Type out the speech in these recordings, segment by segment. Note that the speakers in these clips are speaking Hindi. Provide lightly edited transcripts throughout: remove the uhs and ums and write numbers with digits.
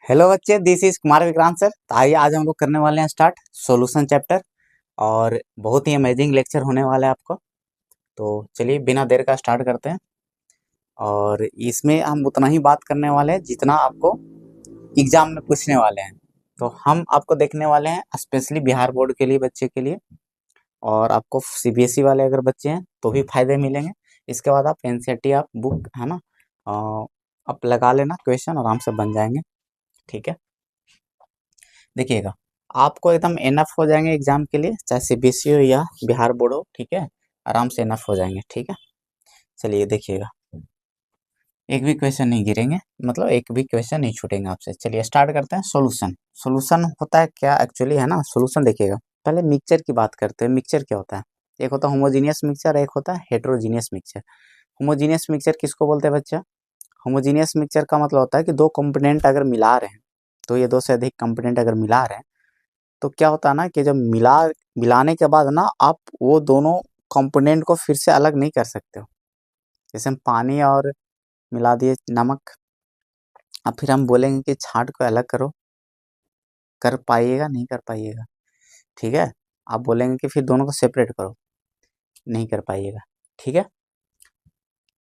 हेलो बच्चे, this is Kumar Vikrant sir. तो आइए आज हम लोग करने वाले हैं स्टार्ट सॉल्यूशन चैप्टर। और बहुत ही अमेजिंग लेक्चर होने वाला है आपको। तो चलिए बिना देर का स्टार्ट करते हैं। और इसमें हम उतना ही बात करने वाले हैं जितना आपको एग्जाम में पूछने वाले हैं। तो हम आपको देखने वाले हैं स्पेशली बिहार बोर्ड के लिए, बच्चे के लिए। और आपको सीबीएसई वाले अगर बच्चे हैं तो भी फायदे मिलेंगे। इसके बाद आप एनसीईआरटी आप बुक है ना, आप लगा लेना, क्वेश्चन आराम से बन जाएंगे। ठीक है, देखिएगा, आपको एकदम इनफ हो जाएंगे एग्जाम के लिए, चाहे सीबीएसई हो या बिहार बोर्ड हो। ठीक है, आराम से इनफ हो जाएंगे। ठीक है, चलिए देखिएगा, एक भी क्वेश्चन नहीं गिरेंगे, मतलब एक भी क्वेश्चन नहीं छूटेंगे आपसे। चलिए स्टार्ट करते हैं। सॉल्यूशन सॉल्यूशन होता है क्या एक्चुअली, है ना। सॉल्यूशन देखिएगा, पहले मिक्सचर की बात करते हैं। मिक्सचर क्या होता है? एक होता है होमोजीनियस मिक्सचर, एक होता है हेटेरोजीनियस मिक्सचर। होमोजीनियस मिक्सचर किसको बोलते हैं बच्चा? होमोजीनियस मिक्सचर का मतलब होता है कि दो कंपोनेंट अगर मिला रहे हैं, तो ये दो से अधिक कंपोनेंट अगर मिला रहे हैं, तो क्या होता है ना कि जब मिलाने के बाद ना आप वो दोनों कंपोनेंट को फिर से अलग नहीं कर सकते हो। जैसे हम पानी और मिला दिए नमक, अब फिर हम बोलेंगे कि छांट को अलग करो, कर पाइएगा? नहीं कर पाइएगा। ठीक है, आप बोलेंगे कि फिर दोनों को सेपरेट करो, नहीं कर पाइएगा। ठीक है,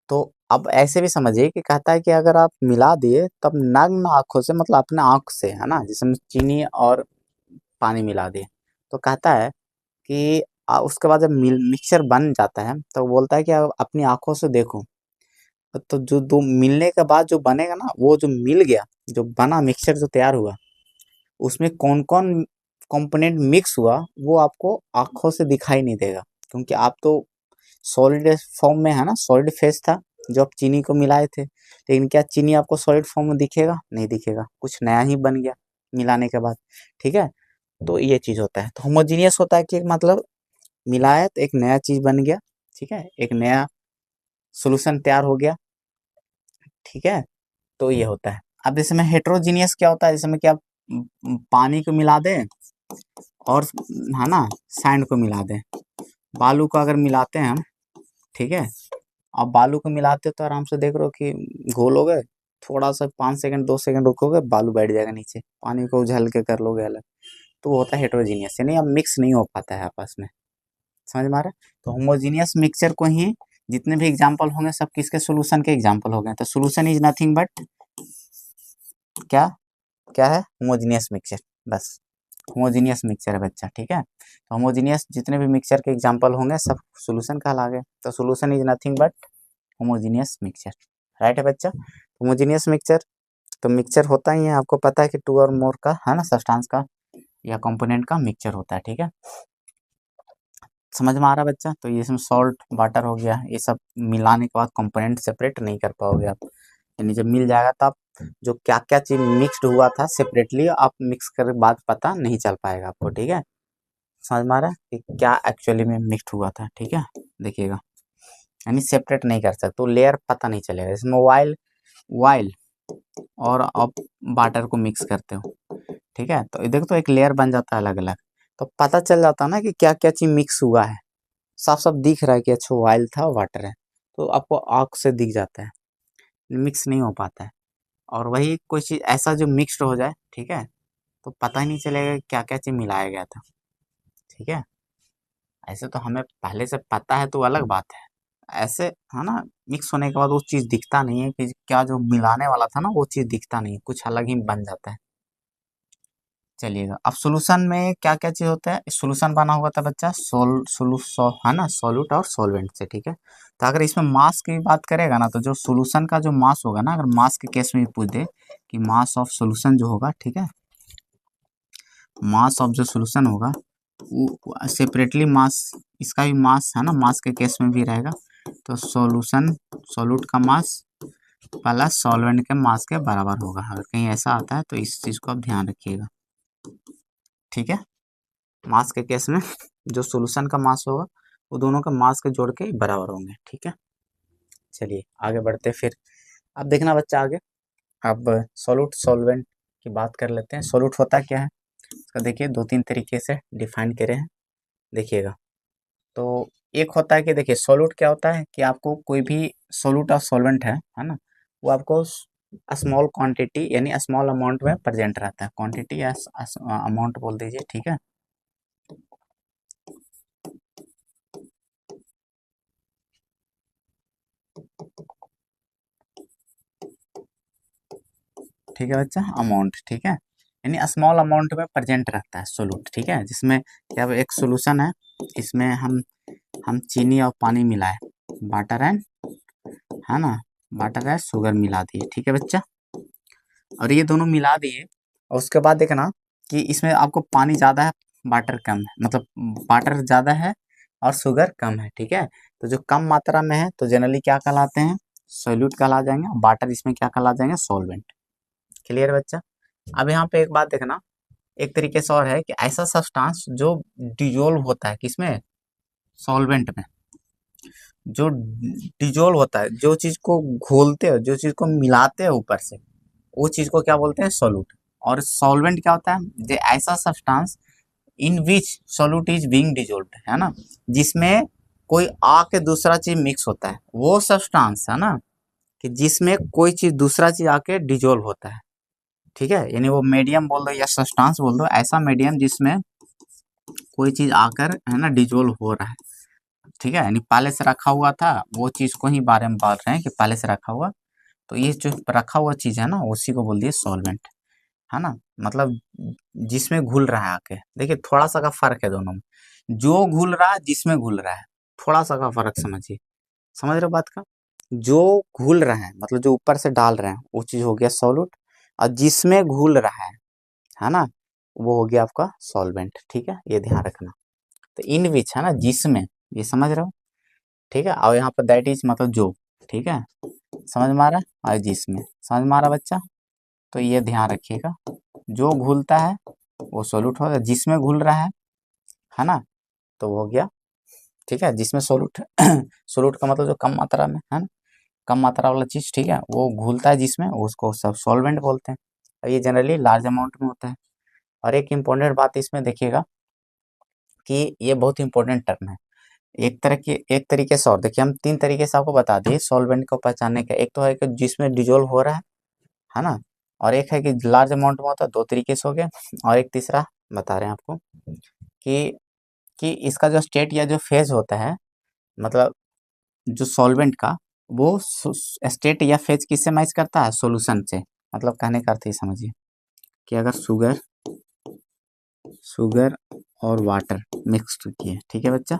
तो अब ऐसे भी समझिए कि कहता है कि अगर आप मिला दिए तब नग्न आंखों से, मतलब अपने आंख से, है ना, जिसमें चीनी और पानी मिला दिए, तो कहता है कि उसके बाद जब मिक्सचर बन जाता है तो बोलता है कि आप अपनी आंखों से देखो। तो जो दो मिलने के बाद जो बनेगा ना, वो जो मिल गया, जो बना मिक्सचर जो तैयार हुआ, उसमें कौन कौन कंपोनेंट मिक्स हुआ वो आपको आंखों से दिखाई नहीं देगा, क्योंकि आप तो सॉलिड फॉर्म में, है ना, सॉलिड फेस था जो आप चीनी को मिलाए थे। लेकिन क्या चीनी आपको सॉलिड फॉर्म में दिखेगा? नहीं दिखेगा, कुछ नया ही बन गया मिलाने के बाद। ठीक है, तो ये चीज होता है। तो होमोजीनियस होता है कि मतलब मिलाया तो एक नया चीज बन गया। ठीक है, एक नया सोल्यूशन तैयार हो गया। ठीक है, तो ये होता है। अब जैसे में हेट्रोजीनियस क्या होता है, जैसे में कि आप पानी को मिला दें और, है ना, सैंड को मिला दें, बालू को अगर मिलाते हैं हम। ठीक है, अब बालू को मिलाते तो आराम से देख रहे हो कि घोलोगे, थोड़ा सा 5 सेकंड 2 सेकंड रुकोगे, बालू बैठ जाएगा नीचे, पानी को उझल के कर लोगे अलग। तो वो होता है हेट्रोजीनियस, यानी अब मिक्स नहीं हो पाता है आपस में। समझ में आ रहा है? तो होमोजीनियस मिक्सचर को ही जितने भी एग्जाम्पल होंगे सब किसके सोल्यूशन के एग्जाम्पल हो गए। तो सोल्यूशन इज नथिंग बट क्या, क्या है? होमोजीनियस मिक्सचर, बस होमोजीनियस मिक्सचर है बच्चा। ठीक है, तो होमोजीनियस जितने भी मिक्सचर के एग्जाम्पल होंगे सब सोल्यूशन कहला गए। तो solution is nothing but homogeneous mixture. Right है बच्चा? होमोजीनियस मिक्सचर, तो मिक्सचर होता ही है, आपको पता है कि टू और मोर का, है ना, सब्सटेंस का या कंपोनेंट का मिक्सचर होता है। ठीक है, समझ में आ रहा है बच्चा? तो ये इसमें सॉल्ट वाटर हो गया, ये सब मिलाने के बाद कंपोनेंट सेपरेट नहीं कर पाओगे आप। यानी जब मिल जाएगा तब जो क्या क्या चीज मिक्सड हुआ था सेपरेटली, आप मिक्स कर बाद पता नहीं चल पाएगा आपको। ठीक है, समझ में आ रहा है कि क्या एक्चुअली में मिक्सड हुआ था। ठीक है, देखिएगा, यानी सेपरेट नहीं कर सकते, तो लेयर पता नहीं चलेगा। इसमें वाइल वाइल और आप वाटर को मिक्स करते हो, ठीक है, तो देखो तो एक लेयर बन जाता है अलग अलग। तो पता चल जाता है ना कि क्या क्या चीज मिक्स हुआ है। साफ साफ दिख रहा है कि अच्छा ऑयल था, वाटर है, तो आपको आँख से दिख जाता है। मिक्स नहीं हो पाता है। और वही कोई चीज ऐसा जो मिक्स्ड हो जाए, ठीक है, तो पता ही नहीं चलेगा कि क्या क्या चीज मिलाया गया था। ठीक है, ऐसे तो हमें पहले से पता है तो अलग बात है, ऐसे, है ना, मिक्स होने के बाद वो चीज दिखता नहीं है कि क्या जो मिलाने वाला था ना वो चीज दिखता नहीं है, कुछ अलग ही बन जाता है। चलिएगा, अब सॉल्यूशन में क्या क्या चीज होता है? सॉल्यूशन बना हुआ था बच्चा है ना, सॉल्यूट और सॉल्वेंट से। ठीक है, तो अगर इसमें मास की बात करेगा ना, तो जो सॉल्यूशन का जो मास होगा ना, अगर मास के केस में भी पूछ दे कि मास ऑफ सॉल्यूशन जो होगा, ठीक है, मास ऑफ जो सॉल्यूशन होगा सेपरेटली मास, इसका भी मास, है ना, मास के केस में भी रहेगा। तो सॉल्यूशन, सॉल्यूट का मास प्लस सॉल्वेंट के मास के बराबर होगा। अगर कहीं ऐसा आता है तो इस चीज को आप ध्यान रखिएगा। ठीक है, मास के केस में जो सॉल्यूशन का मास होगा वो दोनों का मास के जोड़ के बराबर होंगे। ठीक है, चलिए आगे बढ़ते हैं फिर। अब देखना बच्चा आगे, अब सॉल्यूट सॉल्वेंट की बात कर लेते हैं। सॉल्यूट होता क्या है इसका, देखिए दो तीन तरीके से डिफाइन करे हैं, देखिएगा। तो एक होता है कि देखिए सॉल्यूट क्या होता है कि आपको कोई भी सॉल्यूट और सॉल्वेंट है ना, वो आपको स्मॉल क्वांटिटी यानी स्मॉल अमाउंट में प्रेजेंट रहता है, क्वांटिटी या अमाउंट बोल दीजिए, ठीक है। ठीक है बच्चा, अमाउंट, ठीक है, यानी स्मॉल अमाउंट में प्रेजेंट रहता है सोल्यूट, ठीक है, जिसमें क्या एक सोल्यूशन है, इसमें हम चीनी और पानी मिलाए, वाटर एंड, है ना, वाटर एंड शुगर मिला दिए, ठीक है बच्चा, और ये दोनों मिला दिए, और उसके बाद देखना कि इसमें आपको पानी ज़्यादा है, वाटर कम है, मतलब वाटर ज़्यादा है और शुगर कम है, ठीक है। तो जो कम मात्रा में है तो जनरली क्या कहलाते हैं, सोल्यूट कहला जाएंगे, वाटर इसमें क्या कहला जाएंगे, सॉल्वेंट। क्लियर बच्चा। अब यहाँ पे एक बात देखना, एक तरीके से और है कि ऐसा सब्सटेंस जो डिजोल्व होता है किसमें, सॉल्वेंट में, जो डिजोल्व होता है, जो चीज को घोलते हो, जो चीज को मिलाते हो ऊपर से, वो चीज को क्या बोलते हैं, सोल्यूट। और सॉल्वेंट क्या होता है, जो ऐसा substance in which solute is being dissolved, है ना, जिसमें कोई आके दूसरा चीज मिक्स होता है, वो सब्सटेंस है ना, कि जिसमें कोई चीज दूसरा चीज आके डिजोल्व होता है, ठीक है, यानी वो मीडियम बोल दो या सब्सटेंस बोल दो, ऐसा मीडियम जिसमें कोई चीज आकर, है ना, डिजोल्व हो रहा है, ठीक है, यानी पहले से रखा हुआ था वो चीज को ही बारे में बात रहे हैं कि पहले से रखा हुआ, तो ये जो रखा हुआ चीज है ना, उसी को बोल दिए सॉल्वेंट, है ना, मतलब जिसमें घुल रहा है आके, देखिए थोड़ा सा का फर्क है दोनों में, जो घुल रहा है, जिसमें घुल रहा है, थोड़ा सा का फर्क समझिए, समझ रहे हो बात का, जो घुल रहा है मतलब जो ऊपर से डाल रहे हैं वो चीज हो गया सॉल्यूट, और जिसमें घुल रहा है ना, वो हो गया आपका सॉल्वेंट, ठीक है, ये ध्यान रखना। तो इन विच, है ना, जिसमें, ये समझ रहे हो, ठीक है, और यहाँ पर दैट इज मतलब जो, ठीक है, समझ में आ रहा है, और जिसमें, समझ में आ रहा बच्चा, तो ये ध्यान रखिएगा, जो घुलता है वो सोल्यूट होगा, जिसमें घुल रहा है ना, तो वो हो गया, ठीक है, जिसमें सोल्यूट सोल्यूट का मतलब जो कम मात्रा में है ना, कम मात्रा वाला चीज, ठीक है, वो घुलता है जिसमें, उसको सब सॉल्वेंट बोलते हैं, और ये जनरली लार्ज अमाउंट में होता है। और एक इम्पोर्टेंट बात इसमें देखिएगा कि ये बहुत इंपॉर्टेंट टर्म है, एक तरीके से, और देखिए हम तीन तरीके से आपको बता दिए सॉल्वेंट को पहचानने का, एक तो है कि जिसमें डिजोल्व हो रहा है ना, और एक है कि लार्ज अमाउंट में होता है, दो तरीके से हो गए, और एक तीसरा बता रहे हैं आपको कि इसका जो स्टेट या जो फेज होता है, मतलब जो सॉल्वेंट का, वो स्टेट या फेज किससे मैच करता है, सॉल्यूशन से, मतलब कहने का अर्थ ही समझिए कि अगर शुगर शुगर और वाटर मिक्स किए, ठीक है बच्चा,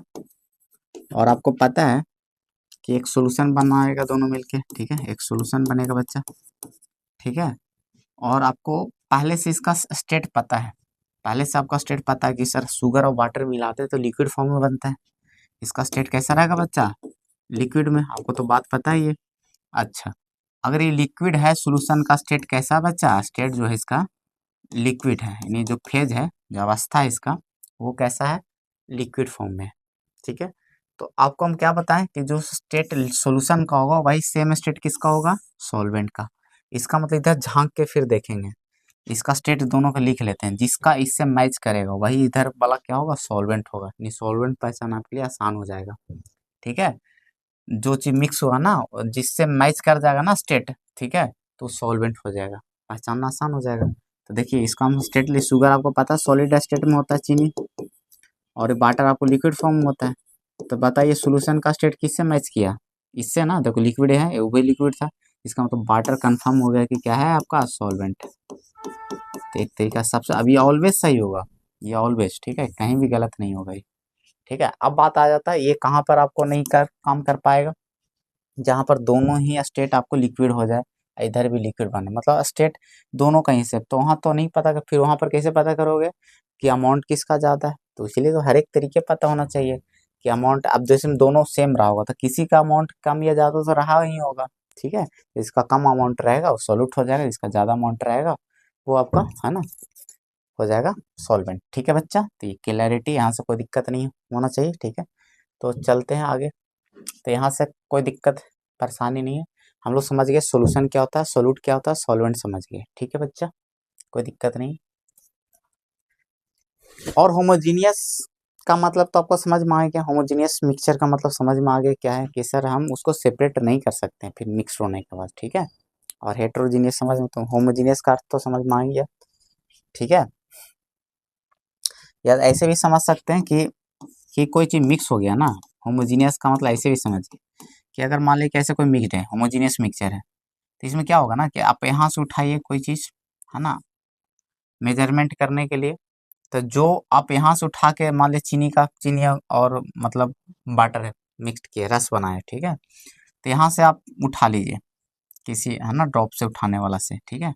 और आपको पता है कि एक सॉल्यूशन बनाएगा दोनों मिलके, ठीक है, एक सॉल्यूशन बनेगा बच्चा, ठीक है, और आपको पहले से इसका स्टेट पता है, पहले से आपका स्टेट पता है कि सर शुगर और वाटर मिलाते हैं तो लिक्विड फॉर्म में बनता है, इसका स्टेट कैसा रहेगा बच्चा, लिक्विड में, आपको तो बात पता ही है। अच्छा, अगर ये लिक्विड है, सॉल्यूशन का स्टेट कैसा बच्चा, स्टेट जो है इसका लिक्विड है, यानी जो फेज है, जो अवस्था है इसका, वो कैसा है, लिक्विड फॉर्म में, ठीक है। तो आपको हम क्या बताएं कि जो स्टेट सॉल्यूशन का होगा वही सेम स्टेट किसका होगा, सॉल्वेंट का। इसका मतलब इधर झांक के फिर देखेंगे, इसका स्टेट दोनों का लिख लेते हैं, जिसका इससे मैच करेगा वही इधर वाला क्या होगा, सॉल्वेंट होगा, यानी सॉल्वेंट पहचान आपके लिए आसान हो जाएगा, ठीक है, जो चीज मिक्स हुआ ना और जिससे मैच कर जाएगा ना स्टेट, ठीक है, तो सॉल्वेंट हो जाएगा, पहचानना आसान हो जाएगा। तो देखिए इसका हम स्टेट ले, शुगर आपको पता है सॉलिड स्टेट में होता है चीनी, और वाटर आपको लिक्विड फॉर्म में होता है, तो बताइए सोल्यूशन का स्टेट किससे मैच किया, इससे ना, देखो लिक्विड है, वो भी लिक्विड था, इसका मतलब वाटर कंफर्म हो गया कि क्या है आपका, सॉल्वेंट। तो एक तरीका सबसे, अब ये ऑलवेज सही होगा, ये ऑलवेज, ठीक है, कहीं भी गलत नहीं होगा ये, ठीक है। अब बात आ जाता है ये कहाँ पर आपको नहीं कर काम कर पाएगा, जहाँ पर दोनों ही स्टेट आपको लिक्विड हो जाए, इधर भी लिक्विड बने, मतलब स्टेट दोनों कहीं से, तो वहाँ तो नहीं पता, फिर वहाँ पर कैसे पता करोगे कि अमाउंट किसका ज़्यादा है, तो इसीलिए तो हर एक तरीके पता होना चाहिए कि अमाउंट, अब जैसे दोनों सेम रहा होगा तो किसी का अमाउंट कम या ज़्यादा तो रहा ही होगा, ठीक है, इसका कम अमाउंट रहेगा वो सॉल्यूट हो जाएगा, इसका ज़्यादा अमाउंट रहेगा वो आपका, है ना, हो जाएगा सॉल्वेंट, ठीक है बच्चा। तो ये क्लैरिटी, यहाँ से कोई दिक्कत नहीं होना चाहिए, ठीक है। तो चलते हैं आगे, तो यहाँ से कोई दिक्कत परेशानी नहीं है, हम लोग समझ गए सॉल्यूशन क्या होता है, सोल्यूट क्या होता है, सॉल्वेंट समझ गए, ठीक है बच्चा, कोई दिक्कत नहीं। और होमोजीनियस का मतलब तो आपको समझ में आ गया, होमोजीनियस मिक्सचर का मतलब समझ में आ गया क्या है, कि सर हम उसको सेपरेट नहीं कर सकते हैं फिर मिक्स होने के बाद, ठीक है, और हेट्रोजीनियस समझ में, तो होमोजीनियस का अर्थ तो समझ में आ गया, ठीक है। या ऐसे भी समझ सकते हैं कि कोई चीज मिक्स हो गया ना, होमोजीनियस का मतलब ऐसे भी समझिए कि अगर मान लीजिए कैसे कोई मिक्सड है, होमोजीनियस मिक्सचर है, तो इसमें क्या होगा ना कि आप यहाँ से उठाइए कोई चीज, है ना, मेजरमेंट करने के लिए, तो जो आप यहाँ से उठा के मान लीजिए चीनी और मतलब वाटर है मिक्स किए, रस बनाए, ठीक है, तो यहाँ से आप उठा लीजिए किसी, है ना, ड्रॉप से उठाने वाला से, ठीक है।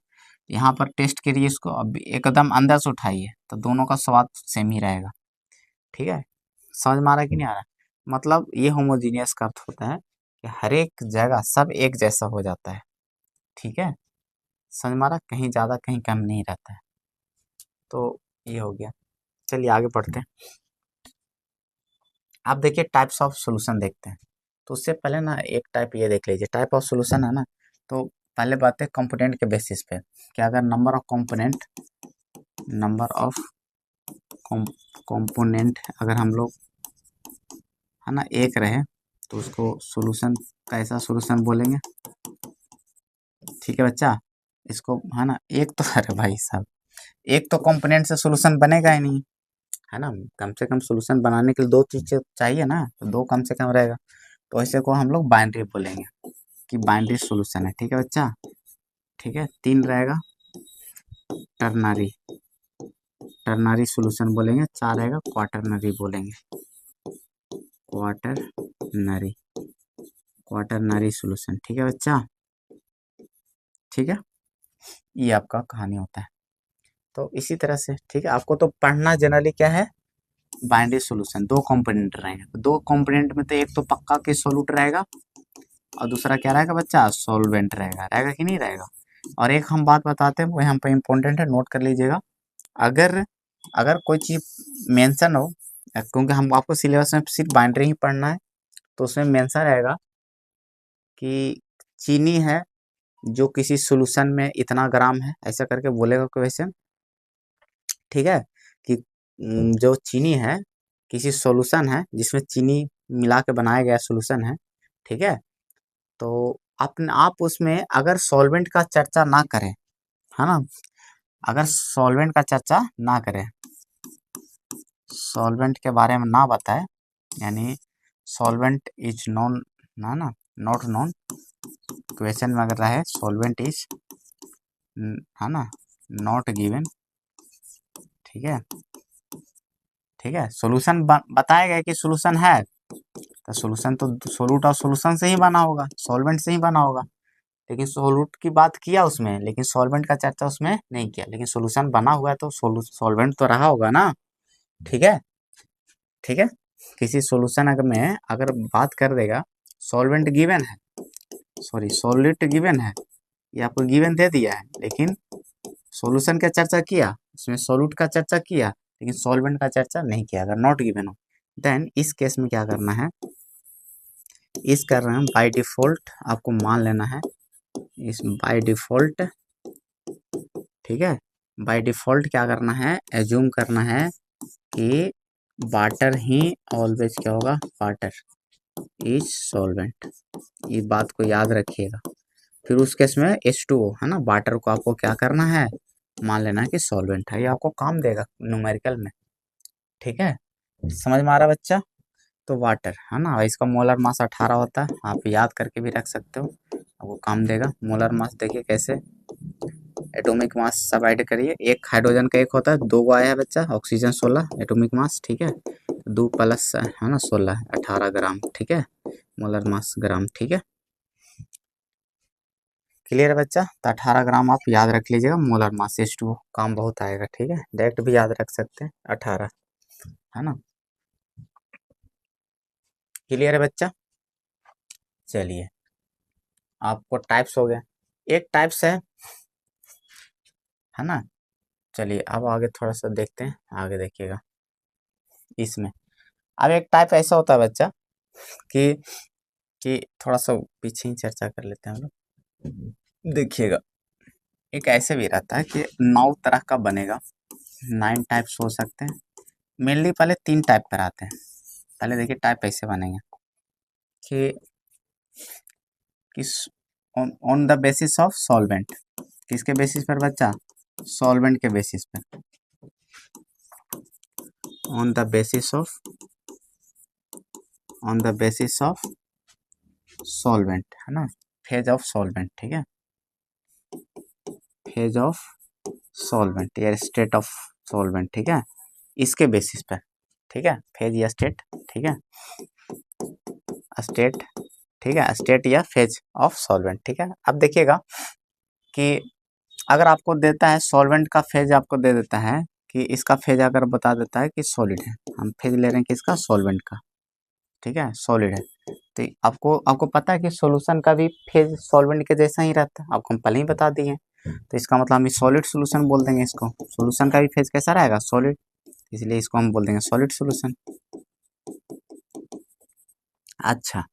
यहाँ पर टेस्ट करिए इसको, अब एकदम अंदर से उठाइए तो दोनों का स्वाद सेम ही रहेगा, ठीक है। समझ में आ रहा है कि नहीं आ रहा है? मतलब ये होमोजीनियस का अर्थ होता है कि हर एक जगह सब एक जैसा हो जाता है, ठीक है। समझ में आ रहा है? कहीं ज़्यादा कहीं कम नहीं रहता है। तो ये हो गया। चलिए आगे बढ़ते हैं। आप देखिए टाइप्स ऑफ सॉल्यूशन देखते हैं, तो उससे पहले ना एक टाइप ये देख लीजिए, टाइप ऑफ सॉल्यूशन है ना, तो पहले बात है कंपोनेंट के बेसिस पे कि अगर नंबर ऑफ कंपोनेंट अगर हम लोग, है ना, एक रहे तो उसको सॉल्यूशन कैसा सॉल्यूशन बोलेंगे, ठीक है बच्चा। इसको, है ना, एक तो अरे भाई साहब, एक तो कंपोनेंट से सॉल्यूशन बनेगा ही नहीं, है ना, कम से कम सॉल्यूशन बनाने के लिए दो चीज़ चाहिए ना, तो दो कम से कम रहेगा, तो ऐसे को हम लोग बाइनरी बोलेंगे कि बाइनरी सॉल्यूशन है, ठीक है बच्चा, ठीक है। तीन रहेगा टर्नरी, टर्नरी सॉल्यूशन बोलेंगे, चार रहेगा क्वाटरनरी बोलेंगे, क्वाटरनरी, क्वाटरनरी सॉल्यूशन, ठीक है बच्चा, ठीक है। ये आपका कहानी होता है। तो इसी तरह से, ठीक है, आपको तो पढ़ना जनरली क्या है, बाइनरी सॉल्यूशन, दो कंपोनेंट रहेंगे, तो दो कंपोनेंट में तो एक तो पक्का के सोल्यूट रहेगा और दूसरा क्या रहेगा बच्चा, सॉल्वेंट रहेगा, रहेगा कि नहीं रहेगा। और एक हम बात बताते हैं वो यहाँ पे इम्पोर्टेंट है, नोट कर लीजिएगा। अगर अगर कोई चीज़ मेंशन हो, क्योंकि हम आपको सिलेबस में सिर्फ बाइनरी ही पढ़ना है, तो उसमें मेंशन रहेगा कि चीनी है जो किसी सॉल्यूशन में इतना ग्राम है, ऐसा करके बोलेगा क्वेश्चन, ठीक है, कि जो चीनी है किसी सॉल्यूशन है जिसमें चीनी मिला के बनाया गया सॉल्यूशन है, ठीक है, तो अपने आप उसमें अगर सॉल्वेंट का चर्चा ना करें, है ना, अगर सॉल्वेंट का चर्चा ना करें, सॉल्वेंट के बारे में ना बताए, यानी सॉल्वेंट इज नॉन, ना ना, नॉट नॉन, क्वेश्चन में अगर रहे सॉल्वेंट इज, है ना, नॉट गिवन, ठीक है, ठीक है, सॉल्यूशन बताया गया कि सॉल्यूशन है, तो सॉल्यूशन तो सोलूट और सॉल्यूशन से ही बना होगा, सॉल्वेंट से ही बना होगा, लेकिन सोलूट की बात किया उसमें, लेकिन सॉल्वेंट का चर्चा उसमें नहीं किया, लेकिन सॉल्यूशन बना हुआ है तो सॉल्वेंट तो रहा होगा ना, ठीक है, ठीक है। किसी सॉल्यूशन अगर में अगर बात कर देगा सॉल्वेंट गिवन है, सॉरी सॉल्यूट गिवन है, ये आपको गिवन दे दिया है, लेकिन सॉल्यूशन का चर्चा किया, उसमें सॉल्यूट का चर्चा किया, लेकिन सॉल्वेंट का चर्चा नहीं किया, अगर नॉट गिवन हो, देन इस केस में क्या करना है, इस कर रहे हैं बाय डिफॉल्ट, आपको मान लेना है इस बाय डिफॉल्ट, ठीक है, बाय डिफॉल्ट क्या करना है, एज्यूम करना है कि वाटर ही ऑलवेज क्या होगा, वाटर इज सॉल्वेंट, ये बात को याद रखिएगा। फिर उस केस में H2O, है ना, वाटर को आपको क्या करना है, मान लेना है कि सॉल्वेंट है, ये आपको काम देगा न्यूमेरिकल में, ठीक है। समझ में आ रहा है बच्चा। तो वाटर, है ना, इसका मोलर मास 18 होता है, आप याद करके भी रख सकते हो, आपको काम देगा। मोलर मास देखिए कैसे, एटॉमिक मास सब ऐड करिए, एक हाइड्रोजन का एक होता है, दो आया है बच्चा, ऑक्सीजन 16, एटॉमिक मास, ठीक है, दो प्लस, है ना, 16, 18 ग्राम, ठीक है, मोलर मास ग्राम, ठीक है, क्लियर है बच्चा। तो 18 ग्राम आप याद रख लीजिएगा मोलर मास, H2O काम बहुत आएगा, ठीक है, डायरेक्ट भी याद रख सकते हैं 18, है ना, क्लियर है बच्चा। चलिए आपको टाइप्स हो गया, एक टाइप्स है ना। चलिए अब आगे थोड़ा सा देखते हैं, आगे देखिएगा इसमें। अब एक टाइप ऐसा होता है बच्चा कि थोड़ा सा पीछे ही चर्चा कर लेते हैं हम लोग, देखिएगा एक ऐसे भी रहता है कि 9 तरह का बनेगा, 9 टाइप्स हो सकते हैं, मेनली पहले 3 टाइप पर आते हैं। पहले देखिए टाइप ऐसे बनेंगे कि on the basis of solvent, किसके बेसिस पर बच्चा? सॉल्वेंट के बेसिस पर, on the basis of, on the basis of solvent, है ना, फेज ऑफ सॉल्वेंट, ठीक है, फेज ऑफ सॉल्वेंट या स्टेट ऑफ सॉल्वेंट, ठीक है, इसके बेसिस पर, ठीक है, फेज या स्टेट, ठीक है, स्टेट, ठीक है, स्टेट या फेज ऑफ सॉल्वेंट, ठीक है। अब देखिएगा कि अगर आपको देता है सॉल्वेंट का फेज, आपको दे देता है कि इसका फेज अगर बता देता है कि सॉलिड है, हम फेज ले रहे हैं किसका? सॉल्वेंट का, ठीक है, सॉलिड है, तो आपको आपको पता है कि सॉल्यूशन का भी फेज सॉल्वेंट के जैसा ही रहता है, आपको हम पहले ही बता दिए, तो इसका मतलब हम सॉलिड सॉल्यूशन बोल देंगे इसको, सॉल्यूशन का भी फेज कैसा रहेगा? सॉलिड, इसलिए इसको हम बोल देंगे सॉलिड सॉल्यूशन। अच्छा,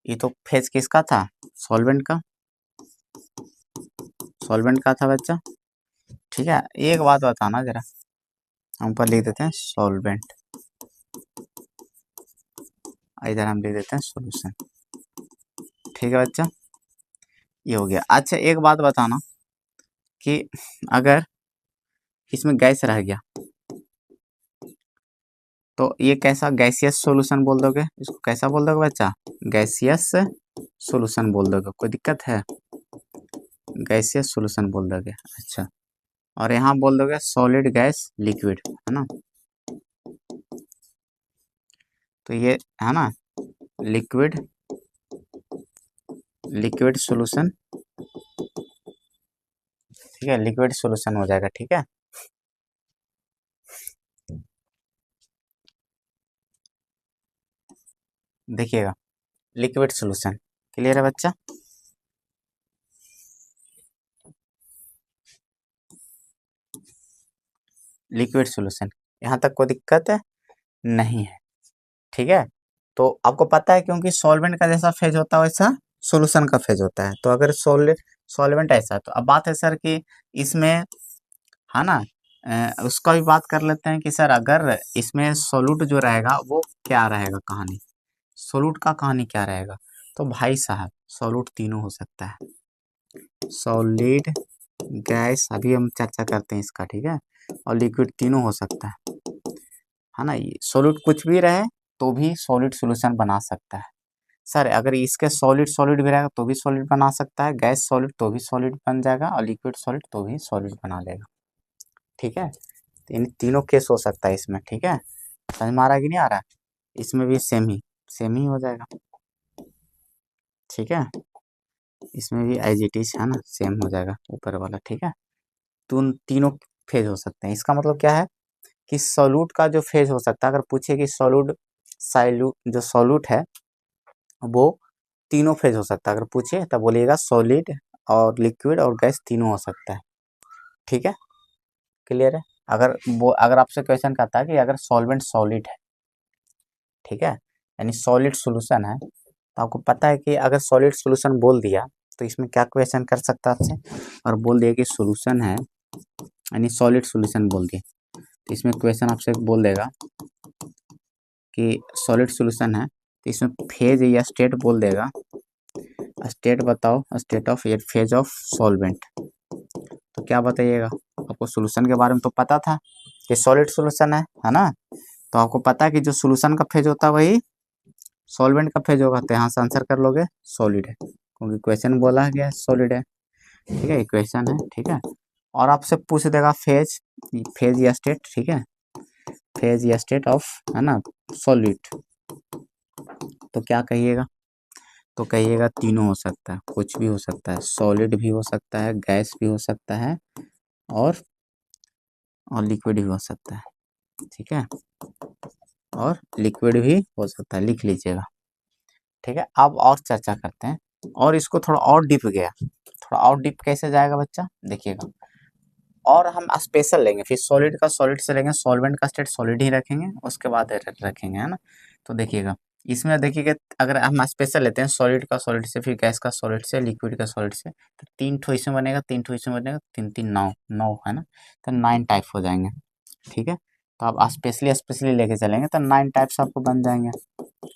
ये तो फेज किसका था? सॉल्वेंट का, सॉल्वेंट का था बच्चा, ठीक है। एक बात बताना जरा, हम ऊपर लिख देते हैं सॉल्वेंट, इधर हम लिख देते हैं सॉल्यूशन, ठीक है बच्चा, ये हो गया। अच्छा, एक बात बताना कि अगर इसमें गैस रह गया तो ये कैसा गैसियस सॉल्यूशन बोल दोगे? इसको कैसा बोल दोगे बच्चा? गैसियस सॉल्यूशन बोल दोगे, कोई दिक्कत है? गैसियस सॉल्यूशन बोल दोगे, अच्छा। और यहाँ बोल दोगे सॉलिड गैस लिक्विड, है ना, तो ये है ना लिक्विड, लिक्विड सॉल्यूशन, ठीक है, लिक्विड सॉल्यूशन हो जाएगा, ठीक है। देखिएगा लिक्विड सॉल्यूशन, क्लियर है बच्चा? लिक्विड सॉल्यूशन, यहाँ तक कोई दिक्कत है नहीं है, ठीक है। तो आपको पता है क्योंकि सॉल्वेंट का जैसा फेज होता है वैसा सॉल्यूशन का फेज होता है, तो अगर सॉल्वेंट ऐसा है, तो अब बात है सर कि इसमें, है ना, उसका भी बात कर लेते हैं कि सर अगर इसमें सोलूट जो रहेगा वो क्या रहेगा कहानी, सोलूट का कहानी क्या रहेगा? तो भाई साहब सोलूट तीनों हो सकता है, सॉलिड, गैस, अभी हम चर्चा करते हैं इसका, ठीक है, और लिक्विड तीनों हो सकता है ना। ये सॉलिड कुछ भी रहे तो भी सॉलिड सॉल्यूशन बना सकता है। सर अगर इसके सॉलिड सॉलिड भी रहेगा तो भी सॉलिड बना सकता है, गैस सॉलिड तो भी सॉलिड बन जाएगा, और लिक्विड सॉलिड तो भी सॉलिड बना लेगा, ठीक है। तो इन तीनों केस हो सकता है इसमें, ठीक है, समझ में आ रहा है कि नहीं आ रहा है? इसमें भी सेम ही हो जाएगा, ठीक है, इसमें भी एज इट इज, है ना, सेम हो जाएगा ऊपर वाला, ठीक है। तो उन तीनों फेज हो सकते हैं, इसका मतलब क्या है कि सॉल्यूट का जो फेज हो सकता है, अगर पूछे कि सॉल्यूट साइल्यूट जो सॉल्यूट है वो तीनों फेज हो सकता है, अगर पूछे तब बोलिएगा सॉलिड और लिक्विड और गैस तीनों हो सकता है, ठीक है, क्लियर है। अगर वो अगर आपसे क्वेश्चन करता है कि अगर सॉल्वेंट सॉलिड है, ठीक है, यानी सॉलिड सॉल्यूशन है, तो आपको पता है कि अगर सॉलिड सॉल्यूशन बोल दिया तो इसमें क्या क्वेश्चन कर सकता है आपसे, और बोल दिया कि सॉल्यूशन है यानी सॉलिड सॉल्यूशन बोल दिया, तो इसमें क्वेश्चन आपसे बोल देगा कि सॉलिड सॉल्यूशन है, तो इसमें फेज या स्टेट बोल देगा, स्टेट बताओ, स्टेट ऑफ या फेज ऑफ सॉल्वेंट, तो क्या बताइएगा? आपको सॉल्यूशन के बारे में तो पता था कि सॉलिड सॉल्यूशन है ना, तो आपको पता है कि जो सॉल्यूशन का फेज होता है वही सॉल्वेंट का फेज होगा, तो यहाँ से आंसर कर लोगे सॉलिड है, क्योंकि क्वेश्चन बोला गया सॉलिड है, ठीक है, इक्वेशन है, ठीक है। और आपसे पूछ देगा फेज, फेज या स्टेट, ठीक है, फेज या स्टेट ऑफ, है ना, सॉलिड, तो क्या कहिएगा? तो कहिएगा तीनों हो सकता है, कुछ भी हो सकता है, सॉलिड भी हो सकता है, गैस भी हो सकता है, और लिक्विड भी हो सकता है, ठीक है, और लिक्विड भी हो सकता है, लिख लीजिएगा, ठीक है। अब और चर्चा करते हैं, और इसको थोड़ा और डीप गया, थोड़ा और डीप कैसे जाएगा बच्चा देखिएगा, और हम स्पेशल लेंगे, फिर सॉलिड का सॉलिड से लेंगे, सॉल्वेंट का स्टेट सॉलिड ही रखेंगे, उसके बाद रखेंगे, है ना। तो देखिएगा इसमें देखिएगा, अगर हम स्पेशल लेते हैं सॉलिड का सॉलिड से, फिर गैस का सॉलिड से, लिक्विड का सॉलिड से, तो तीन ठो इसमें बनेगा, तीन ठो इसमें बनेगा, तीन तीन नौ, नौ है ना, तो 9 टाइप हो जाएंगे, ठीक है। तो आप स्पेशली स्पेशली लेके चलेंगे तो 9 टाइप्स आपको बन जाएंगे,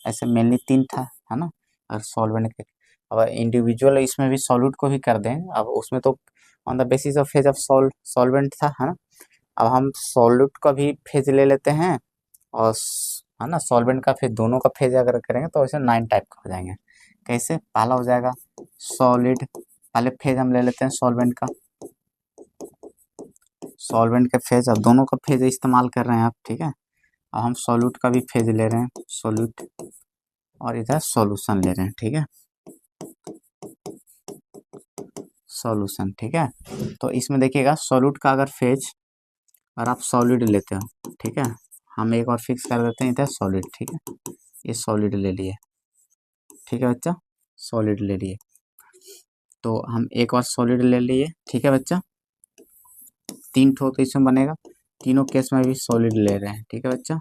ऐसे मेनली 3 था, है ना, और सॉल्वेंट के अब इंडिविजुअल इसमें भी सॉल्यूट को भी कर दें, अब उसमें तो on the basis of phase of solvent था, है ना। अब हम सॉल्यूट का भी फेज ले लेते हैं और है ना सॉल्वेंट का फेज, दोनों का फेज अगर करेंगे तो ऐसे 9 टाइप का हो जाएंगे। कैसे? पहला हो जाएगा सॉलिड, पहले फेज हम ले लेते हैं सॉल्वेंट का, सॉल्वेंट के फेज, अब दोनों का फेज इस्तेमाल कर रहे हैं आप, ठीक है। अब हम सॉल्यूट का भी फेज ले रहे हैं, सॉल्यूट, और इधर सॉल्यूशन ले रहे हैं, ठीक है, सॉल्यूशन, ठीक है। तो इसमें देखिएगा सॉल्यूट का अगर फेज और आप सॉलिड लेते हो, ठीक है, हम एक और फिक्स कर देते हैं इधर सॉलिड, ठीक है, ये सॉलिड ले लिए, ठीक है बच्चा, सॉलिड ले लिए। तो हम एक और सॉलिड ले लिए, ठीक है बच्चा, 3 ठो तो इसमें बनेगा, तीनों केस में भी सॉलिड ले रहे हैं, ठीक है बच्चा,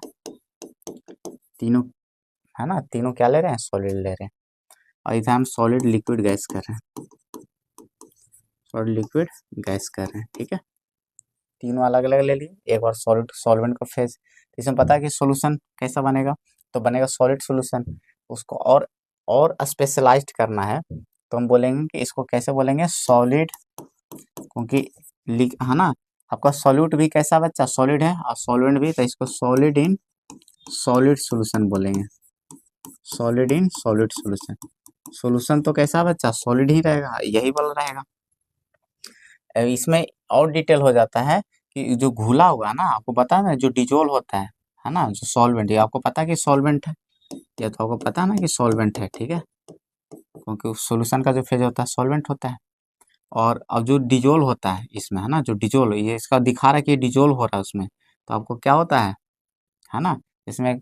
तीनों, है ना, तीनों क्या ले रहे हैं? सॉलिड ले रहे हैं। और इधर हम सॉलिड लिक्विड गैस कर रहे हैं, सॉलिड लिक्विड गैस कर रहे हैं, ठीक है, तीनों अलग अलग ले लिए। एक बार सॉलिड सॉल्वेंट का फेज, इसमें पता है कि सॉल्यूशन कैसा बनेगा, तो बनेगा सॉलिड सॉल्यूशन। उसको और स्पेशलाइज्ड करना है तो हम बोलेंगे कि इसको कैसे बोलेंगे? सॉलिड, क्योंकि है ना, आपका सॉल्यूट भी कैसा बच्चा? सॉलिड है, और सॉल्वेंट भी, तो इसको सॉलिड इन सॉलिड सॉल्यूशन बोलेंगे, solid in solid solution. Solution तो कैसा बच्चा? सॉलिड ही रहेगा, यही बोल रहेगा। इसमें और डिटेल हो जाता है कि जो घुला हुआ है ना, आपको पता है ना, जो डिजोल्व होता है ना, जो सॉल्वेंट है, आपको पता है कि सॉल्वेंट है, या तो आपको पता है ना कि सॉल्वेंट है, ठीक है, क्योंकि उस सॉल्यूशन का जो फेज होता है सॉल्वेंट होता है। और अब जो डिजोल्व होता है इसमें, है ना, जो डिजोल्व, ये इसका दिखा रहा है कि डिजोल्व हो रहा है उसमें, तो आपको क्या होता है ना, इसमें,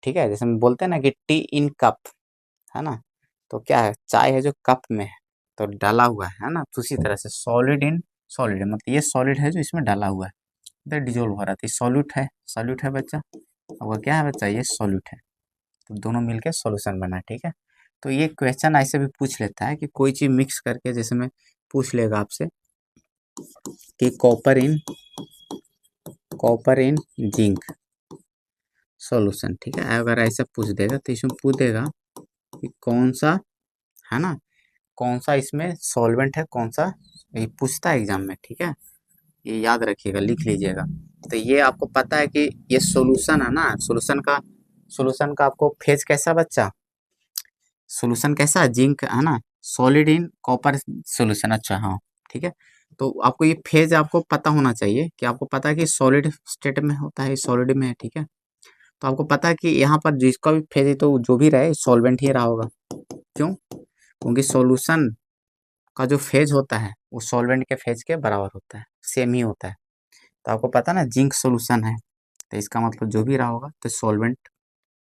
ठीक है, जैसे हम बोलते हैं ना कि टी इन कप, है ना, तो क्या है? चाय है जो कप में है, तो डाला हुआ है ना, तो उसी तरह से सॉलिड इन सॉलिड, मतलब ये सॉलिड है जो इसमें डाला हुआ है, तो डिजोल्व हो रहा था, सॉल्यूट है बच्चा, अब क्या है बच्चा? ये सॉल्यूट है, तो दोनों मिलके सॉल्यूशन बना, ठीक है। तो ये क्वेश्चन ऐसे भी पूछ लेता है कि कोई चीज मिक्स करके, जैसे में पूछ लेगा आपसे कि कॉपर इन जिंक सॉल्यूशन, ठीक है, अगर ऐसा पूछ देगा तो इसमें पूछ देगा कि कौन सा, है ना, कौन सा इसमें सॉल्वेंट है, कौन सा, ये पूछता है एग्जाम में, ठीक है, ये याद रखिएगा, लिख लीजिएगा। तो ये आपको पता है कि ये सॉल्यूशन है ना, सॉल्यूशन का आपको फेज कैसा बच्चा? सॉल्यूशन कैसा? जिंक, है ना, सॉलिड इन कॉपर सॉल्यूशन, अच्छा हाँ, ठीक है। तो आपको ये फेज आपको पता होना चाहिए कि आपको पता है कि सॉलिड स्टेट में होता है, सॉलिड में है, ठीक है। तो आपको पता है कि यहाँ पर जिसका भी फेज है तो जो भी रहे सॉल्वेंट ही रहा होगा, क्यों? क्योंकि सॉल्यूशन का जो फेज होता है वो सॉल्वेंट के फेज के बराबर होता है, सेम ही होता है। तो आपको पता ना जिंक सॉल्यूशन है, तो इसका मतलब जो भी रहा होगा तो सॉल्वेंट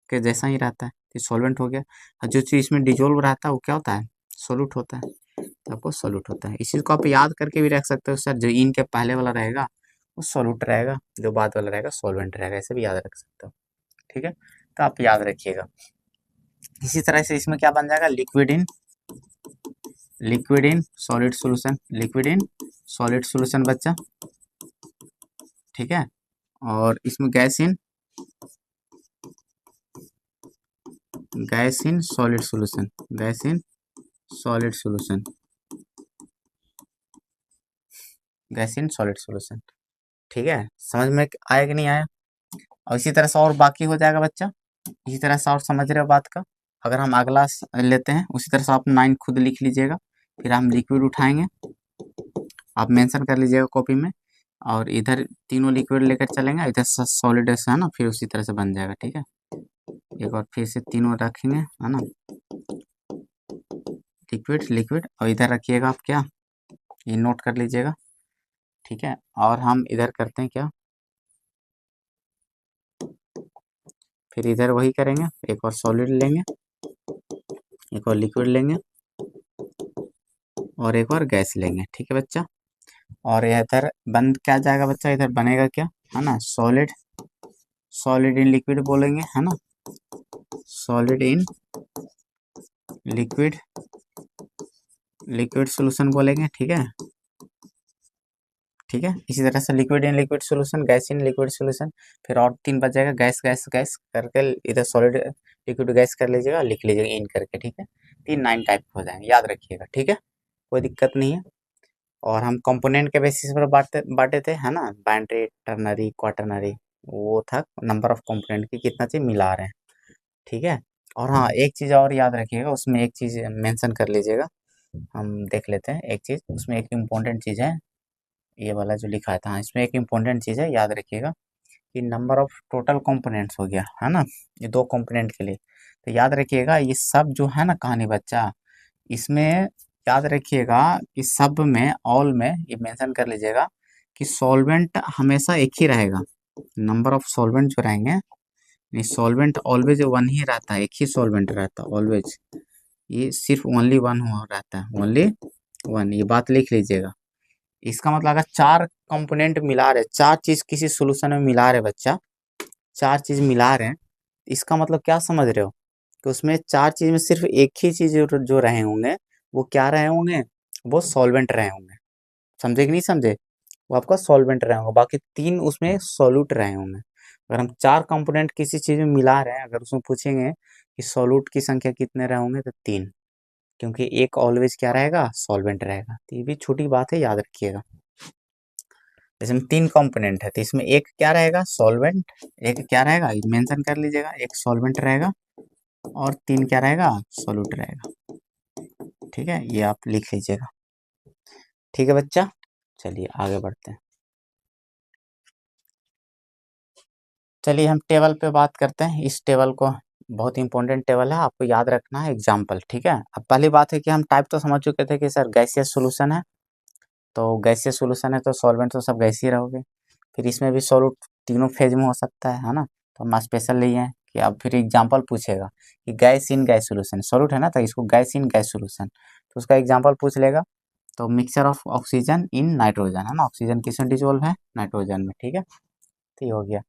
के जैसा ही रहता है, तो सॉल्वेंट हो गया। और जो चीज़ इसमें डिजोल्व रहता है वो क्या होता है? सोल्यूट होता है, तो आपको सोल्यूट होता है। इसी को आप याद करके भी रख सकते हो सर, जो इन के पहले वाला रहेगा वो सोल्यूट रहेगा, जो बाद वाला रहेगा सॉल्वेंट रहेगा, ऐसे भी याद रख सकते हो, ठीक है। तो आप याद रखिएगा। इसी तरह से इसमें क्या बन जाएगा? Liquid in solid solution, liquid in solid solution बच्चा, ठीक है। और इसमें gas in solid solution, gas in solid solution, gas in solid solution, ठीक है। समझ में आया कि नहीं आया? और इसी तरह से और बाकी हो जाएगा बच्चा, इसी तरह से और समझ रहे हो बात का। अगर हम अगला लेते हैं उसी तरह से आप 9 खुद लिख लीजिएगा, फिर हम लिक्विड उठाएंगे, आप मेंशन कर लीजिएगा कॉपी में, और इधर तीनों लिक्विड लेकर चलेंगे, इधर सॉलिड है ना, फिर उसी तरह से बन जाएगा, ठीक है। एक बार फिर से तीनों रखेंगे, है ना, लिक्विड लिक्विड, और इधर रखिएगा आप क्या, ये नोट कर लीजिएगा, ठीक है। और हम इधर करते हैं क्या, फिर इधर वही करेंगे, एक और सॉलिड लेंगे, एक और लिक्विड लेंगे, और एक और गैस लेंगे, ठीक है बच्चा। और इधर बन क्या जाएगा बच्चा? इधर बनेगा क्या, है ना, सॉलिड इन लिक्विड बोलेंगे, है ना, solid in liquid liquid solution बोलेंगे, ठीक है, ठीक है। इसी तरह से liquid in liquid solution, gas in liquid solution, फिर और 3 बच जाएगा, गैस गैस गैस करके इधर सॉलिड लिक्विड गैस कर लीजिएगा, लिख लीजिएगा इन करके, ठीक है। तीन 9 टाइप हो जाएंगे, याद रखिएगा, ठीक है, कोई दिक्कत नहीं है। और हम कंपोनेंट के बेसिस पर बांटते बांटे थे, है ना, बाइनरी, टर्नरी, क्वाटरनरी, वो था नंबर ऑफ कंपोनेंट की कितना चीज मिला रहे हैं, ठीक है। और हाँ, एक चीज और याद रखिएगा, उसमें एक चीज मेंशन कर लीजिएगा, हम देख लेते हैं एक चीज, उसमें एक इम्पोर्टेंट चीज है, ये वाला जो लिखा था, हाँ, इसमें एक इम्पोर्टेंट चीज है, याद रखिएगा कि नंबर ऑफ टोटल कंपोनेंट्स हो गया, है ना, ये दो कंपोनेंट के लिए। तो याद रखिएगा ये सब जो है ना कहानी बच्चा, इसमें याद रखिएगा कि सब में, ऑल में ये मेंशन कर लीजिएगा कि सॉल्वेंट हमेशा एक ही रहेगा, नंबर ऑफ सॉल्वेंट जो रहेंगे, ये सॉल्वेंट ऑलवेज वन ही रहता है, एक ही सॉल्वेंट रहता है ऑलवेज, ये सिर्फ ओनली वन हो रहता है, ओनली वन, ये बात लिख लीजिएगा। इसका मतलब अगर चार कंपोनेंट मिला रहे, चार चीज किसी सोल्यूशन में मिला रहे बच्चा, चार चीज मिला रहे हैं, इसका मतलब क्या समझ रहे हो कि उसमें चार चीज में सिर्फ एक ही चीज जो रहे होंगे, वो क्या रहे होंगे, वो सॉल्वेंट रहे होंगे, समझे कि नहीं समझे, वो आपका सॉल्वेंट रहे होंगे, बाकी तीन उसमें सॉल्यूट रहे होंगे। अगर हम चार कंपोनेंट किसी चीज में मिला रहे हैं, अगर उसमें पूछेंगे कि सॉल्यूट की संख्या कितने रहे होंगे, तो तीन, क्योंकि एक ऑलवेज क्या रहेगा, सॉल्वेंट रहेगा, तो ये भी छोटी बात है, याद रखिएगा। इसमें तीन कंपोनेंट है, तो इसमें एक क्या रहेगा, सॉल्वेंट, एक क्या रहेगा, मेंशन कर लीजिएगा, एक सॉल्वेंट रहेगा, और तीन क्या रहेगा, सॉल्यूट रहेगा, ठीक है, ये आप लिख लीजिएगा, ठीक है बच्चा। चलिए आगे बढ़ते हैं। चलिए हम टेबल पे बात करते हैं, इस टेबल को, बहुत इंपॉर्टेंट टेबल है, आपको याद रखना है, एग्जाम्पल, ठीक है। अब पहली बात है कि हम टाइप तो समझ चुके थे कि सर गैसियस सोल्यूशन है, तो गैसियस सोल्यूशन है तो सॉल्वेंट तो सब गैस ही रहोगे, फिर इसमें भी सॉल्यूट तीनों फेज में हो सकता है ना, तो हम स्पेशल लिए हैं कि अब फिर एग्जाम्पल पूछेगा कि gas in gas solution, solute है ना, तो इसको गैस इन गैस सोल्यूशन, तो उसका एग्जाम्पल पूछ लेगा। तो mixture of oxygen in nitrogen, है ना, ऑक्सीजन किसमें डिजोल्व है, नाइट्रोजन में, ठीक है, तो ये हो गया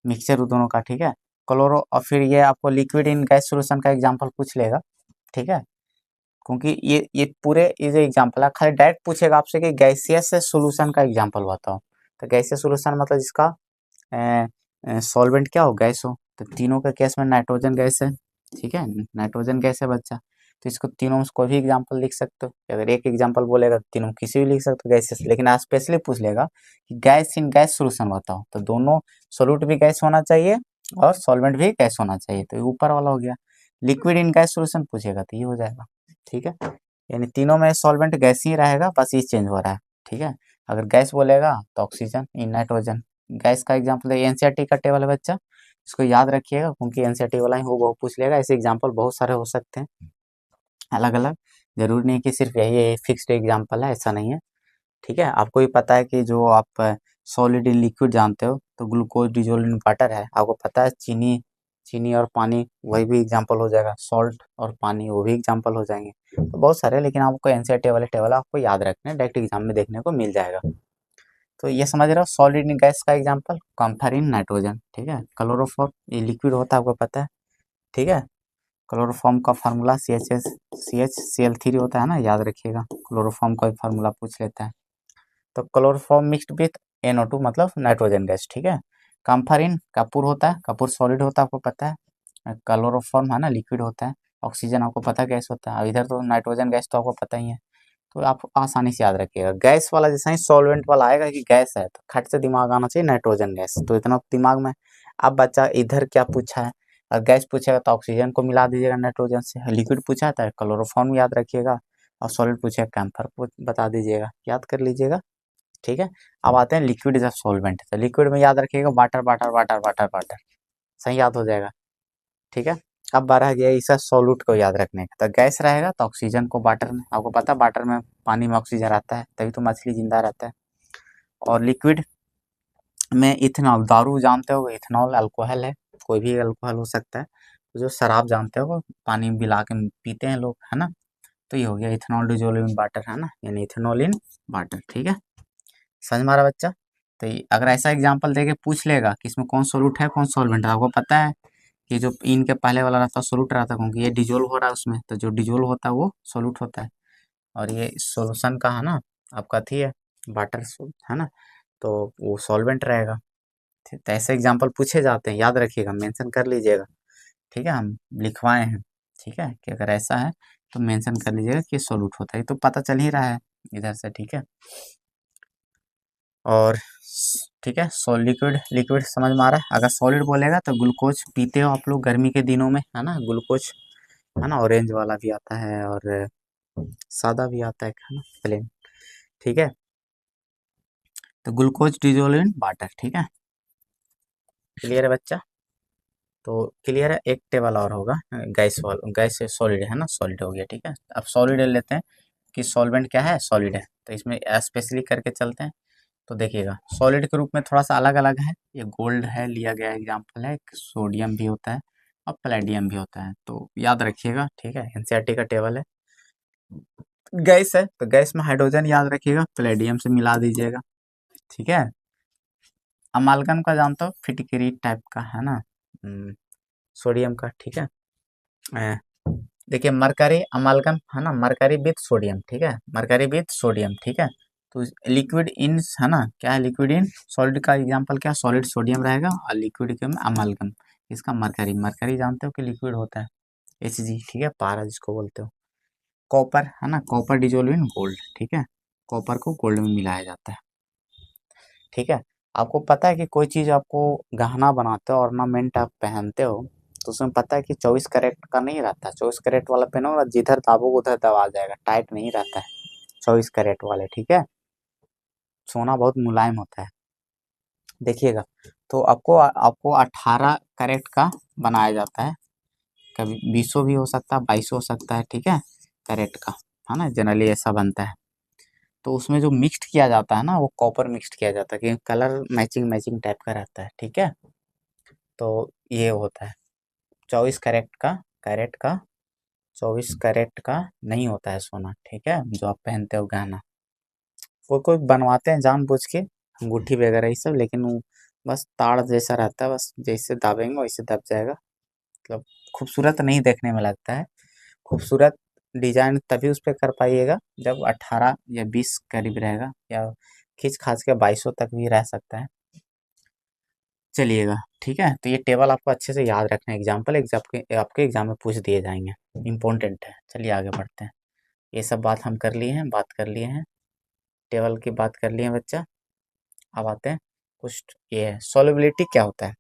मिक्सचर दोनों का, ठीक है। क्लोरो, और फिर ये आपको लिक्विड इन गैस सोल्यूशन का एग्जाम्पल पूछ लेगा, ठीक है, क्योंकि ये पूरे ये जो एग्जाम्पल है, खाली डायरेक्ट पूछेगा आपसे कि गैसियस सोल्यूशन का एग्जाम्पल बताओ, तो गैसियस सोल्यूशन मतलब जिसका सॉल्वेंट क्या हो, गैस हो, तो तीनों के केस में नाइट्रोजन गैस है, ठीक है, नाइट्रोजन गैस है बच्चा, तो इसको तीनों में से कोई भी एग्जाम्पल लिख सकते हो, अगर एक एग्जाम्पल बोलेगा तो तीनों में किसी भी लिख सकते हो गैसेस, लेकिन आज स्पेशली पूछ लेगा कि गैस इन गैस सोल्यूशन बताओ, तो दोनों सोल्यूट भी गैस होना चाहिए और सॉल्वेंट भी गैस होना चाहिए, तो ये ऊपर वाला हो गया। लिक्विड इन गैस सोल्यूशन पूछेगा तो ये हो जाएगा, ठीक है, यानी तीनों में सॉल्वेंट गैस ही रहेगा, बस ये चेंज हो रहा है, ठीक है। अगर गैस बोलेगा तो ऑक्सीजन इन नाइट्रोजन, गैस का एग्जाम्पल है, एनसीईआरटी का टेबल है बच्चा, इसको याद रखिएगा क्योंकि एनसीईआरटी वाला ही वो पूछ लेगा, ऐसे एग्जाम्पल बहुत सारे हो सकते हैं अलग अलग, जरूरी नहीं कि सिर्फ यही फिक्स्ड एग्जाम्पल है, ऐसा नहीं है, ठीक है। आपको भी पता है कि जो आप सॉलिड इन लिक्विड जानते हो, तो ग्लूकोज डिजोल्व इन वाटर है, आपको पता है चीनी, चीनी और पानी वही भी एग्जाम्पल हो जाएगा, सॉल्ट और पानी वो भी एग्जाम्पल हो जाएंगे, तो बहुत सारे, लेकिन आपको एनसीईआरटी वाले टेबल आपको याद रखने, डायरेक्ट एग्जाम में देखने को मिल जाएगा। तो ये समझ रहे हो, सॉलिड इन गैस का एग्जाम्पल कम्फर इन नाइट्रोजन, ठीक है, क्लोरोफॉर्म ये लिक्विड होता है, आपको पता है, ठीक है, क्लोरोफॉर्म का फार्मूला CH Cl3 होता है ना, याद रखिएगा, क्लोरोफॉर्म का फार्मूला पूछ लेता है, तो क्लोरोफॉर्म मिक्स्ड विथ NO2 मतलब नाइट्रोजन गैस, ठीक है। काम्फरिन कपूर होता है, कपूर सॉलिड होता है, आपको पता है, क्लोरोफॉर्म है ना लिक्विड होता है, ऑक्सीजन आपको पता है गैस होता है, अब इधर तो नाइट्रोजन गैस तो आपको पता ही है, तो आप आसानी से याद रखिएगा, गैस वाला जैसा ही सॉल्वेंट वाला आएगा कि गैस है, तो खट से दिमाग आना चाहिए नाइट्रोजन गैस, तो इतना दिमाग में। अब बच्चा इधर क्या पूछा है, अगर गैस पूछेगा तो ऑक्सीजन को मिला दीजिएगा नाइट्रोजन से, लिक्विड पूछा था क्लोरोफॉर्म याद रखिएगा, और सॉलिड पूछेगा कैम्फर बता दीजिएगा, याद कर लीजिएगा, ठीक है। अब आते हैं लिक्विड इज अ सॉल्वेंट, तो लिक्विड में याद रखिएगा water water water water water, सही याद हो जाएगा, ठीक है। अब बारह गया इसका सॉल्यूट को याद रखने का, तो गैस रहेगा तो ऑक्सीजन को वाटर में, आपको पता है वाटर में पानी में ऑक्सीजन रहता है, तभी तो मछली जिंदा रहता है। और लिक्विड में इथेनॉल, दारू जानते हो, इथेनॉल अल्कोहल है, कोई भी अल्कोहल हो सकता है, तो जो शराब जानते हो पानी में मिला के पीते हैं लोग, है ना, तो ये हो गया इथेनॉल डिजोल्व इन वाटर, है ना, यानी इथेनॉल इन वाटर, ठीक है, समझ मारा बच्चा। तो अगर ऐसा एग्जाम्पल देके पूछ लेगा कि इसमें कौन सोल्यूट है कौन सॉल्वेंट है, आपको पता है कि जो इन के पहले वाला रहता है सोल्यूट रहता है, क्योंकि ये डिजोल्व हो रहा है उसमें, तो जो डिजोल्व होता है वो सोल्यूट होता है, और ये सोल्यूशन का है ना, आपका थी है वाटर, है ना, तो वो सॉल्वेंट रहेगा, तो ऐसे एग्जाम्पल पूछे जाते हैं, याद रखिएगा, मेंशन कर लीजिएगा, ठीक है, हम लिखवाए हैं, ठीक है, कि अगर ऐसा है तो मेंशन कर लीजिएगा कि सोल्यूट होता है, तो पता चल ही रहा है इधर से, ठीक है। और ठीक है, लिक्विड लिक्विड समझ में आ रहा है। अगर सॉलिड बोलेगा तो ग्लूकोज पीते हो आप लोग गर्मी के दिनों में, है ना, ग्लूकोज, है ना, ऑरेंज वाला भी आता है और सादा भी आता है ना, प्लेन, ठीक है। तो ग्लूकोज डिजोल्व इन वाटर, ठीक है, क्लियर है बच्चा। तो क्लियर है, एक टेबल और होगा गैस वाला, गैस से सॉलिड है ना, सॉलिड हो गया, ठीक है। अब सॉलिड लेते हैं कि सॉल्वेंट क्या है, सॉलिड है, तो इसमें स्पेशली करके चलते हैं। तो देखिएगा सॉलिड के रूप में थोड़ा सा अलग अलग है, ये गोल्ड है लिया गया एग्जाम्पल है, सोडियम भी होता है और प्लेडियम भी होता है, तो याद रखिएगा, ठीक है, एनसीईआरटी का टेबल है। गैस है तो गैस में हाइड्रोजन याद रखिएगा, प्लेडियम से मिला दीजिएगा, ठीक है। अमालगम का जानते हो, फिटकरी टाइप का है ना, सोडियम का, ठीक है। अ, देखिए मरकरी अमालगम है ना, मरकरी विथ सोडियम, ठीक है, मरकरी विथ सोडियम, ठीक है। तो लिक्विड इन है ना, क्या है लिक्विड इन, सॉलिड का एग्जांपल क्या, सॉलिड सोडियम रहेगा और लिक्विड के में अमालगम, इसका मरकरी, मरकरी जानते हो कि लिक्विड होता है, Hg, ठीक है, पारा जिसको बोलते हो। कॉपर है ना, कॉपर डिजोल्व इन गोल्ड, ठीक है, कॉपर को गोल्ड में मिलाया जाता है, ठीक है। आपको पता है कि कोई चीज आपको गहना बनाते हो, ऑर्नामेंट आप पहनते हो, तो उसमें पता है कि 24 कैरेट का नहीं रहता, 24 कैरेट वाला पहनोगे जिधर दाबोगे उधर दबा जाएगा, टाइट नहीं रहता है 24 कैरेट वाले, ठीक है। सोना बहुत मुलायम होता है, देखिएगा। तो आपको आपको 18 कैरेट का बनाया जाता है, कभी 20 भी हो सकता है, 22 हो सकता है, ठीक है, कैरेट का, है ना, जनरली ऐसा बनता है। तो उसमें जो मिक्स्ड किया जाता है ना, वो कॉपर मिक्स्ड किया जाता है, क्योंकि कलर मैचिंग मैचिंग टाइप का रहता है, ठीक है। तो ये होता है 24 कैरेट का, कैरेट का 24 कैरेट का नहीं होता है सोना, ठीक है, जो आप पहनते हो गहना। कोई कोई बनवाते हैं जानबूझ के अंगूठी वगैरह ये सब, लेकिन वो बस ताड़ जैसा रहता है, बस जैसे दाबेंगे वैसे दब जाएगा, मतलब खूबसूरत नहीं देखने में लगता है। खूबसूरत डिजाइन तभी उस पर कर पाइएगा जब 18 या 20 करीब रहेगा, या खींच खाच के 2200 तक भी रह सकता है, चलिएगा, ठीक है। तो ये टेबल आपको अच्छे से याद रखना है, एग्जाम्पल एग्जाम के आपके एग्जाम में पूछ दिए जाएंगे, इंपॉर्टेंट है। चलिए आगे बढ़ते हैं, ये सब बात हम कर लिए हैं, बात कर लिए हैं, टेबल की बात कर लिए हैं बच्चा। अब आते हैं कुछ, ये है सॉल्युबिलिटी क्या होता है।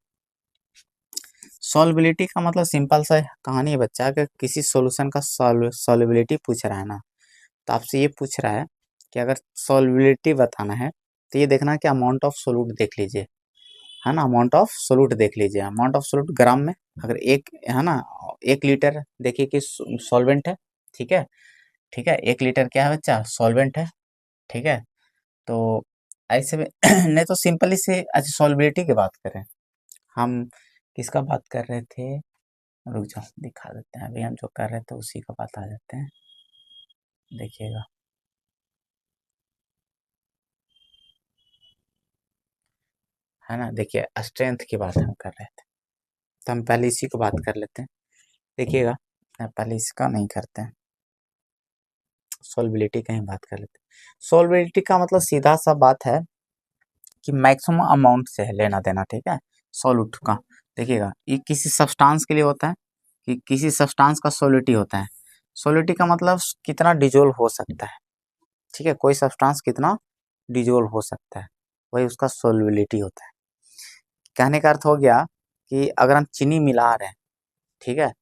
सॉल्युबिलिटी का मतलब सिंपल सा कहानी है बच्चा, अगर किसी सॉल्यूशन का सॉल्युबिलिटी पूछ रहा है ना, तो आपसे ये पूछ रहा है कि अगर सॉल्युबिलिटी बताना है तो ये देखना कि अमाउंट ऑफ सोल्यूट देख लीजिए, है ना, अमाउंट ऑफ सोल्यूट देख लीजिए, अमाउंट ऑफ सोल्यूट ग्राम में, अगर एक है ना, 1 लीटर देखिए कि सॉल्वेंट है, ठीक है, ठीक है, 1 लीटर क्या है बच्चा, सॉल्वेंट है, ठीक है। तो ऐसे में नहीं तो सिंपली से अच्छा सॉल्युबिलिटी की बात करें, हम किसका बात कर रहे थे, रुक जाओ दिखा देते हैं, अभी हम जो कर रहे थे उसी का बात आ जाते हैं, देखिएगा, है ना, देखिए स्ट्रेंथ की बात हम कर रहे थे, तो हम पहले इसी को बात कर लेते हैं, देखिएगा, पहले इसका नहीं करते हैं, सोल्बिलिटी का ही बात कर लेते हैं। सोल्बिलिटी का मतलब सीधा सा बात है कि मैक्सिमम अमाउंट से है लेना देना, ठीक है, सोल्यूट का। देखिएगा ये किसी सब्सटेंस के लिए होता है कि किसी सब्सटेंस का सोलिडिटी होता है, सोलिडिटी का मतलब कितना डिजोल्व हो सकता है, ठीक है, कोई सब्सटेंस कितना डिजोल्व हो सकता है, वही उसका सोल्युबिलिटी होता है। कहने का अर्थ हो गया कि अगर हम चीनी मिला रहे हैं, ठीक है,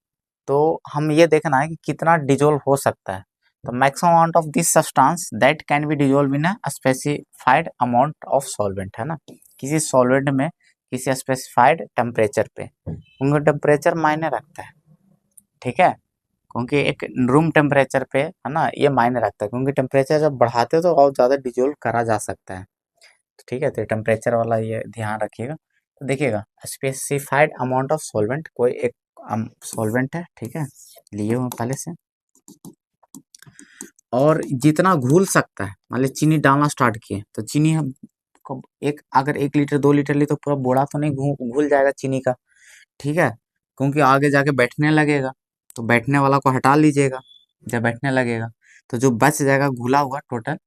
तो हम ये देखना है कि कितना डिजोल्व हो सकता है, तो maximum amount of this substance that can be dissolve in a specified amount of solvent, है ना, किसी सॉल्वेंट में किसी स्पेसिफाइड टेम्परेचर पे, उनका टेम्परेचर मायने रखता है, ठीक है, क्योंकि एक रूम टेम्परेचर पे है ना ये मायने रखता है, क्योंकि टेम्परेचर जब बढ़ाते हो तो और ज़्यादा डिजोल्व करा जा सकता है, तो ठीक है, तो टेम्परेचर वाला ये ध्यान रखिएगा। तो देखिएगा स्पेसिफाइड अमाउंट ऑफ सॉल्वेंट, कोई एक सॉल्वेंट है, ठीक है, लिए हुए पहले से, और जितना घुल सकता है, मान ली चीनी डालना स्टार्ट किए तो चीनी हम एक अगर 1 लीटर 2 लीटर ली तो पूरा बोरा तो नहीं घुल जाएगा चीनी का, ठीक है, क्योंकि आगे जाके बैठने लगेगा, तो बैठने वाला को हटा लीजिएगा, जब बैठने लगेगा तो जो बच जाएगा घुला हुआ टोटल,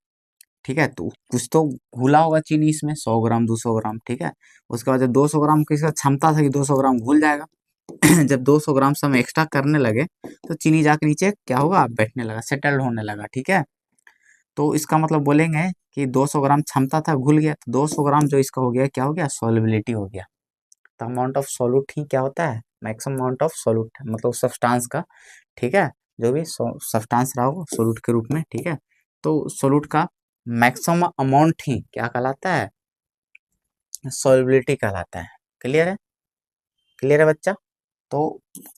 ठीक है, तो कुछ तो घुला होगा चीनी इसमें 100 ग्राम 200 ग्राम, ठीक है, उसके बाद जब 200 ग्राम की इसका क्षमता था कि 200 ग्राम घुल जाएगा, जब 200 ग्राम से हम एक्स्ट्रा करने लगे तो चीनी जाके नीचे क्या होगा, बैठने लगा, सेटल होने लगा। ठीक है, तो इसका मतलब बोलेंगे कि 200 ग्राम क्षमता था, घुल गया, तो 200 ग्राम जो इसका हो गया, क्या हो गया, सॉल्युबिलिटी हो गया। तो अमाउंट ऑफ सॉल्यूट ही क्या होता है, मैक्सिमम अमाउंट ऑफ सॉल्यूट, मतलब सब्सटेंस का। ठीक है, जो भी सब्सटेंस रहा हो सॉल्यूट के रूप में। ठीक है, तो सॉल्यूट का मैक्सिमम अमाउंट ही क्या कहलाता है, सॉल्युबिलिटी कहलाता है। क्लियर है, क्लियर है बच्चा। तो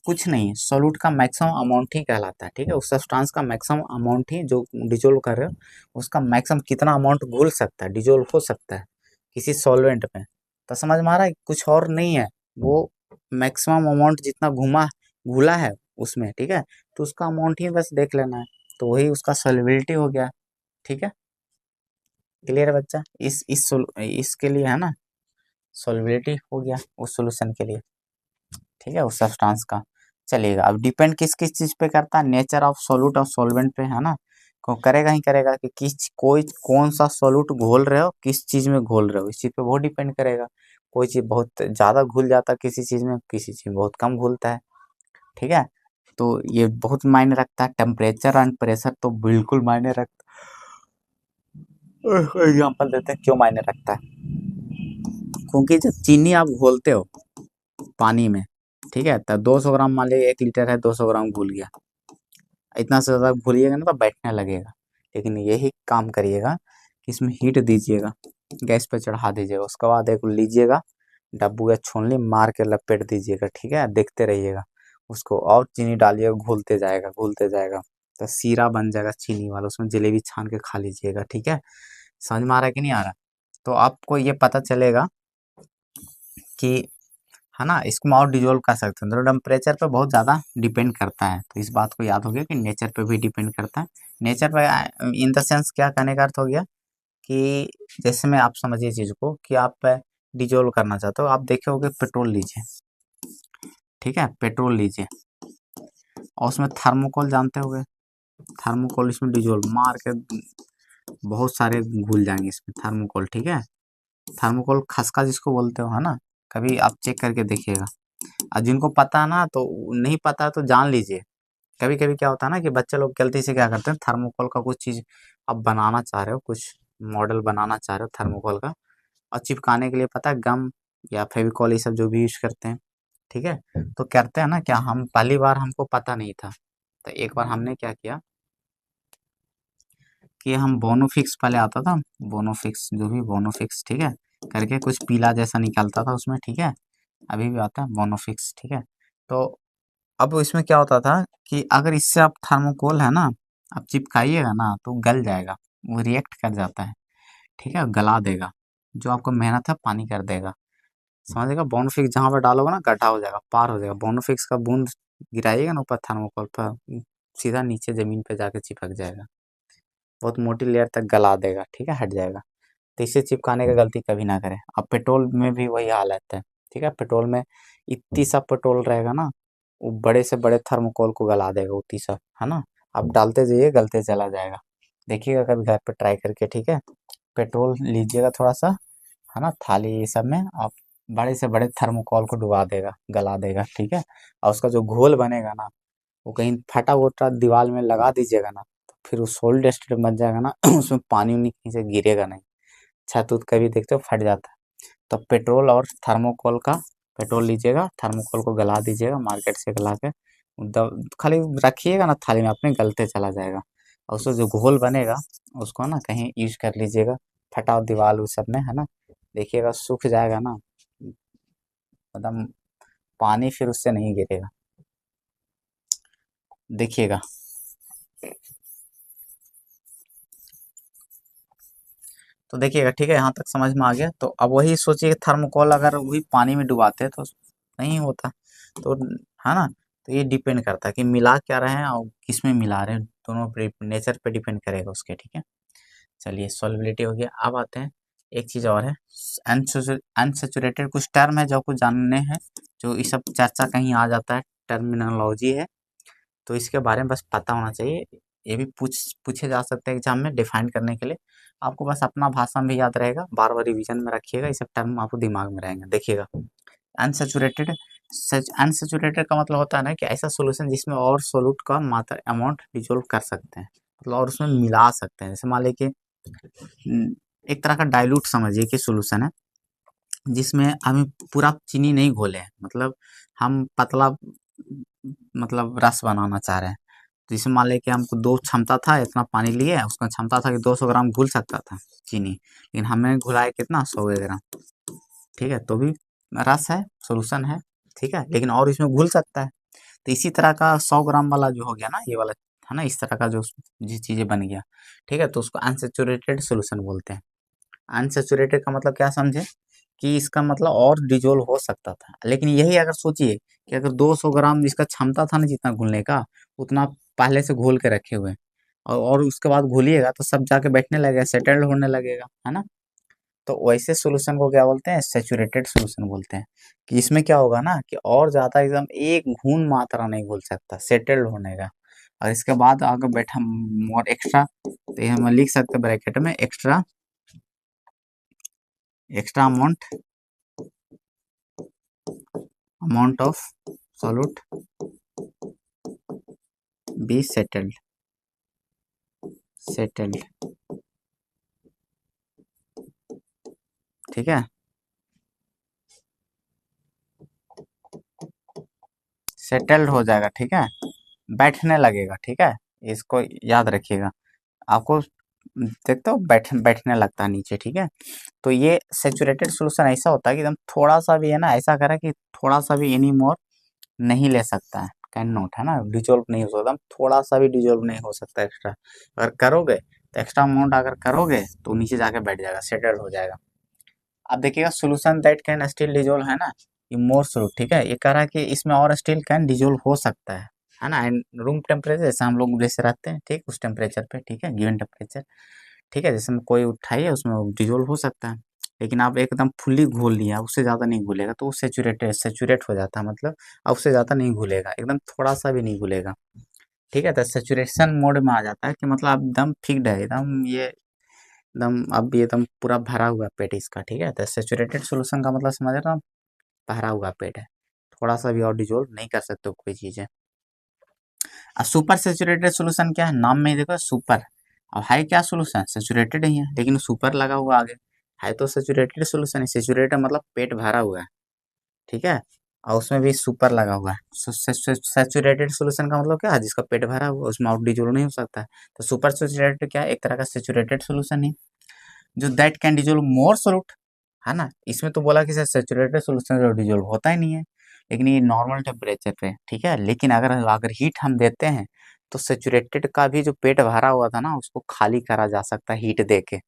कुछ नहीं, सॉल्यूट का मैक्सिमम अमाउंट ही कहलाता है। ठीक है, उस सब्सटेंस का मैक्सिमम अमाउंट ही जो डिजोल्व कर रहे हो, उसका मैक्सिमम कितना अमाउंट घुल सकता है, डिजोल्व हो सकता है किसी सॉल्वेंट में। तो समझ में आ रहा है, कुछ और नहीं है, वो मैक्सिमम अमाउंट जितना घुमा घुला है उसमें। ठीक है, तो उसका अमाउंट ही बस देख लेना है, तो वही उसका सॉल्युबिलिटी हो गया। ठीक है, क्लियर है बच्चा, इसके लिए है ना, सॉल्युबिलिटी हो गया उस सोल्यूशन के लिए। ठीक है, उस सब्सटेंस का चलेगा। अब डिपेंड किस किस चीज पे करता है, नेचर ऑफ सॉल्यूट और सॉल्वेंट पे, है ना। को करेगा ही करेगा कि किस कोई कौन सा सॉल्यूट घोल रहे हो, किस चीज में घोल रहे हो, इस चीज पे बहुत डिपेंड करेगा। कोई चीज बहुत ज्यादा घुल जाता है किसी चीज में, किसी चीज में बहुत कम घुलता है। ठीक है, तो ये बहुत मायने रखता है। टेम्परेचर एंड प्रेशर तो बिल्कुल मायने रखता है। एग्जाम्पल देते हैं क्यों मायने रखता है, क्योंकि जब चीनी आप घोलते हो पानी में, ठीक है, तब 200 ग्राम, मान लीजिए 1 लीटर है, 200 ग्राम घुल गया, इतना से ज़्यादा घुलिएगा ना तो बैठने लगेगा। लेकिन यही काम करिएगा कि इसमें हीट दीजिएगा, गैस पे चढ़ा दीजिएगा, उसके बाद एक लीजिएगा डब्बू या छोलनी मार के लपेट दीजिएगा। ठीक है, देखते रहिएगा उसको, और चीनी डालिएगा, घुलते जाएगा घुलते जाएगा, तो सीरा बन जाएगा चीनी वाला, उसमें जलेबी छान के खा लीजिएगा। ठीक है, समझ में आ रहा है कि नहीं आ रहा। तो आपको ये पता चलेगा कि, है ना, इसको हम और डिजोल्व कर सकते हैं। तो टेम्परेचर पे बहुत ज़्यादा डिपेंड करता है, तो इस बात को याद हो गया कि नेचर पे भी डिपेंड करता है। नेचर पे इन द सेंस क्या कहने का अर्थ हो गया कि जैसे में आप समझिए चीज़ को कि आप डिजोल्व करना चाहते हो, आप देखे होगे पेट्रोल लीजिए। ठीक है, पेट्रोल लीजिए और उसमें थर्मोकोल जानते होगे, थर्मोकोल इसमें डिजोल्व मार के बहुत सारे घुल जाएंगे इसमें थर्मोकोल। ठीक है, थर्मोकोल खसका जिसको बोलते हो, है ना, कभी आप चेक करके देखिएगा। और जिनको पता है ना, तो नहीं पता है तो जान लीजिए। कभी कभी क्या होता है ना कि बच्चे लोग गलती से क्या करते हैं, थर्मोकोल का कुछ चीज़ आप बनाना चाह रहे हो, कुछ मॉडल बनाना चाह रहे हो थर्मोकोल का, और चिपकाने के लिए पता है गम या फेविकॉल ये सब जो भी यूज करते हैं। ठीक है, तो करते हैं ना क्या, हम पहली बार हमको पता नहीं था, तो एक बार हमने क्या किया कि हम बोनोफिक्स पहले आता था, बोनोफिक्स जो भी बोनोफिक्स, ठीक है, करके कुछ पीला जैसा निकलता था उसमें। ठीक है, अभी भी आता है बोनोफिक्स। ठीक है, तो अब इसमें क्या होता था कि अगर इससे आप थर्मोकोल है ना, आप चिपकाइएगा ना तो गल जाएगा, वो रिएक्ट कर जाता है। ठीक है, गला देगा, जो आपको मेहनत है पानी कर देगा। समझिएगा, बोनोफिक्स जहाँ पर डालोगे ना गड्ढा हो जाएगा, पार हो जाएगा, बोनोफिक्स का बूंद गिराइएगा ना ऊपर थर्मोकोल पर, सीधा नीचे जमीन पे जाके चिपक जाएगा, बहुत मोटी लेयर तक गला देगा। ठीक है, हट जाएगा। तो इसे चिपकाने का गलती कभी ना करें। अब पेट्रोल में भी वही हालत है। ठीक है, पेट्रोल में इतनी सा पेट्रोल रहेगा ना, वो बड़े से बड़े थर्मोकोल को गला देगा उतनी सा, है ना। आप डालते जाइए, गलते चला जाएगा, देखिएगा कभी घर पे ट्राई करके। ठीक है, पेट्रोल लीजिएगा थोड़ा सा, है ना, थाली ये सब में आप बड़े से बड़े थर्मोकोल को डुबा देगा, गला देगा। ठीक है, और उसका जो घोल बनेगा ना, वो कहीं फटा वटा दीवार में लगा दीजिएगा ना, तो फिर वो सोलिड स्टेट बन जाएगा ना उसमें पानी उनी कहीं से गिरेगा नहीं, छत उत कभी देखते हो फट जाता है। तो पेट्रोल और थर्मोकोल का, पेट्रोल लीजिएगा, थर्मोकोल को गला दीजिएगा मार्केट से गला के, खाली रखिएगा ना थाली में अपने, गलते चला जाएगा। और उससे जो घोल बनेगा उसको ना कहीं यूज कर लीजिएगा, फटा दीवार उस सब में, है ना, देखिएगा सूख जाएगा ना, एकदम पानी फिर उससे नहीं गिरेगा, देखिएगा। तो देखिएगा, ठीक है, यहाँ तक समझ में आ गया। तो अब वही सोचिए थर्मोकोल अगर वही पानी में डुबाते तो नहीं होता, तो है ना। तो ये डिपेंड करता है कि मिला क्या रहे हैं और किस में मिला रहे हैं, दोनों पे नेचर पे डिपेंड करेगा उसके। ठीक है, चलिए सॉल्युबिलिटी हो गया। अब आते हैं, एक चीज़ और है, अनसेचुरेटेड, कुछ टर्म है जो आपको जानने हैं, जो ये सब चर्चा कहीं आ जाता है, टर्मिनोलॉजी है, तो इसके बारे में बस पता होना चाहिए। ये भी पूछे जा सकते हैं एग्जाम में डिफाइन करने के लिए, आपको बस अपना भाषा भी याद रहेगा, बार बार रिवीजन में रखिएगा, ये सब टर्म आपको दिमाग में रहेंगे। देखिएगा, अनसेचुरेटेड सच अनसेचुरेटेड का मतलब होता है ना कि ऐसा सॉल्यूशन जिसमें और सोल्यूट का मात्रा अमाउंट डिजोल्व कर सकते हैं, मतलब और उसमें मिला सकते हैं। जैसे मान लीजिए कि एक तरह का डाइल्यूट समझिए कि सॉल्यूशन है जिसमें हमें पूरा चीनी नहीं घोले हैं, मतलब हम पतला मतलब रस बनाना चाह रहे हैं। तो जैसे मान लें कि हमको दो क्षमता था, इतना पानी लिए, उसका क्षमता था कि 200 ग्राम घुल सकता था चीनी, लेकिन हमने घुलाया कितना, 100 ग्राम। ठीक है, तो भी रस है, सोल्यूशन है। ठीक है, लेकिन और इसमें घुल सकता है। तो इसी तरह का 100 ग्राम वाला जो हो गया ना, ये वाला है ना, इस तरह का जो जिस चीजें बन गया। ठीक है, तो उसको अनसेचुरेटेड सोल्यूशन बोलते हैं। अनसेचुरेटेड का मतलब क्या समझे कि इसका मतलब और डिजोल्व हो सकता था, लेकिन यही अगर सोचिए कि अगर 200 ग्राम इसका क्षमता था ना जितना घुलने का, उतना पहले से घोल के रखे हुए हैं, और उसके बाद घोलिएगा तो सब जाके बैठने लगेगा, सेटल्ड होने लगेगा, है ना। तो वैसे सॉल्यूशन को क्या बोलते हैं, सैचुरेटेड सॉल्यूशन बोलते हैं। कि इसमें क्या होगा ना कि और ज्यादा एकदम एक घून मात्रा नहीं घुल सकता, सेटल्ड होने का। और इसके बाद अगर बैठा और एक्स्ट्रा, तो ये हम लिख सकते हैं ब्रैकेट में extra, extra amount of solute be settled. ठीक है, सेटल्ड हो जाएगा। ठीक है, बैठने लगेगा। ठीक है, इसको याद रखिएगा। आपको देखते हो बैठने लगता है नीचे। ठीक है, तो ये सेचुरेटेड सॉल्यूशन ऐसा होता है कि एकदम थोड़ा सा भी है ना, ऐसा करें कि थोड़ा सा भी एनी मोर नहीं ले सकता है, कैन नॉट, है ना, डिजोल्व नहीं हो सकता, थोड़ा सा भी डिजोल्व नहीं हो सकता एक्स्ट्रा। अगर करोगे तो एक्स्ट्रा अमाउंट अगर करोगे तो नीचे जाके बैठ जाएगा, सेटल्ड हो जाएगा। अब देखिएगा solution that can still dissolve, है ना, ये मोर सोल्यूट। ठीक है, ये कह रहा है कि इसमें और स्टिल कैन डिजोल्व हो सकता है ना, एंड रूम टेम्परेचर जैसे हम लोग जैसे रहते हैं, ठीक, उस टेम्परेचर पे। ठीक है, गिवन टेम्परेचर। ठीक है, जैसे में कोई उठाइए उसमें डिजोल्व हो सकता है, लेकिन आप एकदम फुल्ली घोल लिया, उससे ज़्यादा नहीं घुलेगा, तो वो सेचुरेट हो जाता है, मतलब अब उससे ज़्यादा नहीं घुलेगा, एकदम थोड़ा सा भी नहीं घुलेगा। ठीक है, तो सेचुरेशन मोड में आ जाता है कि मतलब अब एकदम फिक्स्ड है, एकदम ये एकदम अब ये एकदम पूरा भरा हुआ पेट इसका। ठीक है, तो सेचुरेटेड सोल्यूशन का मतलब समझ रहे हो, भरा हुआ पेट है, थोड़ा सा भी और डिजोल्व नहीं कर सकते हो कोई चीज़ है। अब सुपर सेचुरेटेड सोल्यूशन क्या है, नाम में ही देखो सुपर। अब है क्या सोल्यूशन, सेचुरेटेड ही है, लेकिन सुपर लगा हुआ आगे, है तो सेचुरेटेड सोल्यूशन है। सेचुरेटेड मतलब पेट भरा हुआ है। ठीक है, और उसमें भी सुपर लगा हुआ है। सेचुरेटेड सोल्यूशन का मतलब क्या है, जिसका पेट भरा हुआ है, उसमें आउट डिजोल्व नहीं हो सकता है। तो सुपर सेचुरेटेड क्या है, एक तरह का सेचुरेटेड सोल्यूशन है जो that can dissolve more solute, है ना। इसमें तो बोला कि सर सेचुरेटेड सोल्यूशन जो डिजोल्व होता ही नहीं है, लेकिन ये नॉर्मल टेम्परेचर पे। ठीक है, लेकिन अगर अगर हीट हम देते हैं तो सेचुरेटेड का भी जो पेट भरा हुआ था ना, उसको खाली करा जा सकता है हीट दे के।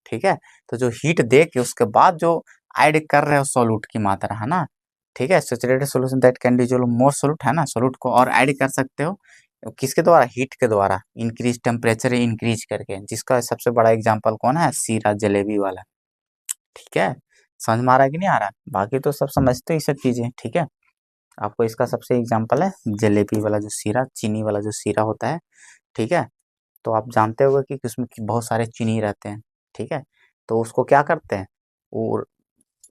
ठीक है, तो जो हीट दे के उसके बाद जो ऐड कर रहे हो सोल्यूट की मात्रा, है ना। ठीक है, saturated solution that can dissolve more solute, है ना, सोल्यूट को और ऐड कर सकते हो किसके द्वारा, हीट के द्वारा, इंक्रीज टेम्परेचर इंक्रीज करके। जिसका सबसे बड़ा एग्जांपल कौन है, सीरा जलेबी वाला। ठीक है, समझ में आ रहा है कि नहीं आ रहा, बाकी तो सब समझते हो ये सब चीजें। ठीक है, आपको इसका सबसे एग्जांपल है जलेबी वाला जो सीरा, चीनी वाला जो सीरा होता है। ठीक है, तो आप जानते होगे कि उसमें बहुत सारे चीनी रहते हैं। ठीक है, तो उसको क्या करते हैं, वो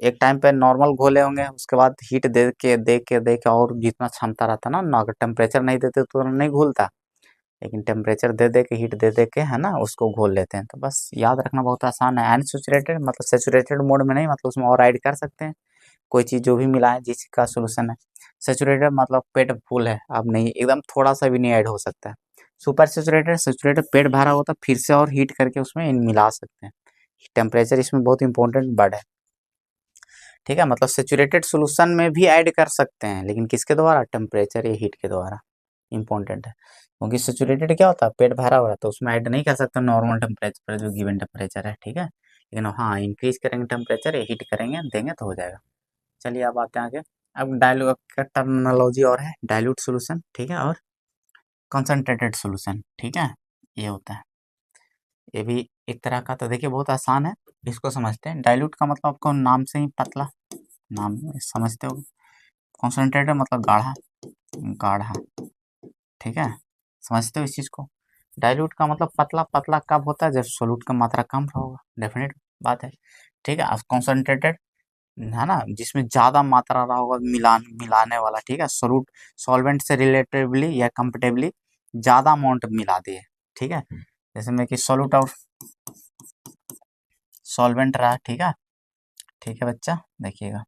एक टाइम पे नॉर्मल घोले होंगे, उसके बाद हीट दे के और जितना क्षमता रहता ना, अगर टेम्परेचर नहीं देते तो नहीं घुलता, लेकिन टेम्परेचर दे के हीट दे के, है ना, उसको घोल लेते हैं। तो बस याद रखना बहुत आसान है। अनसेचुरेटेड मतलब सेचुरेटेड मोड में नहीं, मतलब उसमें और ऐड कर सकते हैं कोई चीज़ जो भी मिला है जिसका सोल्यूशन है। सेचुरेटेड मतलब पेट फुल है, अब नहीं, एकदम थोड़ा सा भी नहीं ऐड हो सकता है। सुपर सेचुरेटेड, सेचुरेटेड पेट भरा होता है, फिर से और हीट करके उसमें मिला सकते हैं। टेम्परेचर इसमें बहुत इंपॉर्टेंट वर्ड है। ठीक है, मतलब सेचुरेटेड सोल्यूशन में भी ऐड कर सकते हैं, लेकिन किसके द्वारा, टेम्परेचर या हीट के द्वारा। इंपॉर्टेंट है, क्योंकि सेचुरेटेड क्या होता है, पेट भरा हुआ है, तो उसमें ऐड नहीं कर सकते नॉर्मल टेम्परेचर पर जो गिवन टेम्परेचर है। ठीक है, लेकिन हाँ, इंक्रीज करेंगे टेम्परेचर या हीट करेंगे देंगे तो हो जाएगा। चलिए अब आते हैं आगे। अब डायलूट का टर्मिनोलॉजी और है, डायलूट सोल्यूशन, ठीक है, और कंसंट्रेटेड सोल्यूशन। ठीक है, ये होता है, ये भी एक तरह का। तो देखिए बहुत आसान है, इसको समझते हैं। डायलूट का मतलब आपको नाम से ही पतला, नाम समझते हो। कॉन्सेंट्रेटेड मतलब गाढ़ा, गाढ़ा। ठीक है, समझते हो इस चीज को। डाइल्यूट का मतलब पतला, पतला कब होता है, जब सोल्यूट का मात्रा कम होगा, डेफिनेट बात है। ठीक है, कॉन्सेंट्रेटेड है ना, जिसमें ज्यादा मात्रा रहा होगा मिलाने वाला, ठीक है। सोलूट सॉल्वेंट से रिलेटिवली या कंपेटिबली ज्यादा अमाउंट मिला दिए, ठीक है। जैसे में कि सोलूट और सॉल्वेंट रहा, ठीक है बच्चा, देखिएगा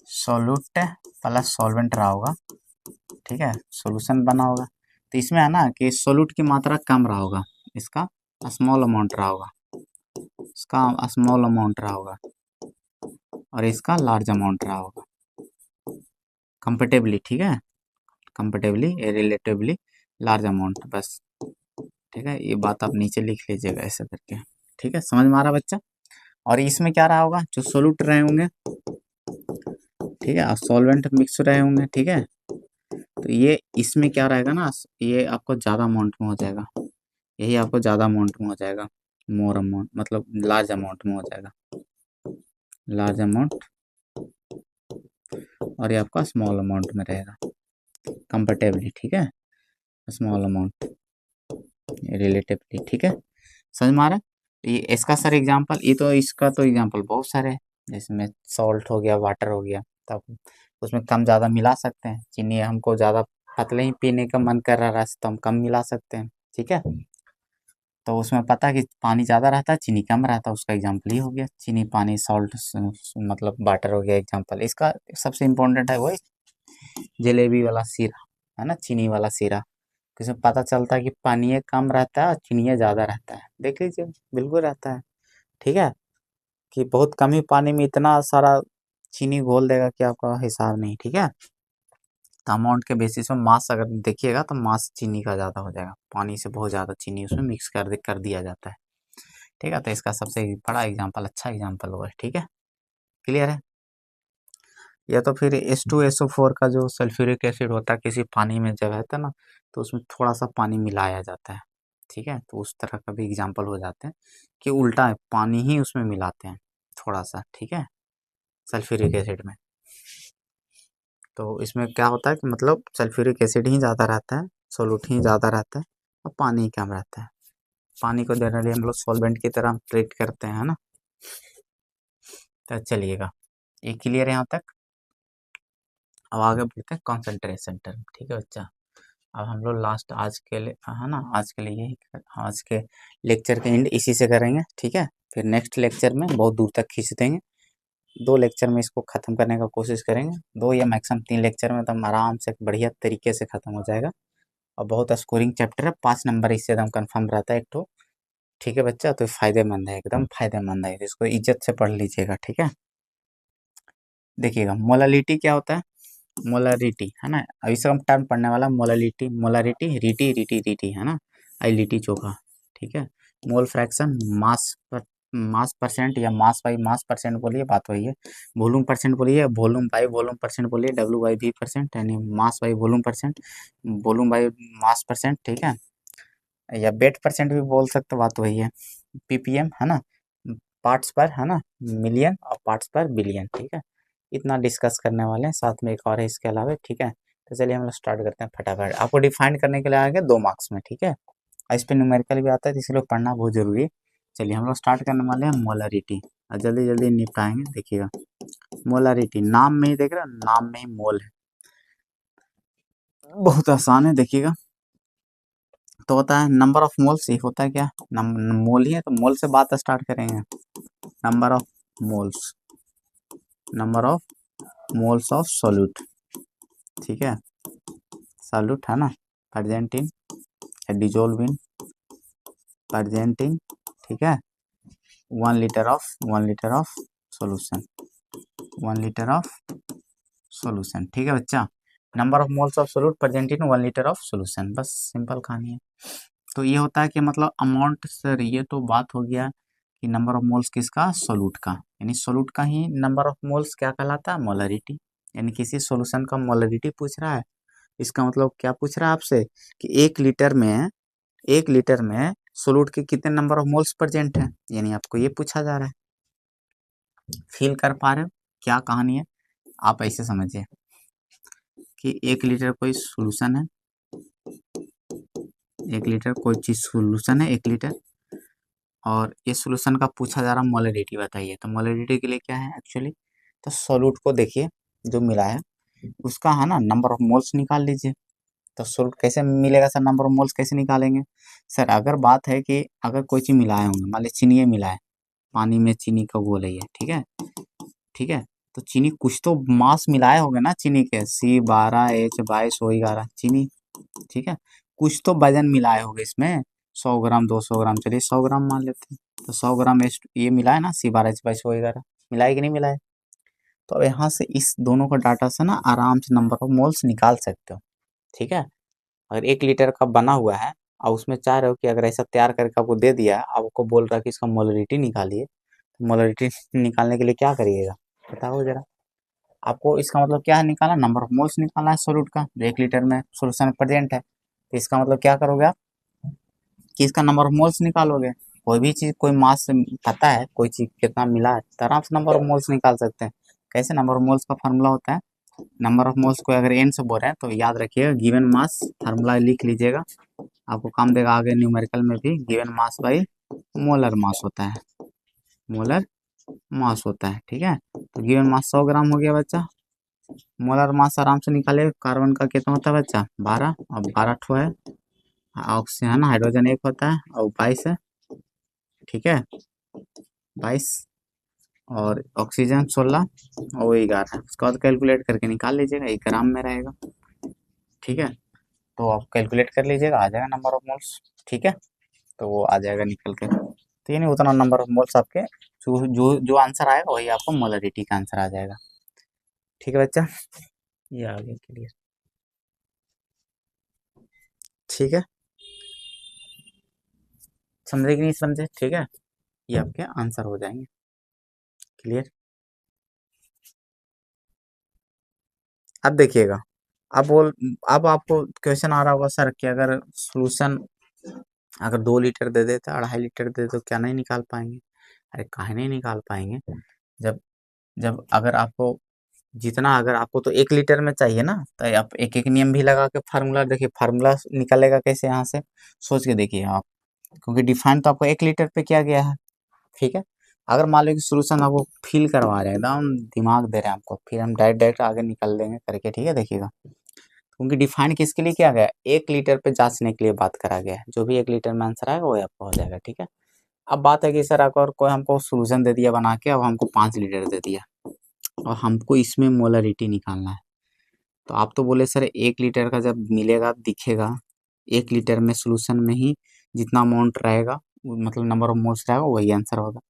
सोलूट प्लस सॉल्वेंट रहा होगा, ठीक है, सॉल्यूशन बना होगा। तो इसमें है ना कि सोलूट की मात्रा कम रहा होगा, इसका स्मॉल अमाउंट रहा होगा, इसका स्मॉल अमाउंट रहा होगा, और इसका लार्ज अमाउंट रहा होगा कंपेटिबली, ठीक है, कंपेटिबली रिलेटिवली लार्ज अमाउंट, बस, ठीक है। ये बात आप नीचे लिख लीजिएगा ऐसा करके, ठीक है, समझ में आ रहा बच्चा। और इसमें क्या रहा होगा, जो सोलूट रहे होंगे, ठीक है, और सॉल्वेंट मिक्स रहे होंगे, ठीक है। तो ये इसमें क्या रहेगा ना, ये आपको ज़्यादा अमाउंट में हो जाएगा, यही आपको ज़्यादा अमाउंट में हो जाएगा, मोर अमाउंट मतलब लार्ज अमाउंट में हो जाएगा, लार्ज अमाउंट, और ये आपका स्मॉल अमाउंट में रहेगा कंपेटिबली, ठीक है, स्मॉल अमाउंट रिलेटिवली, ठीक है, समझ में आ रहा है। ये इसका सर एग्जांपल, ये तो इसका तो एग्जांपल बहुत सारे हैं, जिसमें सॉल्ट हो गया, वाटर हो गया, तब उसमें कम ज़्यादा मिला सकते हैं। चीनी हमको ज़्यादा पतले ही पीने का मन कर रहा है तो हम कम मिला सकते हैं, ठीक है। तो उसमें पता है कि पानी ज़्यादा रहता है, चीनी कम रहता है, उसका एग्जाम्पल ही हो गया चीनी, पानी, सॉल्ट, मतलब वाटर हो गया एग्जाम्पल। इसका सबसे इम्पोर्टेंट है वही जलेबी वाला सीरा, है ना, चीनी वाला सीरा, इसमें पता चलता है कि पानी कम रहता है और चीनी ज़्यादा रहता है, देख लीजिए, बिल्कुल रहता है, ठीक है, कि बहुत कम ही पानी में इतना सारा चीनी घोल देगा कि आपका हिसाब नहीं, ठीक है। तो अमाउंट के बेसिस में मास अगर देखिएगा तो मास चीनी का ज़्यादा हो जाएगा, पानी से बहुत ज़्यादा चीनी उसमें मिक्स कर दिया जाता है, ठीक है। तो इसका सबसे बड़ा एग्जाम्पल, अच्छा एग्जाम्पल हुआ, ठीक है, क्लियर है। या तो फिर H2SO4 का जो सल्फ्यूरिक एसिड होता है किसी पानी में जब रहता है ना, तो उसमें थोड़ा सा पानी मिलाया जाता है, ठीक है, तो उस तरह का भी एग्जाम्पल हो जाते हैं कि उल्टा है, पानी ही उसमें मिलाते हैं थोड़ा सा, ठीक है, सल्फ्यूरिक एसिड में। तो इसमें क्या होता है कि मतलब सल्फ्यूरिक एसिड ही ज़्यादा रहता है, सोलूट ही ज़्यादा रहता है, और पानी ही कम रहता है। पानी को जनरली हम लोग सॉल्वेंट की तरह ट्रीट करते हैं, है ना। तो चलिएगा, ये क्लियर है यहाँ तक। अब आगे बढ़ते हैं कॉन्सेंट्रेशन टर्म, ठीक है बच्चा। अब हम लोग लास्ट आज के लिए, है ना, आज के लिए आज के लेक्चर के एंड इसी से करेंगे, ठीक है। फिर नेक्स्ट लेक्चर में बहुत दूर तक खींच देंगे, 2 लेक्चर में इसको ख़त्म करने का कोशिश करेंगे, 2 या मैक्सिमम 3 लेक्चर में एकदम आराम से बढ़िया तरीके से ख़त्म हो जाएगा। और बहुत स्कोरिंग चैप्टर है, 5 नंबर इससे एकदम कन्फर्म रहता है एक तो, ठीक है बच्चा। तो फायदेमंद है, एकदम फायदेमंद है, इसको इज्जत से पढ़ लीजिएगा, ठीक है। देखिएगा मोलालिटी क्या होता है, मोलरिटी, है ना, अभी से हम टर्म पढ़ने वाला molality, molarity, rete rete rete, है ना, आई लिट्टी चोखा, ठीक है। मोल फ्रैक्शन, मास परसेंट या मास बाई मास परसेंट बोलिए, बात वही है। वॉल्यूम परसेंट बोलिए, वॉल्यूम बाई वॉल्यूम परसेंट बोलिए, डब्ल्यू बाई वी परसेंट, यानी mass by volume percent, volume by mass percent, ठीक है। या वेट परसेंट भी बोल सकते, बात वही है। पीपीएम, है ना, पार्ट्स पर, है ना, मिलियन, और पार्ट्स पर बिलियन, ठीक है। इतना डिस्कस करने वाले हैं, साथ में एक और है इसके अलावा, ठीक है। तो चलिए हम लोग स्टार्ट करते हैं फटाफट, आपको डिफाइन करने के लिए आएंगे 2 मार्क्स में, ठीक है। और इस पे न्यूमेरिकल भी आता है, तो इसलिए पढ़ना बहुत जरूरी है। चलिए हम लोग स्टार्ट करने वाले हैं मोलरिटी, और जल्दी जल्दी निपटाएंगे, देखिएगा। मोलरिटी नाम में ही देख रहे हैं, नाम में ही मोल है, बहुत आसान है, देखिएगा। तो होता है नंबर ऑफ मोल्स, ये होता है क्या, मोल ही है, तो मोल से बात स्टार्ट करेंगे। Number of moles, number of moles of solute, ठीक है, सोल्यूट, है ना, present in, dissolve in, present in, ठीक है, 1 litre of solution, 1 litre of solution, ठीक है बच्चा। Number of moles of solute present in 1 litre of solution, बस सिंपल कहानी है। तो ये होता है कि मतलब अमाउंट, सर ये तो बात हो गया कि नंबर ऑफ मोल्स किसका, सोल्यूट का, यानी सोल्यूट का ही नंबर ऑफ मोल्स क्या कहलाता है, मोलरिटी, यानी किसी सोल्यूशन का मोलरिटी पूछ रहा है। इसका मतलब क्या पूछ रहा है आपसे कि 1 लीटर में सोल्यूट के कितने नंबर ऑफ मोल्स प्रेजेंट है, यानी आपको ये पूछा जा रहा है। फील कर पा रहे हो क्या कहानी है, आप ऐसे समझिए कि 1 लीटर कोई सोल्यूशन है, 1 लीटर कोई चीज सोल्यूशन है, 1 लीटर, और ये सॉल्यूशन का पूछा जा रहा मोलरिटी बताइए। तो मोलरिटी के लिए क्या है एक्चुअली, तो सॉल्यूट को देखिए जो मिला है उसका है ना नंबर ऑफ मोल्स निकाल लीजिए। तो सॉल्यूट कैसे मिलेगा सर, नंबर ऑफ मोल्स कैसे निकालेंगे सर? अगर बात है कि अगर कोई चीज़ मिलाए होंगे, मान लीजिए चीनी मिला है, पानी में चीनी का घोल है, ठीक है, ठीक है। तो चीनी कुछ तो मास मिलाए होंगे ना चीनी के, C12H22 11 चीनी, ठीक है। कुछ तो वजन मिलाए होंगे इसमें, 100 ग्राम 200 ग्राम, चलिए 100 ग्राम मान लेते हैं। तो 100 ग्राम ये मिला है ना C12H22 11, मिला है कि नहीं मिला है? तो अब यहाँ से इस दोनों का डाटा से ना आराम से नंबर ऑफ मोल्स निकाल सकते हो, ठीक है। अगर 1 लीटर का बना हुआ है और उसमें चाह रहे हो कि अगर ऐसा तैयार करके आपको दे दिया है, आपको बोल रहा है कि इसका मोलरिटी निकालिए, तो मोलरिटी निकालने के लिए क्या करिएगा बताओ जरा? आपको इसका मतलब क्या है निकालना, नंबर ऑफ मोल्स निकालना है सॉल्यूट का, जो 1 लीटर में सोल्यूशन प्रेजेंट है। तो इसका मतलब क्या करोगे आप कि इसका नंबर ऑफ मोल्स निकालोगे। कोई भी चीज़ कोई मास पता है, कोई चीज़ कितना मिला है, तो आराम से नंबर ऑफ मोल्स निकाल सकते हैं। कैसे, नंबर ऑफ मोल्स का फार्मूला होता है, नंबर ऑफ मोल्स को अगर एन से बोल रहे हैं तो याद रखिएगा गिवन मास, फार्मूला लिख लीजिएगा, आपको काम देगा आगे न्यूमेरिकल में भी। Given mass by molar mass होता है, मोलर मास होता है, ठीक है। तो गिवन मास 100 ग्राम हो गया बच्चा। मोलर मास आराम से निकाले, कार्बन का कितना होता है बच्चा 12, और 12 ठो है, ऑक्सीजन है ना, हाइड्रोजन एक होता है, और 22 है, ठीक है, 22, और ऑक्सीजन 16 और वो 11 है। उसके बाद कैलकुलेट करके निकाल लीजिएगा, 1 ग्राम में रहेगा, ठीक है। तो आप कैलकुलेट कर लीजिएगा, आ जाएगा नंबर ऑफ मोल्स, ठीक है। तो वो आ जाएगा निकल के, तो ये नहीं उतना नंबर ऑफ मोल्स आपके जो जो जो आंसर आएगा वही आपको मोलरिटी का आंसर आ जाएगा, ठीक है बच्चा, ये आ गया क्लियर, ठीक है, समझे कि नहीं समझे, ठीक है, ये आपके आंसर हो जाएंगे, क्लियर। अब देखिएगा, अब बोल, अब आपको क्वेश्चन आ रहा होगा सर कि अगर सोल्यूशन अगर 2 लीटर दे देते, 2.5 लीटर दे तो क्या नहीं निकाल पाएंगे? अरे काहे नहीं निकाल पाएंगे, जब जब अगर आपको जितना, अगर आपको तो 1 लीटर में चाहिए ना, तो आप एक एक नियम भी लगा के फार्मूला देखिए, फार्मूला निकलेगा कैसे यहाँ से, सोच के देखिए आप, क्योंकि डिफाइन तो आपको 1 लीटर पे किया गया है, ठीक है। अगर मान लो कि सोल्यूशन आपको फील करवा रहे हैं, एकदम दिमाग दे रहे हैं आपको, फिर हम डायरेक्ट डायरेक्ट आगे निकल देंगे करके, ठीक है, देखिएगा। क्योंकि डिफाइन किसके लिए किया गया है, 1 लीटर पे जांचने के लिए बात करा गया है, जो भी 1 लीटर में आंसर आएगा वो आपका हो जाएगा, ठीक है। अब बात है कि सर अगर कोई हमको सोल्यूशन दे दिया बना के, अब हमको 5 लीटर दे दिया और हमको इसमें मोलरिटी निकालना है, तो आप तो बोले सर 1 लीटर का जब मिलेगा दिखेगा, 1 लीटर में सोल्यूशन में ही जितना अमाउंट रहेगा, मतलब नंबर ऑफ मोल्स रहेगा वही आंसर होगा।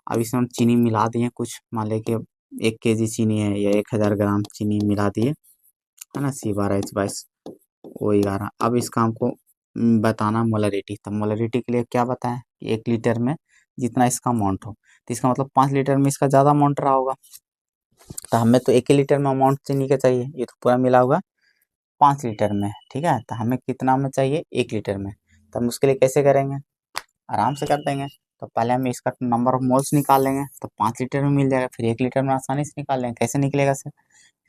अब इसमें हम चीनी मिला दिए कुछ, मान लें कि 1 kg चीनी है या 1000 ग्राम चीनी मिला दिए, है ना, C12H22 वो 11। अब इसका हमको बताना मोलरिटी, तो मोलरिटी के लिए क्या बताएं कि 1 लीटर में जितना इसका अमाउंट हो, तो इसका मतलब 5 लीटर में इसका ज़्यादा अमाउंट रहा होगा, तो हमें तो 1 ही लीटर में अमाउंट चीनी का चाहिए, ये तो पूरा मिला हुआ 5 लीटर में, ठीक है। तो हमें कितना में चाहिए 1 लीटर में, तो हम उसके लिए कैसे करेंगे, आराम से कर देंगे। तो पहले हम इसका नंबर ऑफ मोल्स निकाल लेंगे, तो 5 लीटर में मिल जाएगा, फिर 1 लीटर में आसानी से निकाल लेंगे, कैसे निकलेगा सर?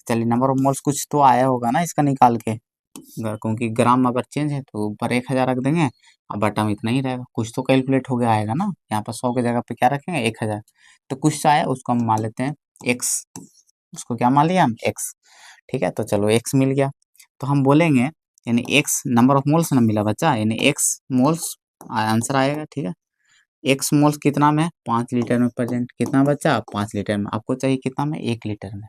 चलिए नंबर ऑफ मोल्स कुछ तो आया होगा ना इसका निकाल के, क्योंकि ग्राम अगर चेंज है तो ऊपर 1000 रख देंगे और बटा में इतना ही रहेगा, कुछ तो कैलकुलेट हो गया आएगा ना, यहाँ पर 100 की जगह पे क्या रखेंगे 1000, तो कुछ आया उसको हम मान लेते हैं एक्स, उसको क्या मान लिया हम एक्स, ठीक है। तो चलो एक्स मिल गया, तो हम बोलेंगे यानी एक्स नंबर ऑफ मोल्स ना मिला बच्चा, यानी एक्स मोल्स आंसर आएगा, ठीक है। एक्स मोल्स कितना में, 5 लीटर में प्रेजेंट, कितना बच्चा 5 लीटर में, आपको चाहिए कितना में 1 लीटर में,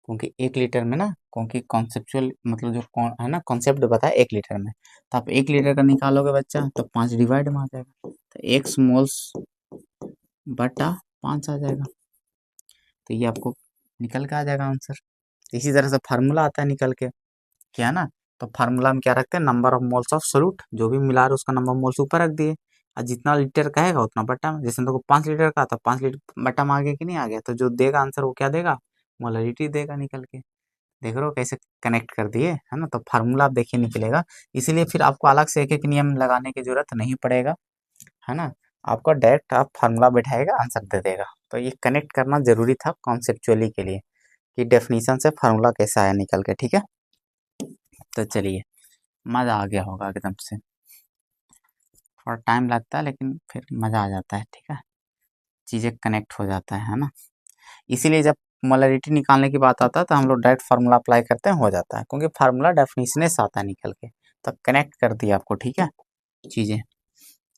क्योंकि 1 लीटर में ना, क्योंकि कॉन्सेप्चुअल मतलब जो है ना कॉन्सेप्ट बताया 1 लीटर में, तो आप 1 लीटर का निकालोगे बच्चा तो 5 डिवाइड में आ जाएगा, तो एक्स मोल्स बटा 5 आ जाएगा, तो ये आपको निकल के आ जाएगा आंसर। इसी तरह से फार्मूला आता है निकल के, क्या है ना, तो फार्मूला में क्या रखते हैं, number of moles of solute, जो भी मिला रहे उसका नंबर ऑफ मोल्स ऊपर रख दिए, और जितना लीटर कहेगा उतना बट्टा में, जैसे देखो 5 लीटर का था, 5 लीटर बट्टा में आ गया कि नहीं आ गया, तो जो देगा आंसर वो क्या देगा, मोलरिटी देगा निकल के, देख रहे हो कैसे कनेक्ट कर दिए, है ना। तो फार्मूला आप देखिए निकलेगा, इसीलिए फिर आपको अलग से एक एक नियम लगाने की जरूरत नहीं पड़ेगा, है ना, आपको डायरेक्ट आप फार्मूला बैठाएगा आंसर दे देगा। तो ये कनेक्ट करना जरूरी था कॉन्सेप्चुअली के लिए, कि डेफिनेशन से फार्मूला कैसा आया निकल के, ठीक है। तो चलिए, मजा आ गया होगा एकदम से, थोड़ा टाइम लगता है लेकिन फिर मज़ा आ जाता है, ठीक है, चीज़ें कनेक्ट हो जाता है ना। इसीलिए जब मोलरिटी निकालने की बात आता है तो हम लोग डायरेक्ट फार्मूला अप्लाई करते हैं, हो जाता है, क्योंकि फार्मूला डेफिनेशन से आता है निकल के, तब कनेक्ट कर दिया आपको, ठीक है चीज़ें।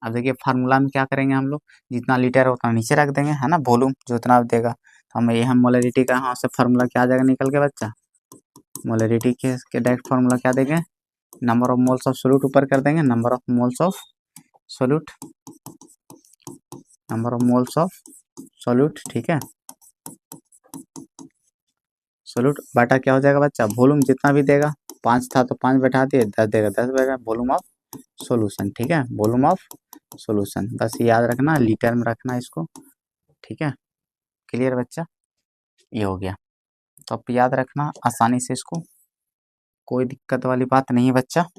अब देखिए फार्मूला में क्या करेंगे हम लोग, जितना लीटर है उतना नीचे रख देंगे, है ना, वॉल्यूम जो उतना देगा, तो हम मोलरिटी का यहाँ से फार्मूला क्या आ जाएगा निकल के बच्चा, मोलरिटी के डायरेक्ट फार्मूला क्या देंगे, number of moles of solute ऊपर कर देंगे, number of moles of solute, number of moles of solute, ठीक है, सोल्यूट बाटा क्या हो जाएगा बच्चा, वॉल्यूम जितना भी देगा, 5 था तो 5 बैठा दिए, 10 देगा 10 देगा, वॉल्यूम ऑफ सोल्यूशन, ठीक है, वॉल्यूम ऑफ सोल्यूशन, बस याद रखना, लीटर में रखना इसको, ठीक है, क्लियर बच्चा, ये हो गया। तो अब याद रखना आसानी से इसको, कोई दिक्कत वाली बात नहीं है बच्चा,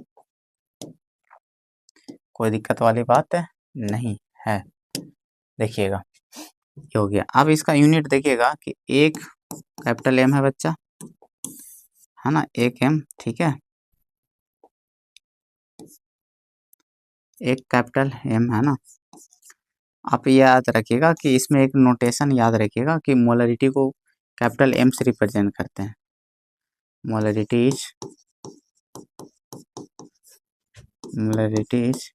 कोई दिक्कत वाली बात नहीं है। देखिएगा ये हो गया। अब इसका यूनिट देखिएगा कि एक कैपिटल एम है बच्चा, है ना, एक एम, ठीक है, एक कैपिटल एम है ना। आप याद रखिएगा कि इसमें एक नोटेशन याद रखिएगा कि मोलरिटी को कैपिटल एम से रिप्रेजेंट करते हैं, मोलरिटी इज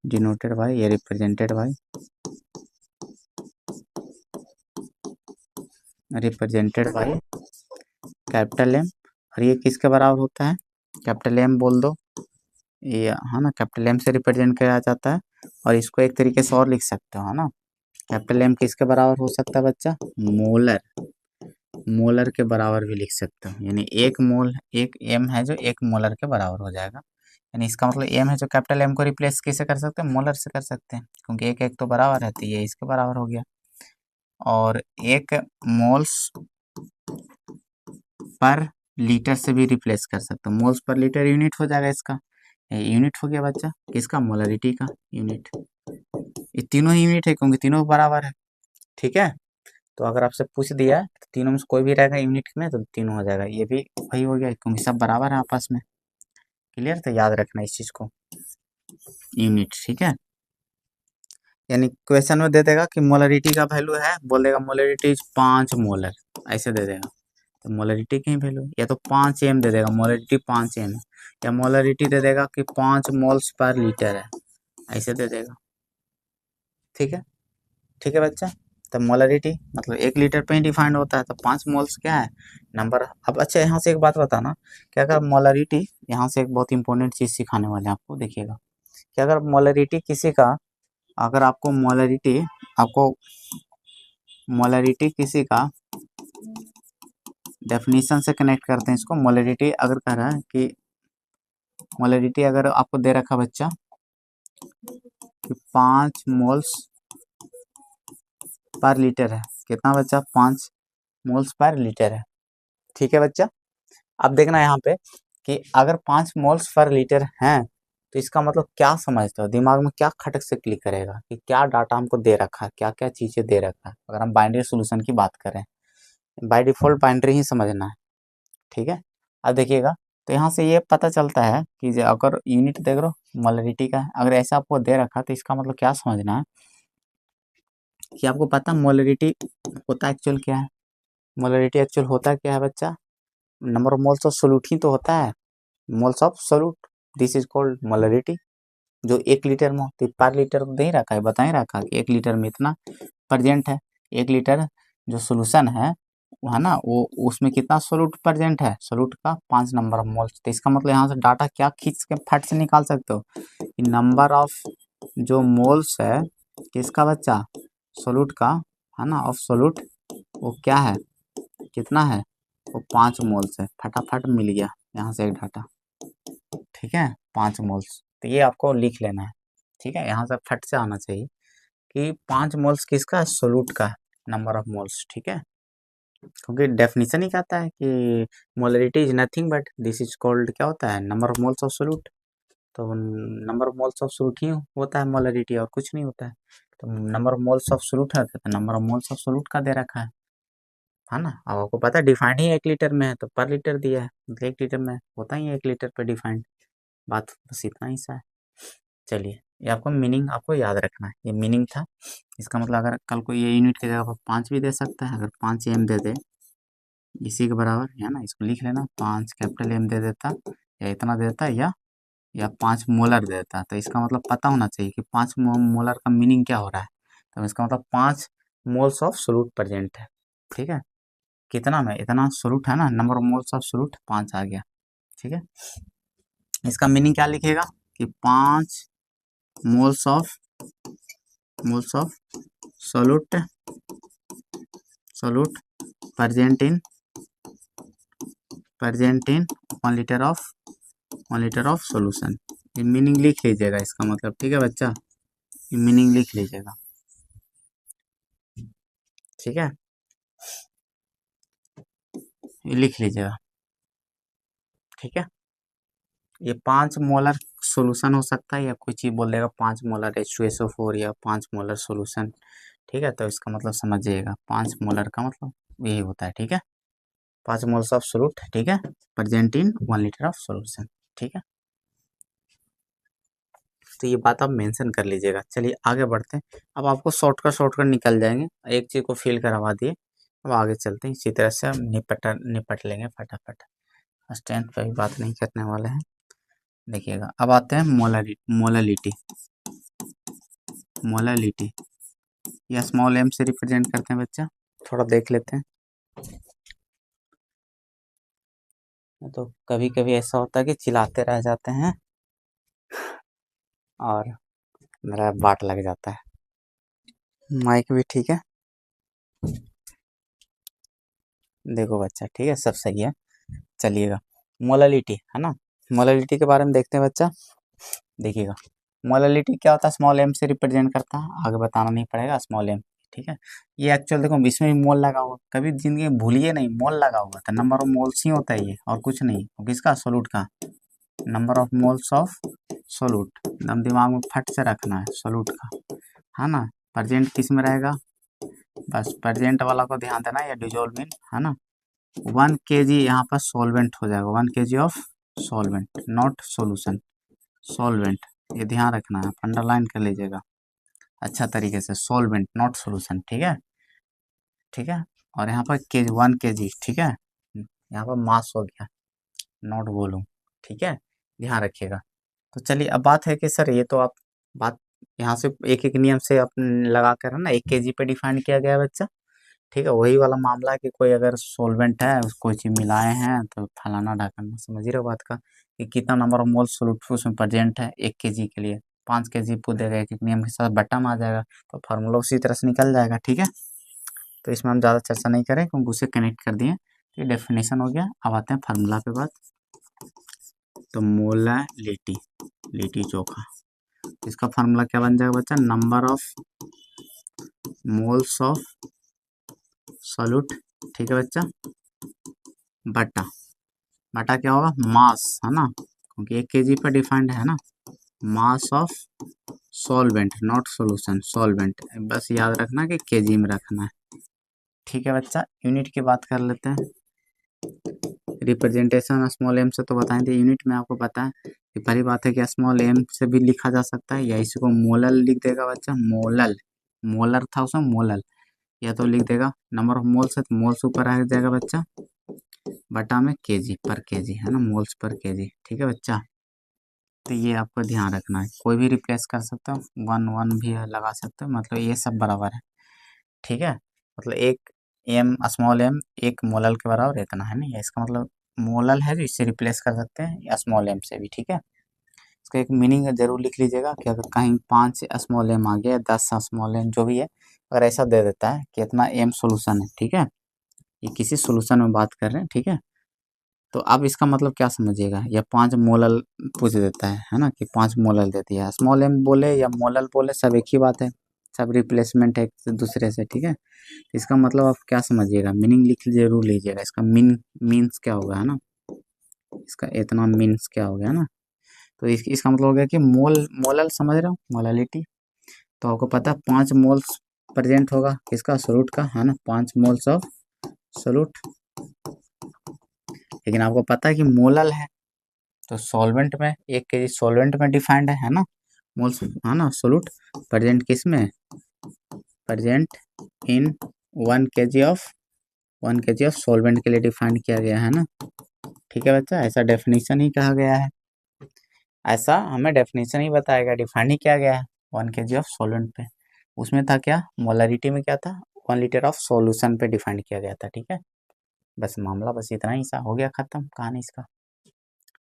डिनोटेड बाय, ये represented by, represented by capital M, और ये किसके बराबर होता है, कैपिटल एम बोल दो, ये है ना, कैपिटल एम से रिप्रेजेंट किया जाता है। और इसको एक तरीके से और लिख सकते हो, है ना, कैपिटल एम किसके बराबर हो सकता है बच्चा, मोलर, मोलर के बराबर भी लिख सकते हो, यानी एक मोल, एक एम है जो एक मोलर के बराबर हो जाएगा, यानी इसका मतलब एम है जो कैपिटल एम को रिप्लेस किससे कर सकते हैं, मोलर से कर सकते हैं, क्योंकि एक एक तो बराबर है, तो ये इसके बराबर हो गया। और एक मोल्स पर लीटर से भी रिप्लेस कर सकते हो, मोल्स पर लीटर यूनिट हो जाएगा इसका, यूनिट हो गया बच्चा किसका, मोलरिटी का यूनिट, ये तीनों ही यूनिट है क्योंकि तीनों बराबर है, ठीक है। तो अगर आपसे पूछ दिया तो तीनों में से कोई भी रहेगा यूनिट में तो तीनों हो जाएगा, ये भी वही हो गया क्योंकि सब बराबर है आपस में, क्लियर, तो याद रखना इस चीज को, यूनिट, ठीक है। यानी क्वेश्चन में दे देगा कि मोलरिटी का वैल्यू है, बोल देगा मोलरिटी 5 मोलर, ऐसे दे देगा, तो मोलरिटी की वैल्यू या तो 5 एम दे देगा, मोलरिटी 5 एम है, या मोलरिटी दे देगा कि 5 मोल्स पर लीटर है, ऐसे दे देगा, ठीक है, ठीक है बच्चा। तो मोलरिटी मतलब 1 लीटर पे ही डिफाइंड होता है, तो 5 मोल्स क्या है, नंबर। अब अच्छा यहाँ से एक बात बताना कि अगर मोलरिटी, यहाँ से एक बहुत इंपॉर्टेंट चीज़ सिखाने वाले हैं आपको, देखिएगा कि अगर मोलरिटी किसी का, अगर आपको मोलरिटी किसी का डेफिनेशन से कनेक्ट करते हैं इसको, मोलरिटी अगर कह रहा है कि मोलरिटी अगर आपको दे रखा बच्चा कि 5 मोल्स पर लीटर है, कितना बच्चा, 5 मोल्स पर लीटर है, ठीक है बच्चा। अब देखना यहाँ पे कि अगर 5 मोल्स पर लीटर हैं तो इसका मतलब क्या समझते हो, दिमाग में क्या खटक से क्लिक करेगा कि क्या डाटा हमको दे रखा है, क्या क्या चीज़ें दे रखा है। अगर हम बाइनरी सोल्यूशन की बात करें, बाय डिफॉल्ट बाइनरी ही समझना है, ठीक है। अब देखिएगा तो यहाँ से ये पता चलता है कि अगर यूनिट देख रहे हो मोलरिटी का, अगर ऐसा आपको दे रखा तो इसका मतलब क्या समझना है कि आपको पता मोलरिटी होता एक्चुअल क्या है, मोलरिटी एक्चुअल होता क्या है बच्चा, number of moles of solute ही तो होता है, moles of solute, this is called molarity. जो 1 लीटर में होती, पर लीटर तो नहीं रखा है, बता ही रखा कि 1 लीटर में इतना प्रेजेंट है, 1 लीटर जो सोल्यूशन है वो है ना, वो उसमें कितना सोल्यूट प्रेजेंट है, सोल्यूट का 5 नंबर ऑफ मोल्स। तो इसका मतलब यहाँ से डाटा क्या खींच के फट से निकाल सकते हो कि नंबर ऑफ जो मोल्स है किसका बच्चा, सोल्यूट का, है ना, ऑफ सोल्यूट, वो क्या है, कितना है, वो 5 मोल्स है, फटाफट मिल गया यहाँ से एक डाटा, ठीक है, 5 मोल्स। तो ये आपको लिख लेना है, ठीक है, यहाँ से फट से आना चाहिए कि 5 मोल्स किसका, सोल्यूट का नंबर ऑफ मोल्स, ठीक है, क्योंकि डेफिनेशन ही कहता है कि molarity is nothing but this is called, क्या होता है, number of moles of solute. तो number of moles of solute ही होता है मोलरिटी, और कुछ नहीं होता है। तो number of moles of solute है तो number of moles of solute का दे रखा है ना। अब आपको पता है डिफाइंड ही 1 लीटर में है तो पर लीटर दिया है, मतलब 1 लीटर में होता ही है 1 लीटर पे डिफाइंड, बात बस इतना ही सा है। चलिए ये आपको मीनिंग आपको याद रखना है, ये मीनिंग था। इसका मतलब अगर कल को ये यूनिट की जगह पर 5 भी दे सकता है, अगर 5 एम दे दे इसी के बराबर है ना, इसको लिख लेना, 5 कैपिटल एम दे देता या इतना देता या 5 मोलर दे देता, तो इसका मतलब पता होना चाहिए कि 5 मोलर का मीनिंग क्या हो रहा है। तो इसका मतलब 5 मोल्स ऑफ सोलूट प्रेजेंट है, ठीक है। कितना में, इतना सोलूट है ना, नंबर ऑफ मोल्स ऑफ सोलूट 5 आ गया, ठीक है। इसका मीनिंग क्या लिखेगा कि 5 moles of सोलूट सोलूट present in 1 litre of solution. ये मीनिंग लिख लीजिएगा इसका मतलब, ठीक है बच्चा, ये मीनिंग लिख लीजिएगा, ठीक है, ये लिख लीजिएगा, ठीक है। ये 5 मोलर सोल्यूशन हो सकता है या कोई चीज़ बोल देगा 5 मोलर H2SO4 या 5 मोलर सोल्यूशन, ठीक है। तो इसका मतलब समझिएगा 5 मोलर का मतलब यही होता है, ठीक है। 5 मोल्स ऑफ सोलूट, ठीक है, present in 1 litre of solution, ठीक है। तो ये बात आप मेंशन कर लीजिएगा। चलिए आगे बढ़ते हैं, अब आपको शॉर्टकट निकल जाएंगे, एक चीज़ को फिल करवा दिए, अब आगे चलते हैं, इसी तरह से हम निपट लेंगे फटाफट, स्ट्रेंथ पे भी बात नहीं करने वाले हैं। देखिएगा अब आते हैं मोललिटी। मोललिटी या स्मॉल एम से रिप्रेजेंट करते हैं बच्चा, थोड़ा देख लेते हैं। तो कभी कभी ऐसा होता है कि चिल्लाते रह जाते हैं और मेरा बाट लग जाता है, माइक भी ठीक है। देखो बच्चा, ठीक है, सब सही है। चलिएगा, मोललिटी है ना, मोललिटी के बारे में देखते हैं बच्चा। देखिएगा मोललिटी क्या होता है, स्मॉल एम से रिप्रेजेंट करता है, आगे बताना नहीं पड़ेगा, स्मॉल एम, ठीक है। ये एक्चुअल देखो इसमें भी मोल लगा हुआ, कभी जिंदगी में भूलिए नहीं, मोल लगा हुआ था, नंबर ऑफ मोल्स ही होता है ये, और कुछ नहीं। और किसका, सोलूट का, नंबर ऑफ मोल्स ऑफ सोलूट, एकदम दिमाग में फट से रखना है, सोलूट का, है ना। प्रेजेंट किस में रहेगा, बस प्रेजेंट वाला को ध्यान देना, या डिजोल्व इन, है ना। 1 kg यहाँ पर सॉल्वेंट हो जाएगा, 1 kg of solvent, not solution, solvent, ये ध्यान रखना है, अंडरलाइन कर लीजिएगा अच्छा तरीके से, सॉल्वेंट नॉट सोल्यूशन, ठीक है, ठीक है। और यहाँ पर 1 kg, ठीक है, यहाँ पर मास हो गया, नॉट वॉल्यूम, ठीक है, ध्यान रखिएगा। तो चलिए अब बात है कि सर ये तो आप बात यहाँ से एक एक नियम से आप लगा कर, है ना, 1 kg पे डिफाइन किया गया है बच्चा, ठीक है। वही वाला मामला है कि कोई अगर सॉल्वेंट है, कोई चीज मिलाए हैं तो फलाना ढाकना, समझ रहे हो बात का, कि कितना नंबर ऑफ मोल सोल्यूट उसमें प्रेजेंट है 1 kg के लिए, 5 kg पूछ देगा, एक एक नियम के साथ बट्टा में आ जाएगा, तो फार्मूला उसी तरह से निकल जाएगा, ठीक है। तो इसमें हम ज़्यादा चर्चा नहीं करें क्योंकि उसे कनेक्ट कर दिए, तो ये डेफिनेशन हो गया। अब आते हैं फार्मूला पे बात। तो मोलैलिटी, लिट्टी चोखा, इसका फार्मूला क्या बन जाएगा बच्चा, number of moles of solute, ठीक है बच्चा, बटा बटा क्या होगा, मास, है ना, क्योंकि 1 kg पर डिफाइंड है ना, mass of solvent not solution, solvent, बस याद रखना कि केजी में रखना है, ठीक है बच्चा। यूनिट की बात कर लेते हैं, रिप्रेजेंटेशन स्मॉल एम से तो बताएं थे, यूनिट में आपको पता है कि पहली बात है कि स्मॉल एम से भी लिखा जा सकता है, या इसी को मोलल लिख देगा बच्चा, मोलल, मोलर था उसमें मोलल, या तो लिख देगा नंबर ऑफ मोल्स है तो मोल्स ऊपर आ जाएगा बच्चा, बटा में केजी पर केजी, है ना, मोल्स पर केजी, ठीक है बच्चा। तो ये आपको ध्यान रखना है, कोई भी रिप्लेस कर सकते हो, 1 1 भी लगा सकते हो, मतलब ये सब बराबर है, ठीक है। मतलब एक एम, स्मॉल एम एक मोलल के बराबर इतना है ना, ये इसका मतलब मोलल है जो इससे रिप्लेस कर सकते हैं, या स्मॉल एम से भी, ठीक है। इसका एक मीनिंग जरूर लिख लीजिएगा कि अगर कहीं 5 स्मॉल एम आ गया, 10 स्मॉल एम जो भी है, अगर ऐसा दे देता है कि इतना एम सोल्यूशन है, ठीक है, ये किसी सोल्यूशन में बात कर रहे हैं, ठीक है, तो अब इसका मतलब क्या समझिएगा, या 5 मोलल पूछ देता है ना, कि 5 मोलल देती है, स्मॉल एम बोले या मोलल बोले सब एक ही बात है, सब रिप्लेसमेंट है एक दूसरे से, ठीक है। इसका मतलब आप क्या समझिएगा, मीनिंग लिख जरूर लीजिएगा, इसका मीन्स क्या होगा, है ना, इसका इतना मीन्स क्या हो गया ना। तो इसका मतलब हो गया कि मोलल समझ रहे हो, मोललिटी, तो आपको पता है 5 मोल्स प्रेजेंट होगा किसका, सोलूट का, है ना, 5 मोल्स ऑफ सोलूट, लेकिन आपको पता है कि मोलल है, तो सॉल्वेंट में 1 kg सॉल्वेंट में डिफाइंड है ना, मोल्स, हाँ ना, सोलूट प्रेजेंट किस में, present in 1 kg of solvent के लिए डिफाइंड किया गया है ना। ठीक है बच्चा, ऐसा डेफिनेशन ही कहा गया है, ऐसा हमें डेफिनेशन ही बताएगा, डिफाइंड ही किया गया है 1 kg ऑफ सॉल्वेंट पे। उसमें था क्या, मोलरिटी में क्या था, 1 लीटर ऑफ सॉल्यूशन पे डिफाइंड किया गया था। ठीक है, बस मामला बस इतना ही सा हो गया, खत्म कहानी इसका।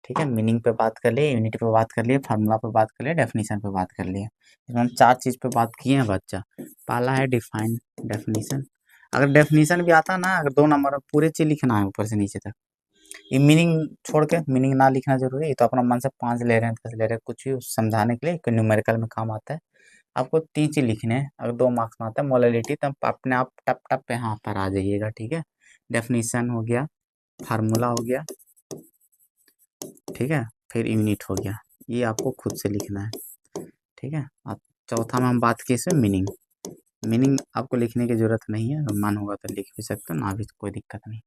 ठीक है, मीनिंग पे बात कर लिए, यूनिट पे बात कर लिए, फार्मूला पे बात कर लिए, डेफिनेशन पे बात कर लिए। इसमें हम 4 चीज़ पे बात किए हैं बच्चा। पहला है डिफाइन, डेफिनेशन। अगर डेफिनेशन भी आता ना, अगर 2 नंबर में पूरे चीज लिखना है ऊपर से नीचे तक, ये मीनिंग छोड़ के, मीनिंग ना लिखना जरूरी है, ये तो अपना मन से 5 ले रहे हैं 10 ले रहे हैं, कुछ भी समझाने के लिए, न्यूमेरिकल में काम आता है। आपको 3 चीज लिखने हैं, अगर 2 मार्क्स में आता है मोलरिटी, तो अपने आप टप टप पे यहाँ पर आ जाइएगा। ठीक है, डेफिनेशन हो गया, फार्मूला हो गया, ठीक है, फिर यूनिट हो गया, ये आपको खुद से लिखना है। ठीक है, अब चौथा में हम बात किए इसमें मीनिंग। मीनिंग आपको लिखने की जरूरत नहीं है, अगर मन होगा तो लिख भी सकते हो, ना भी कोई दिक्कत नहीं।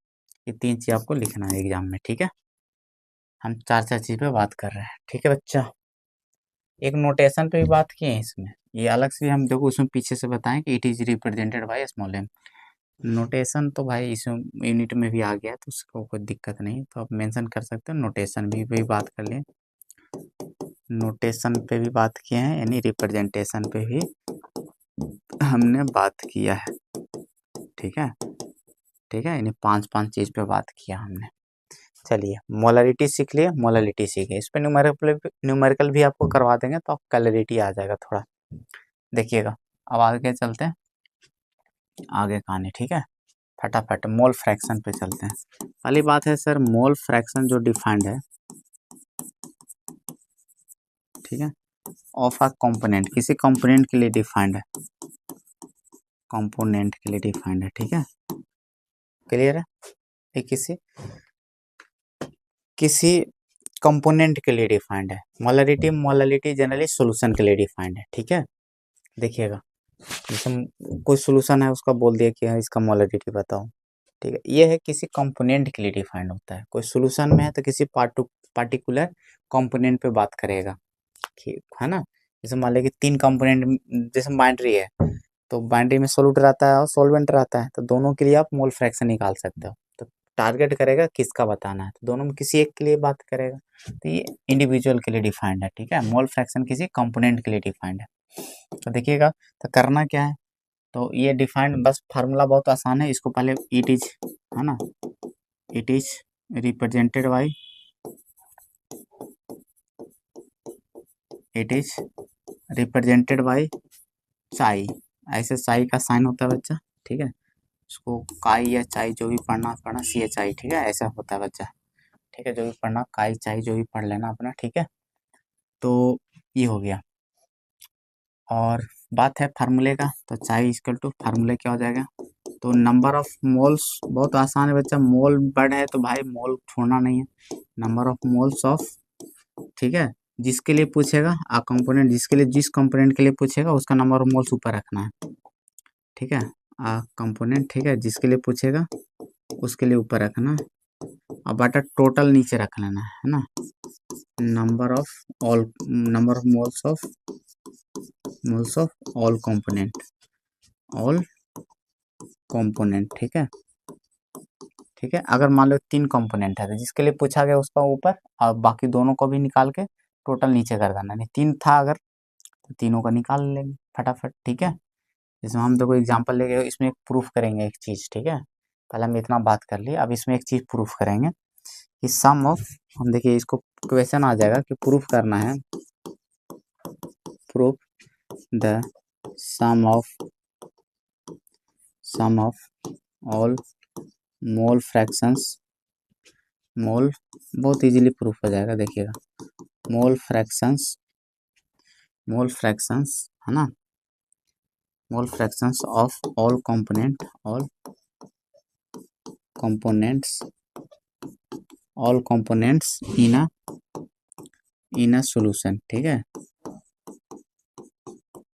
ये 3 चीज आपको लिखना है एग्जाम में। ठीक है, हम 4 4 चीज पे बात कर रहे हैं। ठीक है बच्चा, एक नोटेशन पे भी बात किए हैं इसमें, ये अलग से हम देखो उसमें पीछे से बताएं कि it is represented by small M. Notation तो भाई इस यूनिट में भी आ गया, तो उसको कोई दिक्कत नहीं, तो आप मेंशन कर सकते हो, नोटेशन भी बात कर लें। नोटेशन पे भी बात किए हैं, यानी रिप्रेजेंटेशन पे भी हमने बात किया है। ठीक है, ठीक है, यानी 5 5 चीज पे बात किया हमने। चलिए, मोलरिटी सीख लिए, मोलरिटी सीखे, इस पे न्यूमेरिकल भी आपको करवा देंगे, तो आप क्लैरिटी आ जाएगा थोड़ा। देखिएगा, अब आगे चलते हैं, आगे कहानी। ठीक है, फटाफट मोल फ्रैक्शन पे चलते हैं। पहली बात है सर, मोल फ्रैक्शन जो डिफाइंड है, ठीक है, ऑफ अ कंपोनेंट, किसी कंपोनेंट के लिए डिफाइंड है, कंपोनेंट के लिए डिफाइंड है। ठीक है, क्लियर है, ये किसी किसी कंपोनेंट के लिए डिफाइंड है। मोलरिटी, मोलरिटी जनरली सॉल्यूशन के लिए डिफाइंड है। ठीक है, देखिएगा, जैसे कोई सॉल्यूशन है, उसका बोल दिया कि इसका मोलरिटी बताओ। ठीक है, ये है किसी कंपोनेंट के लिए डिफाइंड होता है। कोई सॉल्यूशन में है तो किसी पार्टिकुलर कंपोनेंट पे बात करेगा, है ना। जैसे मान लिया कि 3 कंपोनेंट, जैसे बाइंड्री है, तो बाइंड्री में सोल्यूट रहता है और सॉल्वेंट रहता है, तो दोनों के लिए आप मोल फ्रैक्शन निकाल सकते हो। तो टारगेट करेगा किसका बताना है, तो दोनों में किसी एक के लिए बात करेगा, तो ये इंडिविजुअल के लिए डिफाइंड है। ठीक है, मोल फ्रैक्शन किसी कंपोनेंट के लिए डिफाइंड है। तो देखिएगा, तो करना क्या है, तो ये डिफाइंड, बस फार्मूला बहुत आसान है, इसको पहले इट इज, है ना, it is represented by, it is represented by चाई, ऐसे चाई का साइन होता है बच्चा। ठीक है, उसको काई या चाई जो भी पढ़ना पढ़ना, सी एच आई, ठीक है, ऐसा होता है बच्चा। ठीक है, जो भी पढ़ना, काई चाई जो भी पढ़ लेना अपना। ठीक है, तो ये हो गया, और बात है फार्मूले का, तो चाई इक्वल टू फार्मूले क्या हो जाएगा, तो नंबर ऑफ मोल्स, बहुत आसान है बच्चा, मोल वर्ड है तो भाई मोल छोड़ना नहीं है, नंबर ऑफ मोल्स ऑफ, ठीक है, जिसके लिए पूछेगा आ कंपोनेंट, जिसके लिए, जिस कंपोनेंट के लिए पूछेगा उसका नंबर ऑफ मोल्स ऊपर रखना है। ठीक है, आ कंपोनेंट, ठीक है, जिसके लिए पूछेगा उसके लिए ऊपर रखना, और बटा टोटल नीचे रख लेना है ना, number of all, number of moles of all component, all component. ठीक है, ठीक है, अगर मान लो 3 कंपोनेंट है, तो जिसके लिए पूछा गया उसका ऊपर, और बाकी दोनों को भी निकाल के टोटल नीचे कर देना, नहीं 3 था अगर, तो तीनों का निकाल लेंगे फटाफट। ठीक है, इसमें हम देखो एग्जांपल लेके इसमें एक प्रूफ करेंगे एक चीज़। ठीक है, पहले हम इतना बात कर लिए, अब इसमें एक चीज़ प्रूफ करेंगे कि सम ऑफ, हम देखिए इसको क्वेश्चन आ जाएगा कि प्रूफ करना है, proof the sum of all mole fractions, mole बहुत इजीली प्रूफ हो जाएगा, देखिएगा, मोल फ्रैक्शंस, मोल फ्रैक्शंस, है ना, mole fractions of all component, all components, all components in a solution. ठीक है,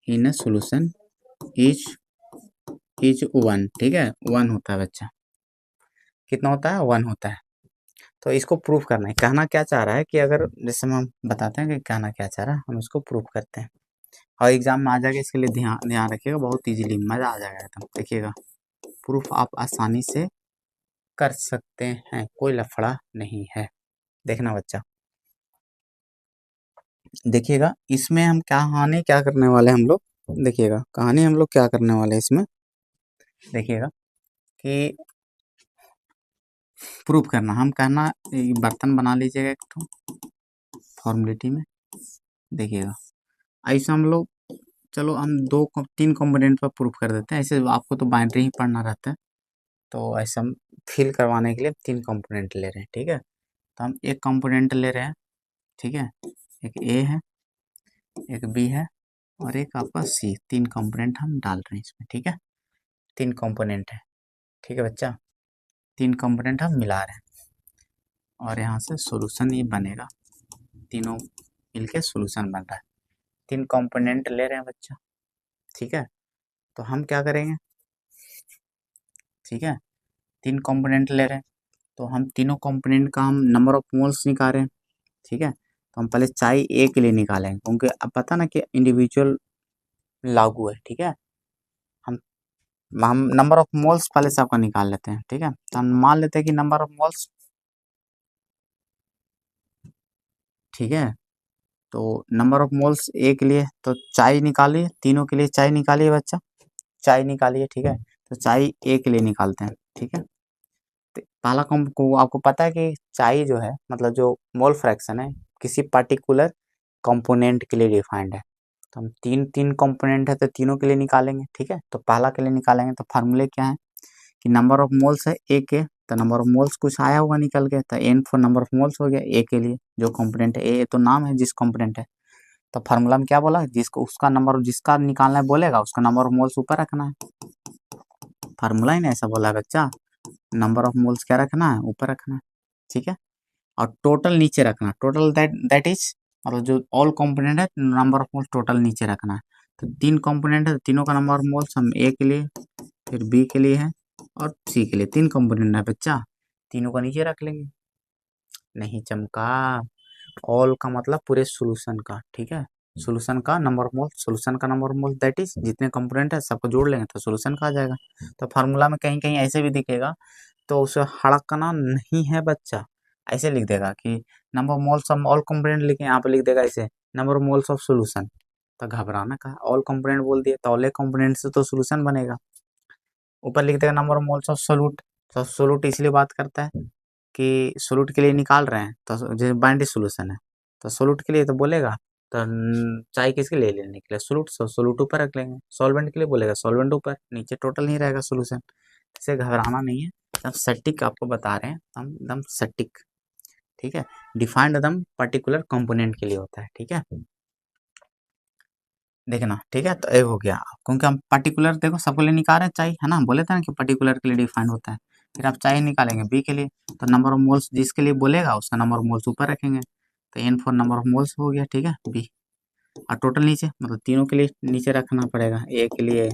इन अ सॉल्यूशन इज 1। ठीक है, 1 होता है बच्चा, कितना होता है, 1 होता है। तो इसको प्रूफ करना है, कहना क्या चाह रहा है कि अगर, जैसे हम बताते हैं कि कहना क्या चाह रहा है, हम इसको प्रूफ करते हैं। और एग्जाम में आ जाएगा, इसके लिए ध्यान ध्यान रखिएगा, बहुत इजीली मजा आ जाएगा एकदम। देखिएगा, प्रूफ आप आसानी से कर सकते हैं, कोई लफड़ा नहीं है। देखना बच्चा, देखिएगा इसमें हम कहानी क्या करने वाले हैं हम लोग। देखिएगा कहानी हम लोग क्या करने वाले हैं इसमें। देखिएगा कि प्रूफ करना, हम कहना बर्तन बना लीजिएगा एक तो फॉर्मेलिटी में। देखिएगा ऐसा हम लोग, चलो हम तीन कंपोनेंट पर प्रूफ कर देते हैं। ऐसे आपको तो बाइनरी ही पढ़ना रहता है, तो ऐसा हम फिल करवाने के लिए तीन कंपोनेंट ले रहे हैं, ठीक है। तो हम एक कंपोनेंट ले रहे हैं, ठीक है। एक ए है, एक बी है, और एक आपका सी। तीन कंपोनेंट हम डाल रहे हैं इसमें, ठीक है। तीन कंपोनेंट है, ठीक है बच्चा। तीन कंपोनेंट हम मिला रहे हैं और यहाँ से सॉल्यूशन ये बनेगा। तीनों मिलके सॉल्यूशन बन रहा है। तीन कंपोनेंट ले रहे हैं बच्चा, ठीक है। तो हम क्या करेंगे, ठीक है, तीन कंपोनेंट ले रहे हैं तो हम तीनों कंपोनेंट का हम नंबर ऑफ मोल्स निकाल रहे हैं, ठीक है। तो हम पहले चाय ए के लिए निकालेंगे, क्योंकि अब पता ना कि इंडिविजुअल लागू है, ठीक है। हम हम नंबर ऑफ मोल्स पहले सबका निकाल लेते हैं, ठीक है। तो हम मान लेते हैं कि नंबर ऑफ मोल्स, ठीक है। तो नंबर ऑफ मोल्स ए के लिए तो चाय निकालिए, तीनों के लिए चाय निकालिए बच्चा, चाय निकालिए, ठीक है। तो चाय ए के लिए निकालते हैं, ठीक है। तो पहला कम को आपको पता है कि चाय जो है मतलब जो मोल फ्रैक्शन है किसी पर्टिकुलर कंपोनेंट के लिए डिफाइंड है। तो हम तीन तीन कंपोनेंट है तो तीनों के लिए निकालेंगे, ठीक है। तो पहला के लिए निकालेंगे तो फार्मूले क्या है कि नंबर ऑफ मोल्स है ए के, तो नंबर ऑफ मोल्स कुछ आया होगा निकल के, तो N for number of moles हो गया ए के लिए, जो कंपोनेंट है ए तो नाम है जिस कंपोनेंट है। तो फार्मूला में क्या बोला, जिसको उसका नंबर जिसका निकालना है बोलेगा उसका नंबर ऑफ मोल्स ऊपर रखना है। फार्मूला ही ना ऐसा बोला है बच्चा, नंबर ऑफ मोल्स क्या रखना है, ऊपर रखना है, ठीक है। और टोटल नीचे रखना, टोटल दैट इज मतलब जो ऑल कंपोनेंट है नंबर ऑफ मोल्स टोटल नीचे रखना है। तो तीन कंपोनेंट है तो तीनों का नंबर ऑफ मोल्स हम ए के लिए, फिर बी के लिए है और सी के लिए। तीन कंपोनेंट है बच्चा, तीनों का नीचे रख लेंगे। नहीं चमका, ऑल का मतलब पूरे सोल्यूशन का, ठीक है। सोल्यूशन का नंबर ऑफ मोल्स, सोल्यूशन का number of moles that is जितने कंपोनेंट है सबको जोड़ लेंगे तो सोल्यूशन का आ जाएगा। तो फार्मूला में कहीं कहीं ऐसे भी दिखेगा तो उसे हड़कना नहीं है बच्चा, ऐसे लिख देगा कि नंबर ऑफ मोल्स हम ऑल कंपोनेंट लिखे, यहाँ पे लिख देगा ऐसे number of moles of solution. तो घबराना का, ऑल कंपोनेंट बोल दिए तो ऑल कंपोनेंट से तो सोल्यूशन बनेगा। ऊपर लिख देगा number of moles of solute, तो सोल्यूट इसलिए बात करता है कि सोल्यूट के लिए निकाल रहे हैं तो जैसे बाइंड्री सोल्यूशन है तो सोल्यूट के लिए तो बोलेगा, तो चाय किसके लिए लेने के लिए, सोल्यूट, सोल्यूट ऊपर रख लेंगे। सॉल्वेंट के लिए बोलेगा सॉल्वेंट ऊपर, नीचे टोटल नहीं रहेगा सोल्यूशन। इसे घबराना नहीं है, एकदम सटीक आपको बता रहे हैं हम, एकदम सटीक, ठीक है। डिफाइंड एकदम पर्टिकुलर कंपोनेंट के लिए होता है, ठीक है। देखना, ठीक है। तो एक हो गया, क्योंकि हम पर्टिकुलर देखो सबके लिए निकाल रहे हैं चाय, है ना, बोले थे ना कि पर्टिकुलर के लिए डिफाइंड होता है। फिर आप चाय निकालेंगे बी के लिए, तो नंबर ऑफ मोल्स जिसके लिए बोलेगा उसका नंबर ऑफ मोल्स ऊपर रखेंगे, तो N for number of moles हो गया, ठीक है, बी। और टोटल नीचे मतलब तीनों के लिए नीचे रखना पड़ेगा, ए के लिए,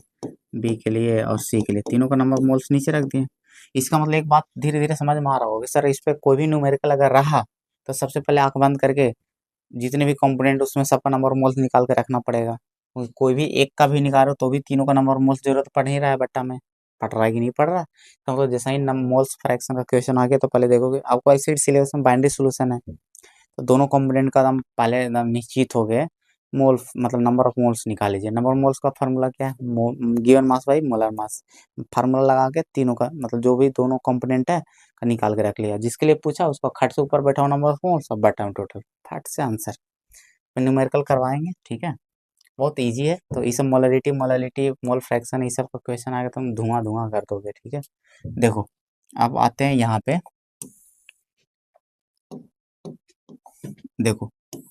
बी के लिए और सी के लिए, तीनों का नंबर ऑफ मोल्स नीचे रख दिए। इसका मतलब एक बात धीरे धीरे समझ में आ रहा होगा सर, इस पे कोई भी न्यूमेरिकल अगर रहा तो सबसे पहले आंख बंद करके जितने भी कंपोनेंट उसमें सबका नंबर ऑफ मोल्स निकाल के रखना पड़ेगा। कोई भी एक का भी निकालो तो भी तीनों का नंबर ऑफ मोल्स जरूरत पड़ ही रहा है बट्टा में, पड़ रहा है कि नहीं पड़ रहा। तो मतलब जैसा ही मोल्स फ्रैक्शन का क्वेश्चन आ गया तो पहले देखोगे आपको ऐसे सिलेबस में बाइनरी सोल्यूशन है, तो दोनों कंपोनेंट का एकदम पहले एकदम निश्चित हो गए। मोल मतलब नंबर ऑफ मोल्स निकाल लीजिए, नंबर ऑफ मोल्स का फार्मूला क्या है, given mass by molar mass. Formula लगा के तीनों का मतलब जो भी दोनों कंपोनेंट है का निकाल के रख लिया, जिसके लिए पूछा उसको खट से ऊपर बैठाओ नंबर ऑफ मोल्स और बटाओ टोटल, फट से आंसर। न्यूमेरिकल करवाएंगे, ठीक है, बहुत इजी है। तो ये सब मोलरिटी मोलरिटी मोल फ्रैक्शन ये सब का क्वेश्चन आएगा तो हम धुआं धुआं कर दोगे, ठीक है। देखो अब आते हैं यहाँ पे, देखो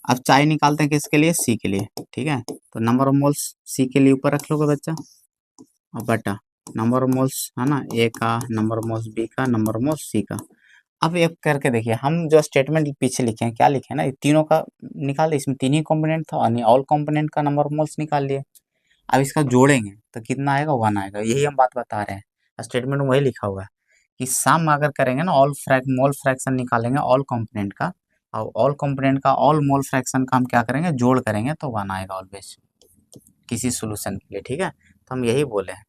अब चाय निकालते हैं किसके लिए, सी के लिए, ठीक है। तो नंबर ऑफ मोल्स सी के लिए ऊपर रख लोगे बच्चा और बटा नंबर ऑफ मोल्स है ना ए का, नंबर ऑफ मोल्स बी का, नंबर ऑफ मोल्स सी का। अब एक करके देखिए, हम जो स्टेटमेंट पीछे लिखे हैं क्या लिखे हैं ना, ये तीनों का निकाल दिए, इसमें तीन ही कंपोनेंट था और ऑल कंपोनेंट का नंबर ऑफ मोल्स निकाल लिए। अब इसका जोड़ेंगे तो कितना आएगा, वन आएगा, यही हम बात बता रहे हैं। स्टेटमेंट में वही लिखा हुआ है कि सम अगर करेंगे ना मोल फ्रैक्शन निकालेंगे ऑल कंपोनेंट का, और ऑल कंपोनेंट का ऑल मोल फ्रैक्शन का हम क्या करेंगे जोड़ करेंगे तो वन आएगा ऑलवेज। किसी सॉल्यूशन के लिए, ठीक है। तो हम यही बोले हैं,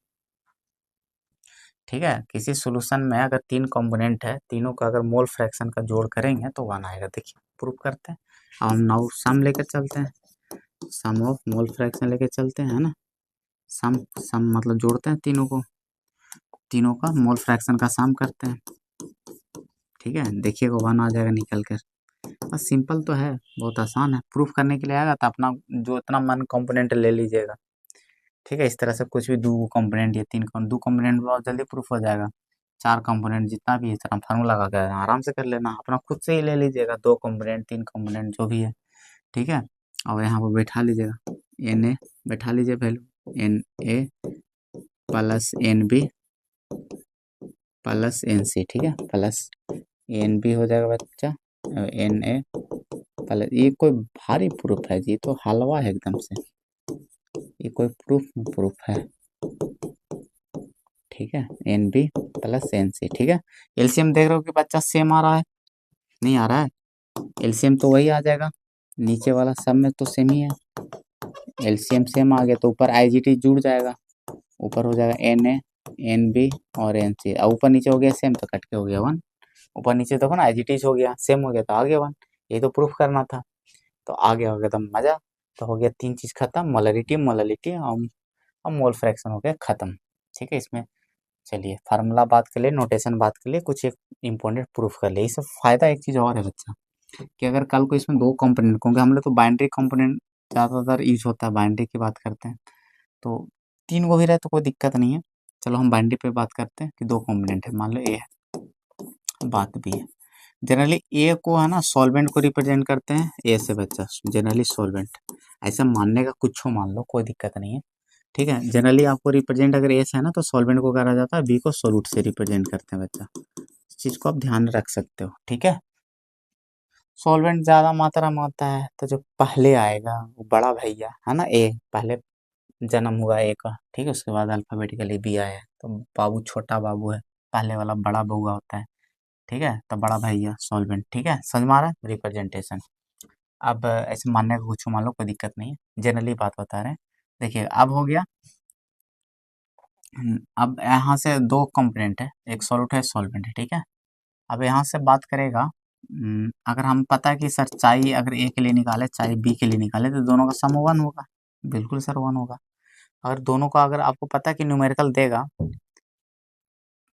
ठीक है। किसी सॉल्यूशन में अगर तीन कंपोनेंट है, तीनों का अगर मोल फ्रैक्शन का जोड़ करेंगे तो वन आएगा। देखिए प्रूफ करते हैं। अब हम नाउ सम लेकर चलते हैं, सम ऑफ मोल फ्रैक्शन लेके चलते हैं, है ना। सम सम मतलब जोड़ते हैं तीनों को, तीनों का मोल फ्रैक्शन का सम करते हैं, ठीक है। देखिएगा वन आ जाएगा निकल कर। बस सिंपल तो है, बहुत आसान है। प्रूफ करने के लिए आएगा तो अपना जो इतना मन कंपोनेंट ले लीजिएगा, ठीक है। इस तरह से कुछ भी दो कंपोनेंट या तीन दो कंपोनेंट बहुत जल्दी प्रूफ हो जाएगा। चार कंपोनेंट जितना भी इस तरह फार्मूला लगा कर आराम से कर लेना, अपना खुद से ही ले लीजिएगा, दो कंपोनेंट तीन कंपोनेंट जो भी है, ठीक है। और यहाँ पर बैठा लीजिएगा, एन ए बैठा लीजिए value, N A plus N B plus N C, ठीक है। प्लस एन बी हो जाएगा बच्चा, एन ए प्लस, ये कोई भारी प्रूफ है जी, ये तो हलवा है एकदम से, ये कोई प्रूफ है, ठीक है। N B plus N C, ठीक है। एलसीएम देख रहे हो कि बच्चा सेम आ रहा है, नहीं आ रहा है। एलसीएम तो वही आ जाएगा, नीचे वाला सब में तो सेम ही है। एलसीएम सेम आ गया तो ऊपर आईजीटी जुड़ जाएगा, ऊपर हो जाएगा एन ए एन बी और एन सी, और ऊपर नीचे हो गया सेम तो कट के हो गया वन। ऊपर नीचे देखो ना, आईजीटी हो गया सेम हो गया तो आ गया वन। ये तो प्रूफ करना था, तो आ गया, हो गया तो मजा। तो हो गया तीन चीज खत्म, मोलरिटी मोललिटी और मोल फ्रैक्शन हो गया खत्म, ठीक है। इसमें चलिए फार्मूला बात कर लिए, नोटेशन बात कर लिए, कुछ एक इंपॉर्टेंट प्रूफ कर लिए। ये सब फायदा एक चीज और है बच्चा, कि अगर कल को इसमें दो कंपोनेंट, क्योंकि हम लोग तो बाइनरी कंपोनेंट ज़्यादातर यूज होता है, बाइनरी की बात करते हैं, तो तीन को भी रहे तो कोई दिक्कत नहीं है। चलो हम बाइनरी पे बात करते हैं कि दो कंपोनेंट है, मान लो ए है, बात भी है। जनरली ए को है ना सॉल्वेंट को रिप्रेजेंट करते हैं ए से बच्चा, जनरली सॉल्वेंट, ऐसा मानने का कुछ हो मान लो, कोई दिक्कत नहीं है, ठीक है। जनरली आपको रिप्रेजेंट अगर एस है ना तो सॉल्वेंट को करा जाता है, बी को सोल्यूट से रिप्रेजेंट करते हैं बच्चा, इस चीज को आप ध्यान रख सकते हो, ठीक है। सॉल्वेंट ज्यादा मात्रा में होता है तो जो पहले आएगा वो बड़ा भैया है ना, ए पहले जन्म हुआ ए का, ठीक है। उसके बाद अल्फाबेटिकली बी आया है, तो बाबू छोटा बाबू है, पहले वाला बड़ा बउआ होता है, ठीक है। तो बड़ा भैया सॉल्वेंट, ठीक है, समझ में आ रहा है रिप्रेजेंटेशन। अब ऐसे मानने का कुछ मान लो, कोई दिक्कत नहीं है, जनरली बात बता रहे हैं। देखिए अब हो गया, अब यहाँ से दो कंपोनेंट है, एक सॉल्यूट है सॉल्वेंट है, ठीक है। अब यहाँ से बात करेगा, अगर हम पता है कि सर चाई अगर ए के लिए निकाले चाई बी के लिए निकाले तो दोनों का सम वन होगा, बिल्कुल सर वन होगा। अगर दोनों का, अगर आपको पता है कि न्यूमेरिकल देगा,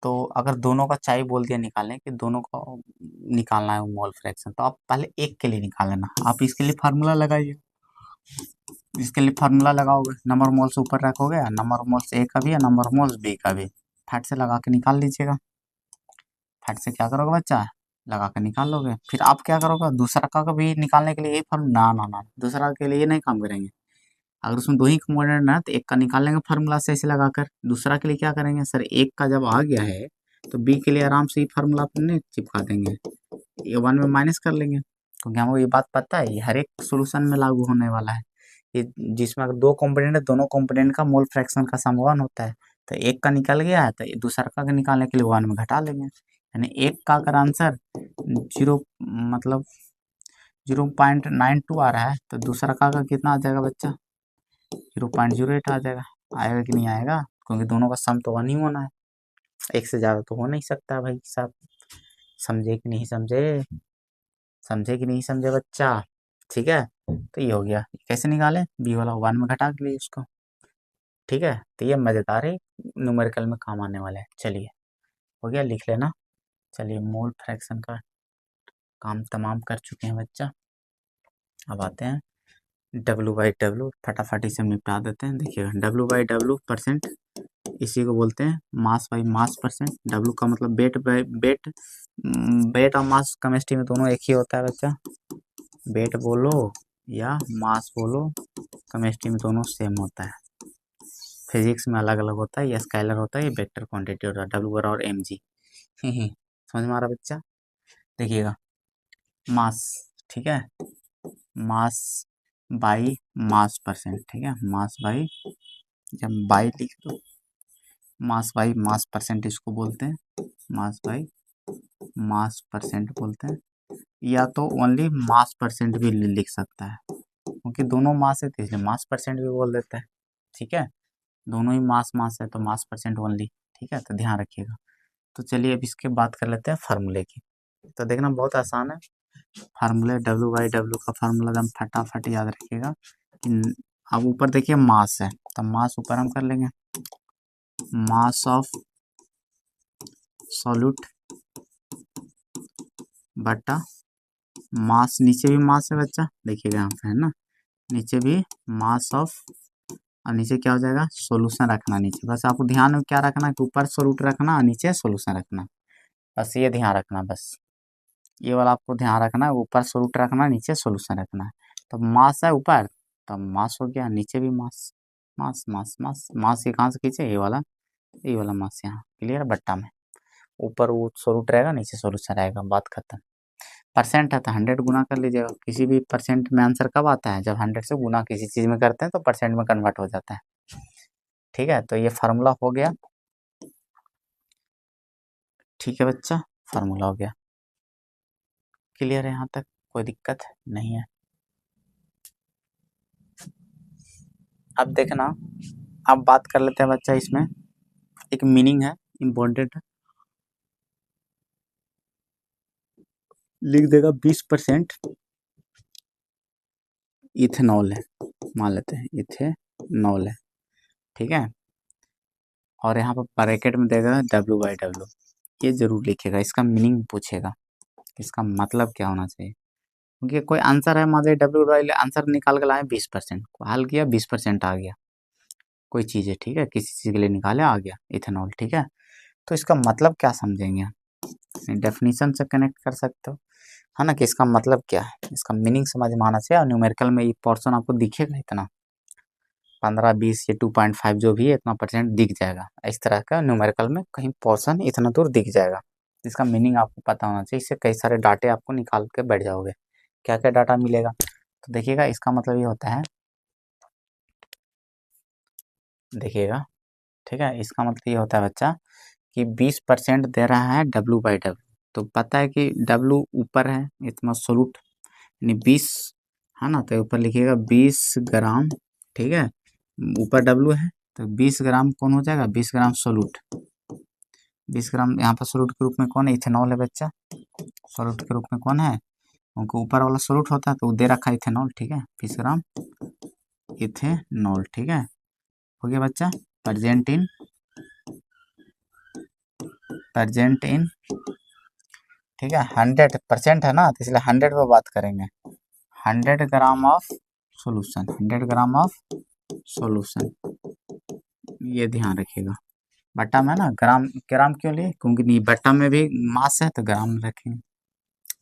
तो अगर दोनों का चाई बोल दिया निकालने कि दोनों का निकालना है मोल फ्रैक्शन, तो आप पहले एक के लिए निकाल लेना। आप इसके लिए फार्मूला लगाइए, इसके लिए फार्मूला लगाओगे, नंबर मोल्स ऊपर रखोगे, नंबर मोल्स ए का भी है नंबर मोल्स बी का भी, फट से लगा के निकाल लीजिएगा। फट से क्या करोगे बच्चा, लगा के निकाल लोगे। फिर आप क्या करोगे, दूसरा का भी निकालने के लिए यही फार्म, ना ना ना, दूसरा के लिए ये नहीं काम करेंगे। अगर उसमें दो ही कंपोनेंट है तो एक का निकाल लेंगे फार्मूला से ऐसे लगाकर, दूसरा के लिए क्या करेंगे सर, एक का जब आ गया है तो बी के लिए आराम से ही फार्मूला अपने चिपका देंगे, ये वन में माइनस कर लेंगे, क्योंकि हमको ये बात पता है ये हर एक सोल्यूशन में लागू होने वाला है। ये जिसमें अगर दो कंपोनेंट है, दोनों कंपोनेंट का मोल फ्रैक्शन का सम वन होता है, तो एक का निकल गया है तो दूसरा का निकालने के लिए वन में घटा लेंगे, यानी एक का अगर आंसर जीरो मतलब 0.92 आ रहा है तो दूसरा का कितना आ जाएगा बच्चा, 0.08 आ जाएगा। आएगा कि नहीं आएगा, क्योंकि दोनों का सम तो वन ही होना है, एक से ज़्यादा तो हो नहीं सकता भाई साहब। समझे कि नहीं समझे, समझे कि नहीं समझे बच्चा, ठीक है। तो ये हो गया, कैसे निकाले, बी वाला वन में घटा के लिए उसको, ठीक है। तो ये मज़ेदार है, न्यूमेरिकल में काम आने वाला है। चलिए हो गया, लिख लेना। चलिए मोल फ्रैक्शन का काम तमाम कर चुके हैं बच्चा। अब आते हैं डब्लू बाई डब्लू, फटाफट इसे हम निपटा देते हैं। देखिएगा डब्लू बाई डब्लू परसेंट, इसी को बोलते हैं mass by mass percent. W का मतलब वेट बाई वेट, वेट और मास केमिस्ट्री में दोनों एक ही होता है बच्चा, वेट बोलो या मास बोलो, केमिस्ट्री में दोनों सेम होता है। फिजिक्स में अलग अलग होता है, ये स्केलर होता है, ये वेक्टर क्वांटिटी होता है, डब्लू बराबर एम जी। समझ में आ रहा बच्चा। देखिएगा मास, ठीक है, मास बाई मास परसेंट, ठीक है, मास बाई, जब बाई लिख दो, मास बाई मास परसेंट इसको बोलते हैं, मास बाई मास परसेंट बोलते हैं, या तो ओनली मास परसेंट भी लिख सकता है, क्योंकि दोनों मास है तो इसलिए मास परसेंट भी बोल देता है, ठीक है, दोनों ही मास मास है तो मास परसेंट ओनली, ठीक है, तो ध्यान रखिएगा। तो चलिए अब इसके बात कर लेते हैं फार्मूले की। तो देखना बहुत आसान है, फार्मूले W/W का फार्मूला एकदम फटाफट याद रखिएगा कि अब ऊपर देखिए मास है, तो मास ऊपर हम कर लेंगे, मास ऑफ सॉल्यूट बटा मास, नीचे भी मास है बच्चा, देखिएगा यहाँ पे है ना, नीचे भी मास ऑफ, और नीचे क्या हो जाएगा, सॉल्यूशन रखना नीचे, बस आपको ध्यान में क्या रखना कि ऊपर सॉल्यूट रखना और नीचे सॉल्यूशन रखना, बस ये ध्यान रखना, बस ये वाला आपको ध्यान रखना है, ऊपर सॉल्यूट रखना नीचे सॉल्यूशन रखना है। तो मास है ऊपर, तब मास हो गया, नीचे भी मास, मास मास मास मास, ये कहाँ से खींचे, ये वाला मास यहाँ, क्लियर, बट्टा में ऊपर वो सॉल्यूट रहेगा, नीचे सॉल्यूशन रहेगा, बात खत्म। परसेंट है तो 100 गुना कर लीजिएगा, किसी भी परसेंट में आंसर कब आता है, जब 100 से गुना किसी चीज़ में करते हैं तो परसेंट में कन्वर्ट हो जाता है, ठीक है। तो ये फार्मूला हो गया, ठीक है बच्चा, फार्मूला हो गया, क्लियर है, यहाँ तक कोई दिक्कत नहीं है। अब देखना, अब बात कर लेते हैं बच्चा, इसमें एक मीनिंग है, इम्पोर्टेंट है, लिख देगा 20% इथेनॉल है, मान लेते हैं इथेनॉल है, ठीक है, और यहाँ पर ब्रैकेट में देगा W/W, ये जरूर लिखेगा, इसका मीनिंग पूछेगा, इसका मतलब क्या होना चाहिए, क्योंकि कोई आंसर है, मान लीजिए W/W आंसर निकाल के लाए 20%, हल किया 20% आ गया, कोई चीज़ है, ठीक है, किसी चीज़ के लिए निकाले आ गया इथेनॉल, ठीक है, तो इसका मतलब क्या समझेंगे, डेफिनेशन से कनेक्ट कर सकते हो, है ना, कि इसका मतलब क्या है, इसका मीनिंग समझ में आना चाहिए, और न्यूमेरिकल में ये पोर्शन आपको दिखेगा, इतना 15 20 या 2.5 जो भी है, इतना परसेंट दिख जाएगा, इस तरह का न्यूमेरिकल में कहीं पोर्शन इतना दूर दिख जाएगा, इसका मीनिंग आपको पता होना चाहिए, इससे कई सारे डाटे आपको निकाल के बैठ जाओगे, क्या क्या डाटा मिलेगा, तो देखिएगा, इसका मतलब ये होता है, देखिएगा, ठीक है, इसका मतलब ये होता है बच्चा कि 20% दे रहा है W/W, तो पता है कि W ऊपर है, इतना सोलूट यानी 20, है ना, तो ऊपर लिखिएगा 20 ग्राम, ठीक है, ऊपर W है तो 20 ग्राम कौन हो जाएगा, 20 ग्राम सोलूट, 20 ग्राम यहाँ पर सोलूट के रूप में कौन है, इथेनॉल है बच्चा, सोलूट के रूप में कौन है, उनको ऊपर वाला सोलूट होता है तो दे रखा है इथेनॉल, ठीक है, 20 ग्राम इथेनॉल, ठीक है, हो गया बच्चा, प्रेजेंट इन, ठीक है, 100% है ना, तो इसलिए 100 पे बात करेंगे, 100 gram of solution, 100 gram of solution, ये ध्यान रखिएगा, बट्टा में ना ग्राम, ग्राम क्यों लिए, क्योंकि नहीं बट्टा में भी मास है तो ग्राम में रखेंगे,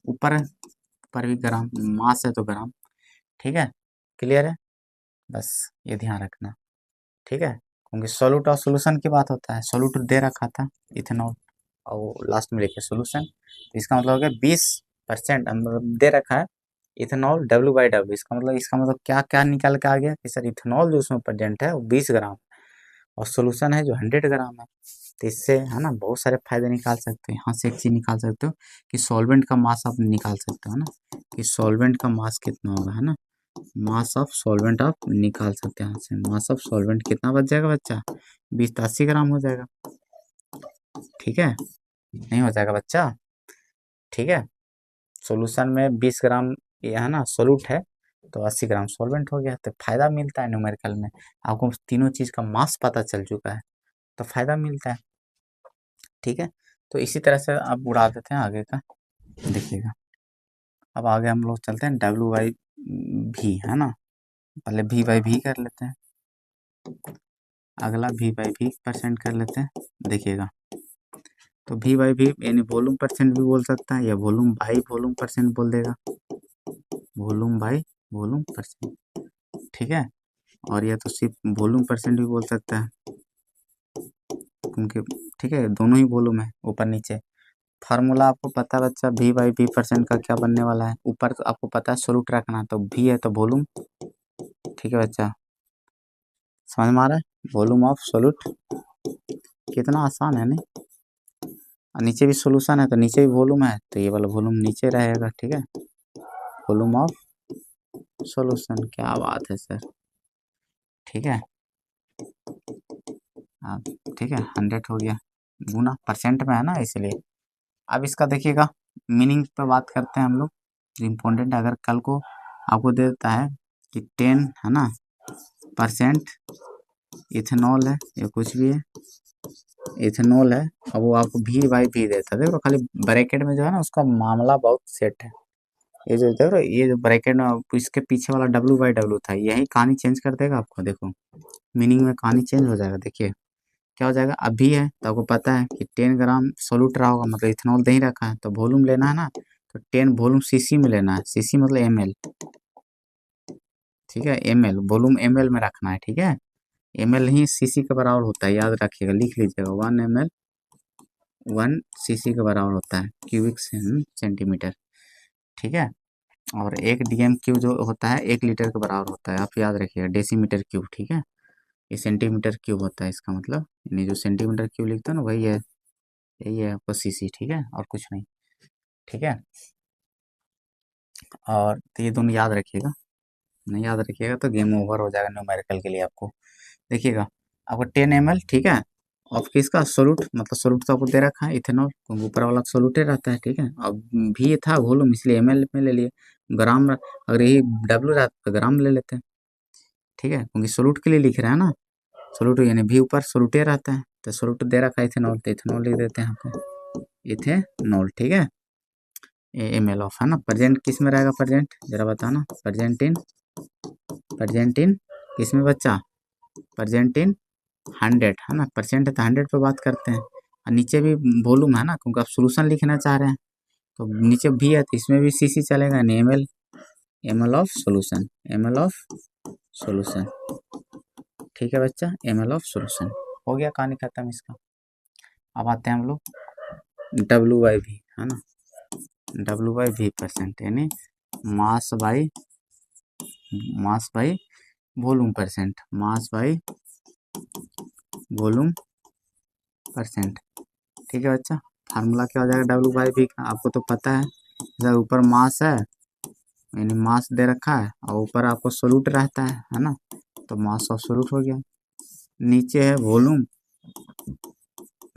ऊपर है, ऊपर भी ग्राम, मास है तो ग्राम, ठीक है, क्लियर है, बस ये ध्यान रखना, ठीक है, क्योंकि सोल्यूट और सोल्यूशन की बात होता है, सोल्यूट दे रखा था इथेनॉल, और लास्ट में लिखे सोल्यूशन, तो इसका मतलब हो गया 20% मतलब दे रखा है इथेनॉल W/W, इसका मतलब क्या क्या निकल के आ गया कि सर इथेनॉल जो उसमें प्रेजेंट है वो 20 ग्राम, और सोल्यूशन है जो 100 ग्राम है, तो इससे है ना बहुत सारे फायदे निकाल सकते हो, यहाँ से एक चीज़ निकाल सकते हो कि सॉल्वेंट का मास आप निकाल सकते हो ना, कि सॉल्वेंट का मास कितना होगा, है ना, मास ऑफ सॉल्वेंट आप निकाल सकते हैं यहाँ से, मास ऑफ सॉल्वेंट कितना बच जाएगा बच्चा, 20 80 ग्राम हो जाएगा, ठीक है, नहीं हो जाएगा बच्चा, ठीक है, सॉल्यूशन में 20 ग्राम ये है ना सोलूट है, तो 80 ग्राम सॉल्वेंट हो गया, तो फायदा मिलता है न्यूमेरिकल में, आपको तीनों चीज़ का मास पता चल चुका है, तो फायदा मिलता है, ठीक है, तो इसी तरह से अब उड़ा देते हैं आगे का, देखिएगा, अब आगे हम लोग चलते हैं W/V, है ना, पहले V/V कर लेते हैं, अगला V/V परसेंट कर लेते हैं, देखिएगा, तो V/V यानी वॉल्यूम परसेंट भी बोल सकता है, या वॉल्यूम बाई वॉल्यूम परसेंट बोल देगा, वॉल्यूम बाई वॉल्यूम परसेंट, ठीक है, और या तो सिर्फ वॉल्यूम परसेंट भी बोल सकता है, क्योंकि ठीक है दोनों ही वॉल्यूम है ऊपर नीचे, फार्मूला आपको पता है बच्चा, V/V परसेंट का क्या बनने वाला है, ऊपर तो आपको पता है सोल्यूट रखना, तो V है तो वॉल्यूम, ठीक है बच्चा, समझ में आ रहा है, वॉल्यूम ऑफ सोल्यूट, कितना आसान है नहीं, और नीचे भी सोल्यूशन है तो नीचे भी वॉल्यूम है, तो ये वाला वॉल्यूम नीचे रहेगा, ठीक है, वॉल्यूम ऑफ सोल्यूशन, क्या बात है सर, ठीक है, हाँ ठीक है, 100 हो गया, गुना परसेंट में है ना इसलिए। अब इसका देखिएगा मीनिंग पे बात करते हैं हम लोग, जो इम्पोर्टेंट है। अगर कल को आपको दे देता है कि 10 है ना परसेंट इथेनॉल है या कुछ भी है, इथेनॉल है, अब वो आपको भी बाई भी देता है, देखो खाली ब्रैकेट में जो है ना उसका मामला बहुत सेट है। ये जो देखो ये जो ब्रैकेट में इसके पीछे वाला डब्ल्यू बाई डब्ल्यू था, यही कहानी चेंज कर देगा आपको, देखो मीनिंग में कहानी चेंज हो जाएगा। देखिए क्या हो जाएगा, अभी है तो आपको पता है कि 10 ग्राम सोलूट रहा होगा, मतलब इथेनॉल दे ही रखा है, तो वॉल्यूम लेना है ना, तो 10 वॉल्यूम सीसी में लेना है, सीसी मतलब एमएल, ठीक है, एमएल वॉल्यूम एमएल में रखना है, ठीक है। एमएल ही सीसी के बराबर होता है, याद रखिएगा, लिख लीजिएगा 1 ml 1 cc के बराबर होता है, क्यूबिक सेंटीमीटर, ठीक है। और 1 dm³ जो होता है 1 लीटर के बराबर होता है, आप याद रखिएगा, डेसीमीटर क्यूब, ठीक है। ये सेंटीमीटर क्यूब होता है इसका मतलब, यानी जो सेंटीमीटर क्यूब लिखता है ना वही है, यही है आपका सीसी, ठीक है, और कुछ नहीं, ठीक है। और तो ये दोनों याद रखिएगा, नहीं याद रखिएगा तो गेम ओवर हो जाएगा न्यूमेरिकल के लिए आपको। देखिएगा आपको 10 ml, ठीक है, और किसका सोलूट, मतलब सोलूट तो आपको दे रखा है इथेनॉल, क्योंकि ऊपर वाला सोलूटे रहता है, ठीक है। अब भी था वॉल्यूम, इसलिए एमएल में ले लिए, ग्राम अगर यही डब्ल्यू रहता तो ग्राम ले लेते हैं, ठीक है, क्योंकि सोलूट के लिए लिख रहे हैं ना, सोलूट यानी भी ऊपर सोलूटे रहता है, तो सोलूट दे रखा है इथेनॉल, तो इथेनॉल लिख देते हैं आपको इथेनॉल, ठीक है। एमएल ऑफ है ना, प्रेजेंट किस में रहेगा, प्रेजेंट जरा बताना, प्रेजेंट इन किस में बच्चा, प्रेजेंट इन 100 है ना, परसेंट है तो 100 पे बात करते हैं, और नीचे भी वॉल्यूम है ना, क्योंकि आप सोल्यूशन लिखना चाह रहे हैं, तो नीचे भी है तो इसमें भी सीसी चलेगा, यानी ML, ML of solution, ML of solution, ठीक है बच्चा, एमएल ऑफ सोल्यूशन। हो गया, कहानी खत्म इसका। अब आते हैं हम लोग डब्ल्यू बाई भी, है ना, डब्ल्यू बाई भी परसेंट, यानी mass by volume percent, mass by volume percent, ठीक है बच्चा। फार्मूला क्या हो जाएगा डब्ल्यू बाई भी का, आपको तो पता है, जैसे ऊपर मास है, यानी मास दे रखा है, और ऊपर आपको सोलूट रहता है ना, तो मास ऑफ सोलूट हो गया। नीचे है वॉल्यूम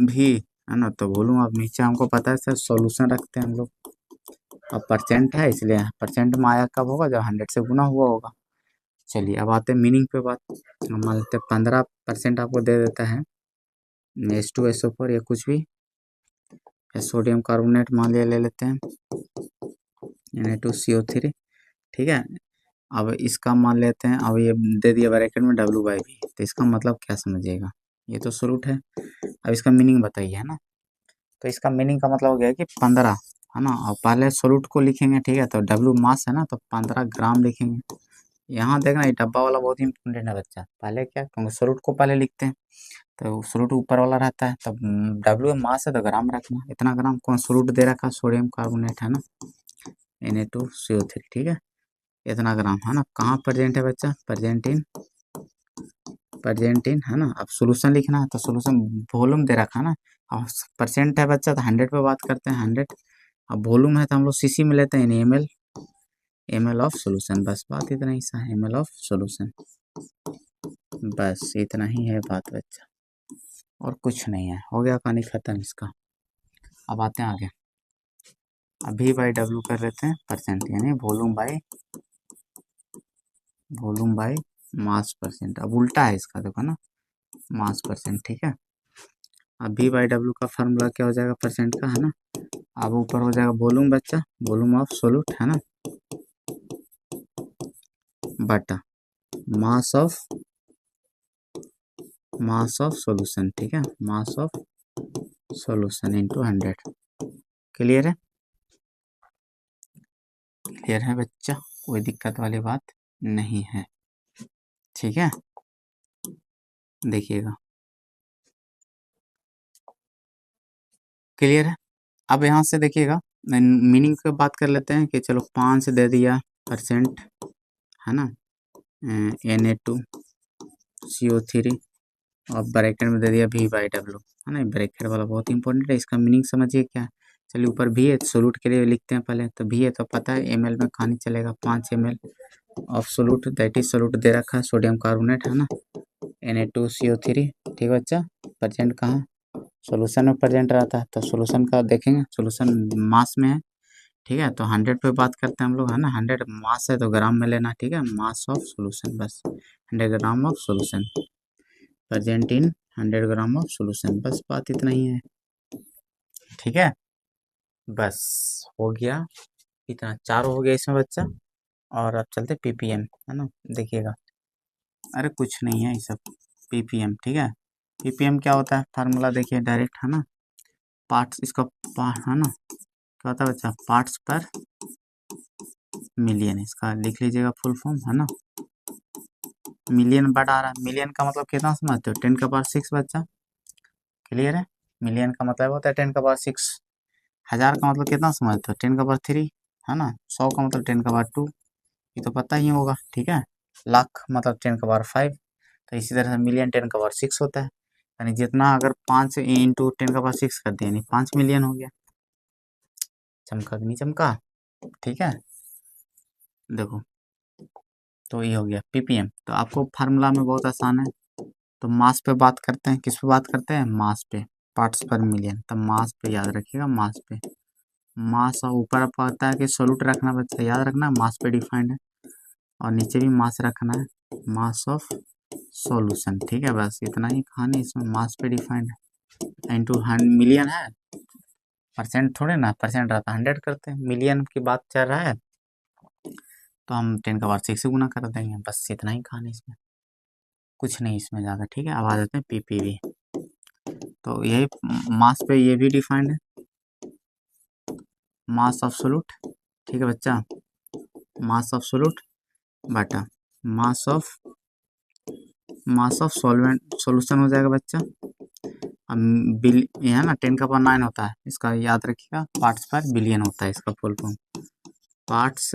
भी, है ना, तो वॉल्यूम अब नीचे हमको पता है सर सॉल्यूशन रखते हैं हम लोग, अब परसेंट है इसलिए परसेंट में आया कब होगा, जब 100 से गुना हुआ होगा। चलिए अब आते हैं मीनिंग पे बात, मान लेते हैं 15% आपको दे देता है H2SO4 या कुछ भी, सोडियम कार्बोनेट मान लिया, ले लेते हैं Na2CO3, ठीक है। अब इसका मान लेते हैं, अब ये दे दिया ब्रैकेट में डब्ल्यू बाई भी, तो इसका मतलब क्या समझिएगा, ये तो सोलूट है। अब इसका मीनिंग बताइए, है ना, तो इसका मीनिंग का मतलब हो गया कि 15, है ना, और पहले सोलूट को लिखेंगे, ठीक है, तो डब्ल्यू मास है ना, तो 15 ग्राम लिखेंगे। यहाँ देखना ये डब्बा वाला बहुत ही इंपॉर्टेंट है बच्चा, पहले क्या, क्योंकि सोलूट को पहले लिखते हैं, तो सोलूट ऊपर वाला रहता है, तब डब्ल्यू मास है तो ग्राम रखना, इतना ग्राम, कौन सोलूट दे रखा सोडियम कार्बोनेट, है ना, Na2CO3, ठीक है, इतना ग्राम, है ना। कहाँ प्रेजेंट है बच्चा, प्रेजेंट इन है ना। अब सोल्यूशन लिखना है तो सोल्यूशन वॉल्यूम दे रखा है ना, अब परसेंट है बच्चा तो 100 पे बात करते हैं, 100, अब वॉल्यूम है तो हम लोग सीसी में लेते हैं, एमएल, एमएल ऑफ सोल्यूशन, बस बात इतना ही सा, एमएल ऑफ सोल्यूशन, बस इतना ही है बात बच्चा, और कुछ नहीं है, हो गया कहानी खत्म इसका। अब आते हैं आगे, अभी बाई डब्ल्यू कर लेते हैं परसेंट, यानी वॉल्यूम बाई मास परसेंट, अब उल्टा है इसका, देखो ना, मास परसेंट, ठीक है। अब भी बाई डब्ल्यू का फार्मूला क्या हो जाएगा परसेंट का, है ना, अब ऊपर हो जाएगा वॉल्यूम बच्चा, वॉल्यूम ऑफ सोलूट, है ना, बटा मास ऑफ सॉल्यूशन, ठीक है, mass of solution into 100। Clear है, क्लियर है बच्चा, कोई दिक्कत वाली बात नहीं है, ठीक है। देखिएगा क्लियर है। अब यहाँ से देखिएगा मीनिंग की बात कर लेते हैं कि चलो 5 दे दिया परसेंट, है ना, Na2CO3, और ब्रैकेट में दे दिया भी बाई डब्ल्यू, है ना, ब्रैकेट वाला बहुत इंपॉर्टेंट है, इसका मीनिंग समझिए क्या है। चलिए ऊपर भी है, सोलूट के लिए लिखते हैं पहले, तो भी है तो पता है एमएल में कहानी चलेगा, 5 ml of solute, that is solute दे रखा है सोडियम कार्बोनेट, है ना, Na2CO3, ठीक है बच्चा। प्रेजेंट कहाँ, सोल्यूशन में प्रेजेंट रहता है, तो सोल्यूशन का देखेंगे, सोल्यूशन मास में है, ठीक है। तो 100 पे बात करते हैं हम लोग, है ना। 100 मास है तो ग्राम में लेना, ठीक है। मास ऑफ सोल्यूशन, बस 100 gram of solution present in 100 gram of solution, बस बात इतना ही है, ठीक है। बस हो गया, इतना चारों हो गया इसमें बच्चा। और अब चलते पीपीएम, है ना, देखिएगा। अरे कुछ नहीं है ये सब, पीपीएम, ठीक है। पीपीएम क्या होता है, फार्मूला देखिए डायरेक्ट, है ना। पार्ट्स, इसका है ना, क्या होता है बच्चा, पार्ट्स पर मिलियन, इसका लिख लीजिएगा फुल फॉर्म, है ना। मिलियन बट आ रहा है, मिलियन का मतलब कितना समझते हो, 10⁻6 बच्चा, क्लियर है। मिलियन का मतलब होता है 10⁻6। हजार का मतलब कितना समझते हो, 10⁻3, है ना। 100 का मतलब 10⁻2, ये तो पता ही होगा, ठीक है। लाख मतलब 10⁻5, तो इसी तरह से मिलियन 10⁻6 होता है, यानी जितना अगर 5 इंटू 10⁻6 कर दिया, यानी 5 मिलियन हो गया। चमका कि नहीं चमका, ठीक है। देखो, तो ये हो गया पीपीएम। तो आपको फार्मूला में बहुत आसान है, तो मास पे बात करते हैं, किस पे बात करते हैं, मास पे, पार्ट्स पर मिलियन, तो मास पे याद रखिएगा, मास पे। मास और ऊपर आपको आता है कि सोल्यूट रखना बच्चा, याद रखना मास पे डिफाइंड है, और नीचे भी मास रखना है, मास ऑफ सॉल्यूशन, ठीक है। बस इतना ही कहानी, इसमें मास पे डिफाइंड है, इंटू मिलियन है, परसेंट थोड़े ना, परसेंट रहता है 100 करते हैं, मिलियन की बात चल रहा है तो हम 10⁻6 से गुना कर देंगे, बस इतना ही कहानी इसमें, कुछ नहीं इसमें ज़्यादा, ठीक है। अब आ जाते हैं पीपीवी। तो यही मास पे ये भी डिफाइंड है, मास ऑफ सोल्यूट, ठीक है बच्चा, मास ऑफ सोल्यूट बटा मास ऑफ सॉल्वेंट, सॉल्यूशन हो जाएगा बच्चा। अब बिल ये है ना 10⁻9 होता है, इसका याद रखिएगा, पार्ट्स पर बिलियन होता है इसका फुल फॉर्म। पार्ट्स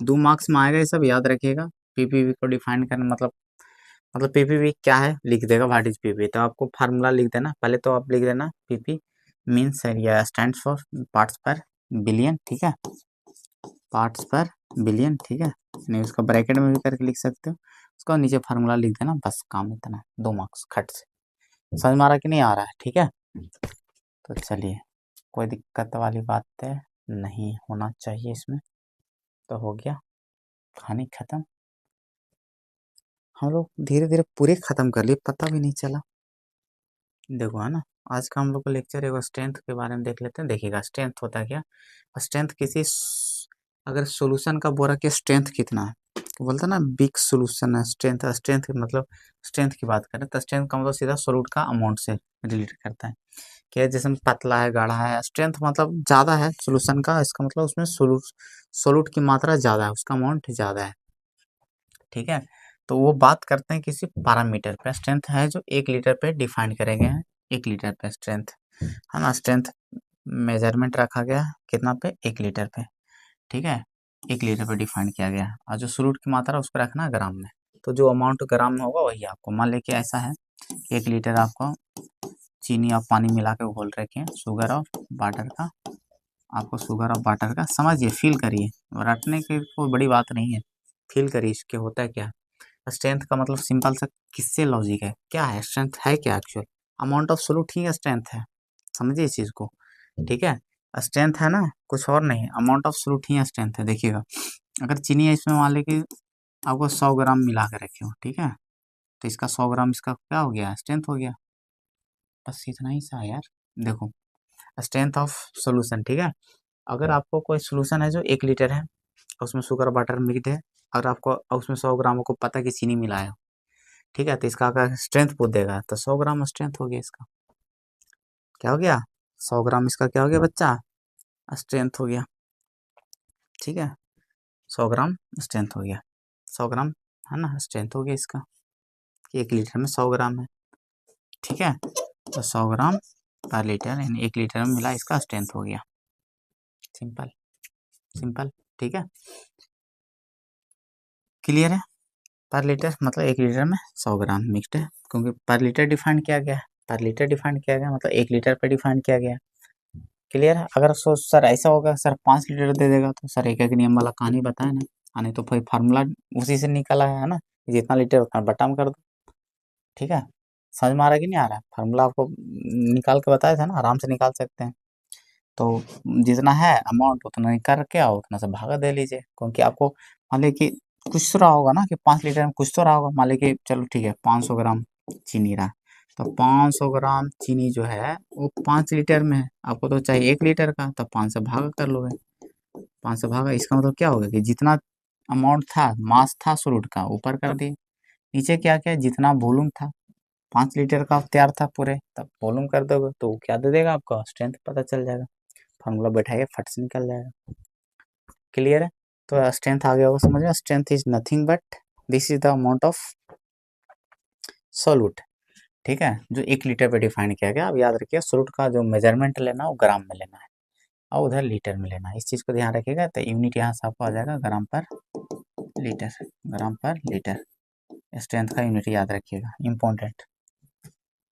2 मार्क्स में आएगा, ये सब याद रखिएगा। पीपीवी को डिफाइन करना मतलब पीपीवी क्या है लिख देगा, व्हाट इज पीपी, तो आपको फार्मूला लिख देना पहले, तो आप लिख देना पीपी मीन्स या स्टैंड फॉर पार्ट्स पर बिलियन, ठीक है। पार्ट्स पर बिलियन, ठीक है, नहीं उसका ब्रैकेट में भी करके लिख सकते हो, उसका नीचे फार्मूला लिख देना, बस काम इतना, 2 मार्क्स खट से। समझ में आ रहा कि नहीं आ रहा है, ठीक है। तो चलिए, कोई दिक्कत वाली बात है नहीं होना चाहिए इसमें, तो हो गया, कहानी खत्म। हम लोग धीरे धीरे पूरे खत्म कर लिए, पता भी नहीं चला। देखो, है ना, आज का हम लोग का लेक्चर एक स्ट्रेंथ के बारे में देख लेते हैं। देखिएगा स्ट्रेंथ होता है क्या, स्ट्रेंथ किसी अगर सॉल्यूशन का बोला कि स्ट्रेंथ कितना है, तो बोलता ना बिग सॉल्यूशन है स्ट्रेंथ, स्ट्रेंथ मतलब स्ट्रेंथ की बात करें तो स्ट्रेंथ का मतलब सीधा सोल्यूट का अमाउंट से रिलेट करता है, कि जैसे पतला है गाढ़ा है, स्ट्रेंथ मतलब ज़्यादा है सोल्यूशन का, इसका मतलब उसमें सोल्यूट की मात्रा ज़्यादा है, उसका अमाउंट ज़्यादा है, ठीक है। तो वो बात करते हैं किसी पैरामीटर पे, स्ट्रेंथ है जो 1 लीटर पे डिफाइन करे गए हैं, 1 लीटर पे स्ट्रेंथ, है ना। स्ट्रेंथ मेजरमेंट रखा गया कितना पे, 1 लीटर पे, ठीक है, 1 लीटर पे डिफाइन किया गया है, और जो सोल्यूट की मात्रा उसको रखना ग्राम में, तो जो अमाउंट ग्राम में होगा वही आपको, मान लेके ऐसा है 1 लीटर आपको चीनी और पानी मिला के घोल रखे हैं, शुगर और वाटर का, आपको शुगर और वाटर का समझिए, फील करिए, रटने की कोई बड़ी बात नहीं है, फील करिए इसके होता है क्या। स्ट्रेंथ का मतलब सिंपल सा किससे लॉजिक है, क्या है स्ट्रेंथ, है क्या actual, amount of solute he strength है, समझिए इस चीज़ को, ठीक है। स्ट्रेंथ है ना, कुछ और नहीं, amount of solute he strength है। देखिएगा, अगर चीनी है इसमें, मान ली कि आपको 100 ग्राम मिला के रखे हो, ठीक है, तो इसका 100 ग्राम इसका क्या हो गया, स्ट्रेंथ हो गया, बस इतना ही सा है यार। देखो, स्ट्रेंथ ऑफ सोल्यूशन, ठीक है, अगर आपको कोई सोल्यूशन है जो 1 लीटर है, उसमें शुगर वाटर मिक्सड है, अगर आपको उसमें 100 ग्राम को पता है कि चीनी मिलाया हो, ठीक है, तो इसका अगर स्ट्रेंथ पूछ देगा तो 100 ग्राम स्ट्रेंथ हो गया इसका, क्या हो गया, 100 ग्राम इसका क्या हो गया बच्चा, स्ट्रेंथ हो गया, ठीक है, 100 ग्राम स्ट्रेंथ हो गया, 100 ग्राम, है ना, स्ट्रेंथ हो गया इसका, कि 1 लीटर में 100 ग्राम है, ठीक है, तो 100 ग्राम पर लीटर यानी 1 लीटर में मिला, इसका स्ट्रेंथ हो गया, सिंपल सिंपल, ठीक है, क्लियर है। पर लीटर मतलब 1 लीटर में 100 ग्राम मिक्सड है, क्योंकि पर लीटर डिफाइन किया गया है, पर लीटर डिफाइन किया गया मतलब 1 लीटर पे डिफाइन किया गया, क्लियर है। अगर सो सर ऐसा होगा सर 5 लीटर दे देगा, तो सर एक एक नियम वाला कहानी बताए ना, नहीं तो फिर फार्मूला उसी से निकला है ना, जितना लीटर उतना बटा में कर दो, ठीक है, समझ में आ रहा है कि नहीं आ रहा है? फार्मूला आपको निकाल के बताया था ना, आराम से निकाल सकते हैं। तो जितना है अमाउंट उतना ही करके आओ, उतना से भागा दे लीजिए, क्योंकि आपको मान लीजिए कि कुछ तो रहा होगा ना कि 5 लीटर में कुछ तो रहा होगा। मान लीजिए कि चलो ठीक है 500 ग्राम चीनी रहा, तो 500 ग्राम चीनी जो है वो 5 लीटर में है, आपको तो चाहिए 1 लीटर का, तो 5 से भागा कर लोगे। 5 से भागा, इसका मतलब क्या होगा कि जितना अमाउंट था, मास था सॉल्यूट का, ऊपर कर दिए, नीचे क्या क्या जितना वॉल्यूम था, 5 लीटर का तैयार था पूरे, तब वॉल्यूम कर दोगे तो वो क्या दे देगा आपको, स्ट्रेंथ पता चल जाएगा। फार्मूला बैठाइए, फट से निकल जाएगा। क्लियर है? तो स्ट्रेंथ आ गया होगा समझ में। Strength is nothing but this is the amount of सोलूट। ठीक है, जो 1 लीटर पे डिफाइन किया गया। अब याद रखिए सोलूट का जो मेजरमेंट लेना है वो ग्राम में लेना है और उधर लीटर में लेना है, इस चीज को ध्यान रखिएगा। तो यूनिट यहाँ से आपको आ जाएगा ग्राम पर लीटर, ग्राम पर लीटर। स्ट्रेंथ का यूनिट याद रखिएगा, इम्पोर्टेंट।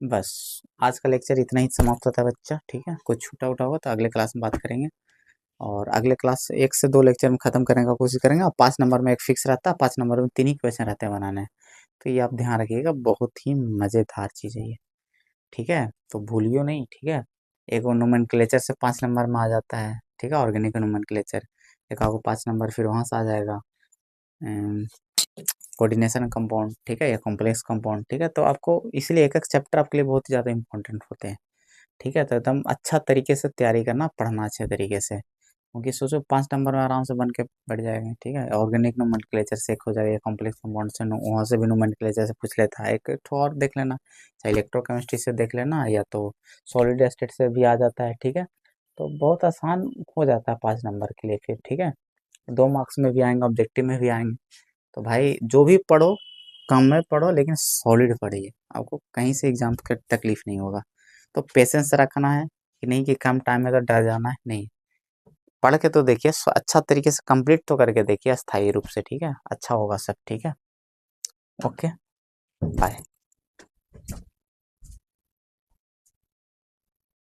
बस आज का लेक्चर इतना ही समाप्त होता है बच्चा। ठीक है, कुछ छूटा उटा होगा तो अगले क्लास में बात करेंगे, और अगले क्लास 1 से 2 लेक्चर में खत्म करने का कोशिश करेंगे। और 5 नंबर में एक फिक्स रहता है, 5 नंबर में 3 ही क्वेश्चन रहते हैं बनाने। तो ये आप ध्यान रखिएगा, बहुत ही मज़ेदार चीज़ है ये। ठीक है, तो भूलियो नहीं। ठीक है, एक वो नोमेनक्लेचर से 5 नंबर में आ जाता है। ठीक है, ऑर्गेनिक नोमेनक्लेचर, एक आपको 5 नंबर फिर वहाँ से आ जाएगा कोऑर्डिनेशन कंपाउंड। ठीक है, या कॉम्प्लेक्स कंपाउंड। ठीक है, तो आपको इसलिए एक एक चैप्टर आपके लिए बहुत ही ज़्यादा इंपॉर्टेंट होते हैं। ठीक है, तो एकदम अच्छा तरीके से तैयारी करना, पढ़ना अच्छे तरीके से, क्योंकि सोचो 5 नंबर में आराम से बन के बैठ जाएगा। ठीक है, ऑर्गेनिक नोमेनक्लेचर से एक हो जाएगा, कॉम्प्लेक्स कंपाउंड से वहाँ से भी नोमेनक्लेचर से पूछ लेता है। एक ठो और देख लेना, चाहे इलेक्ट्रोकेमिस्ट्री से देख लेना या तो सॉलिड स्टेट से भी आ जाता है। ठीक है, तो बहुत आसान हो जाता है 5 नंबर के लिए फिर। ठीक है, 2 मार्क्स में भी आएंगे, ऑब्जेक्टिव में भी आएंगे। तो भाई जो भी पढ़ो कम में पढ़ो, लेकिन सॉलिड पढ़िए, आपको कहीं से एग्जाम का तकलीफ नहीं होगा। तो पेशेंस रखना है कि नहीं कि कम टाइम में तो डर जाना है, नहीं, पढ़ के तो देखिए, अच्छा तरीके से कंप्लीट तो करके देखिए स्थायी रूप से। ठीक है, अच्छा होगा सब। ठीक है, ओके, बाय।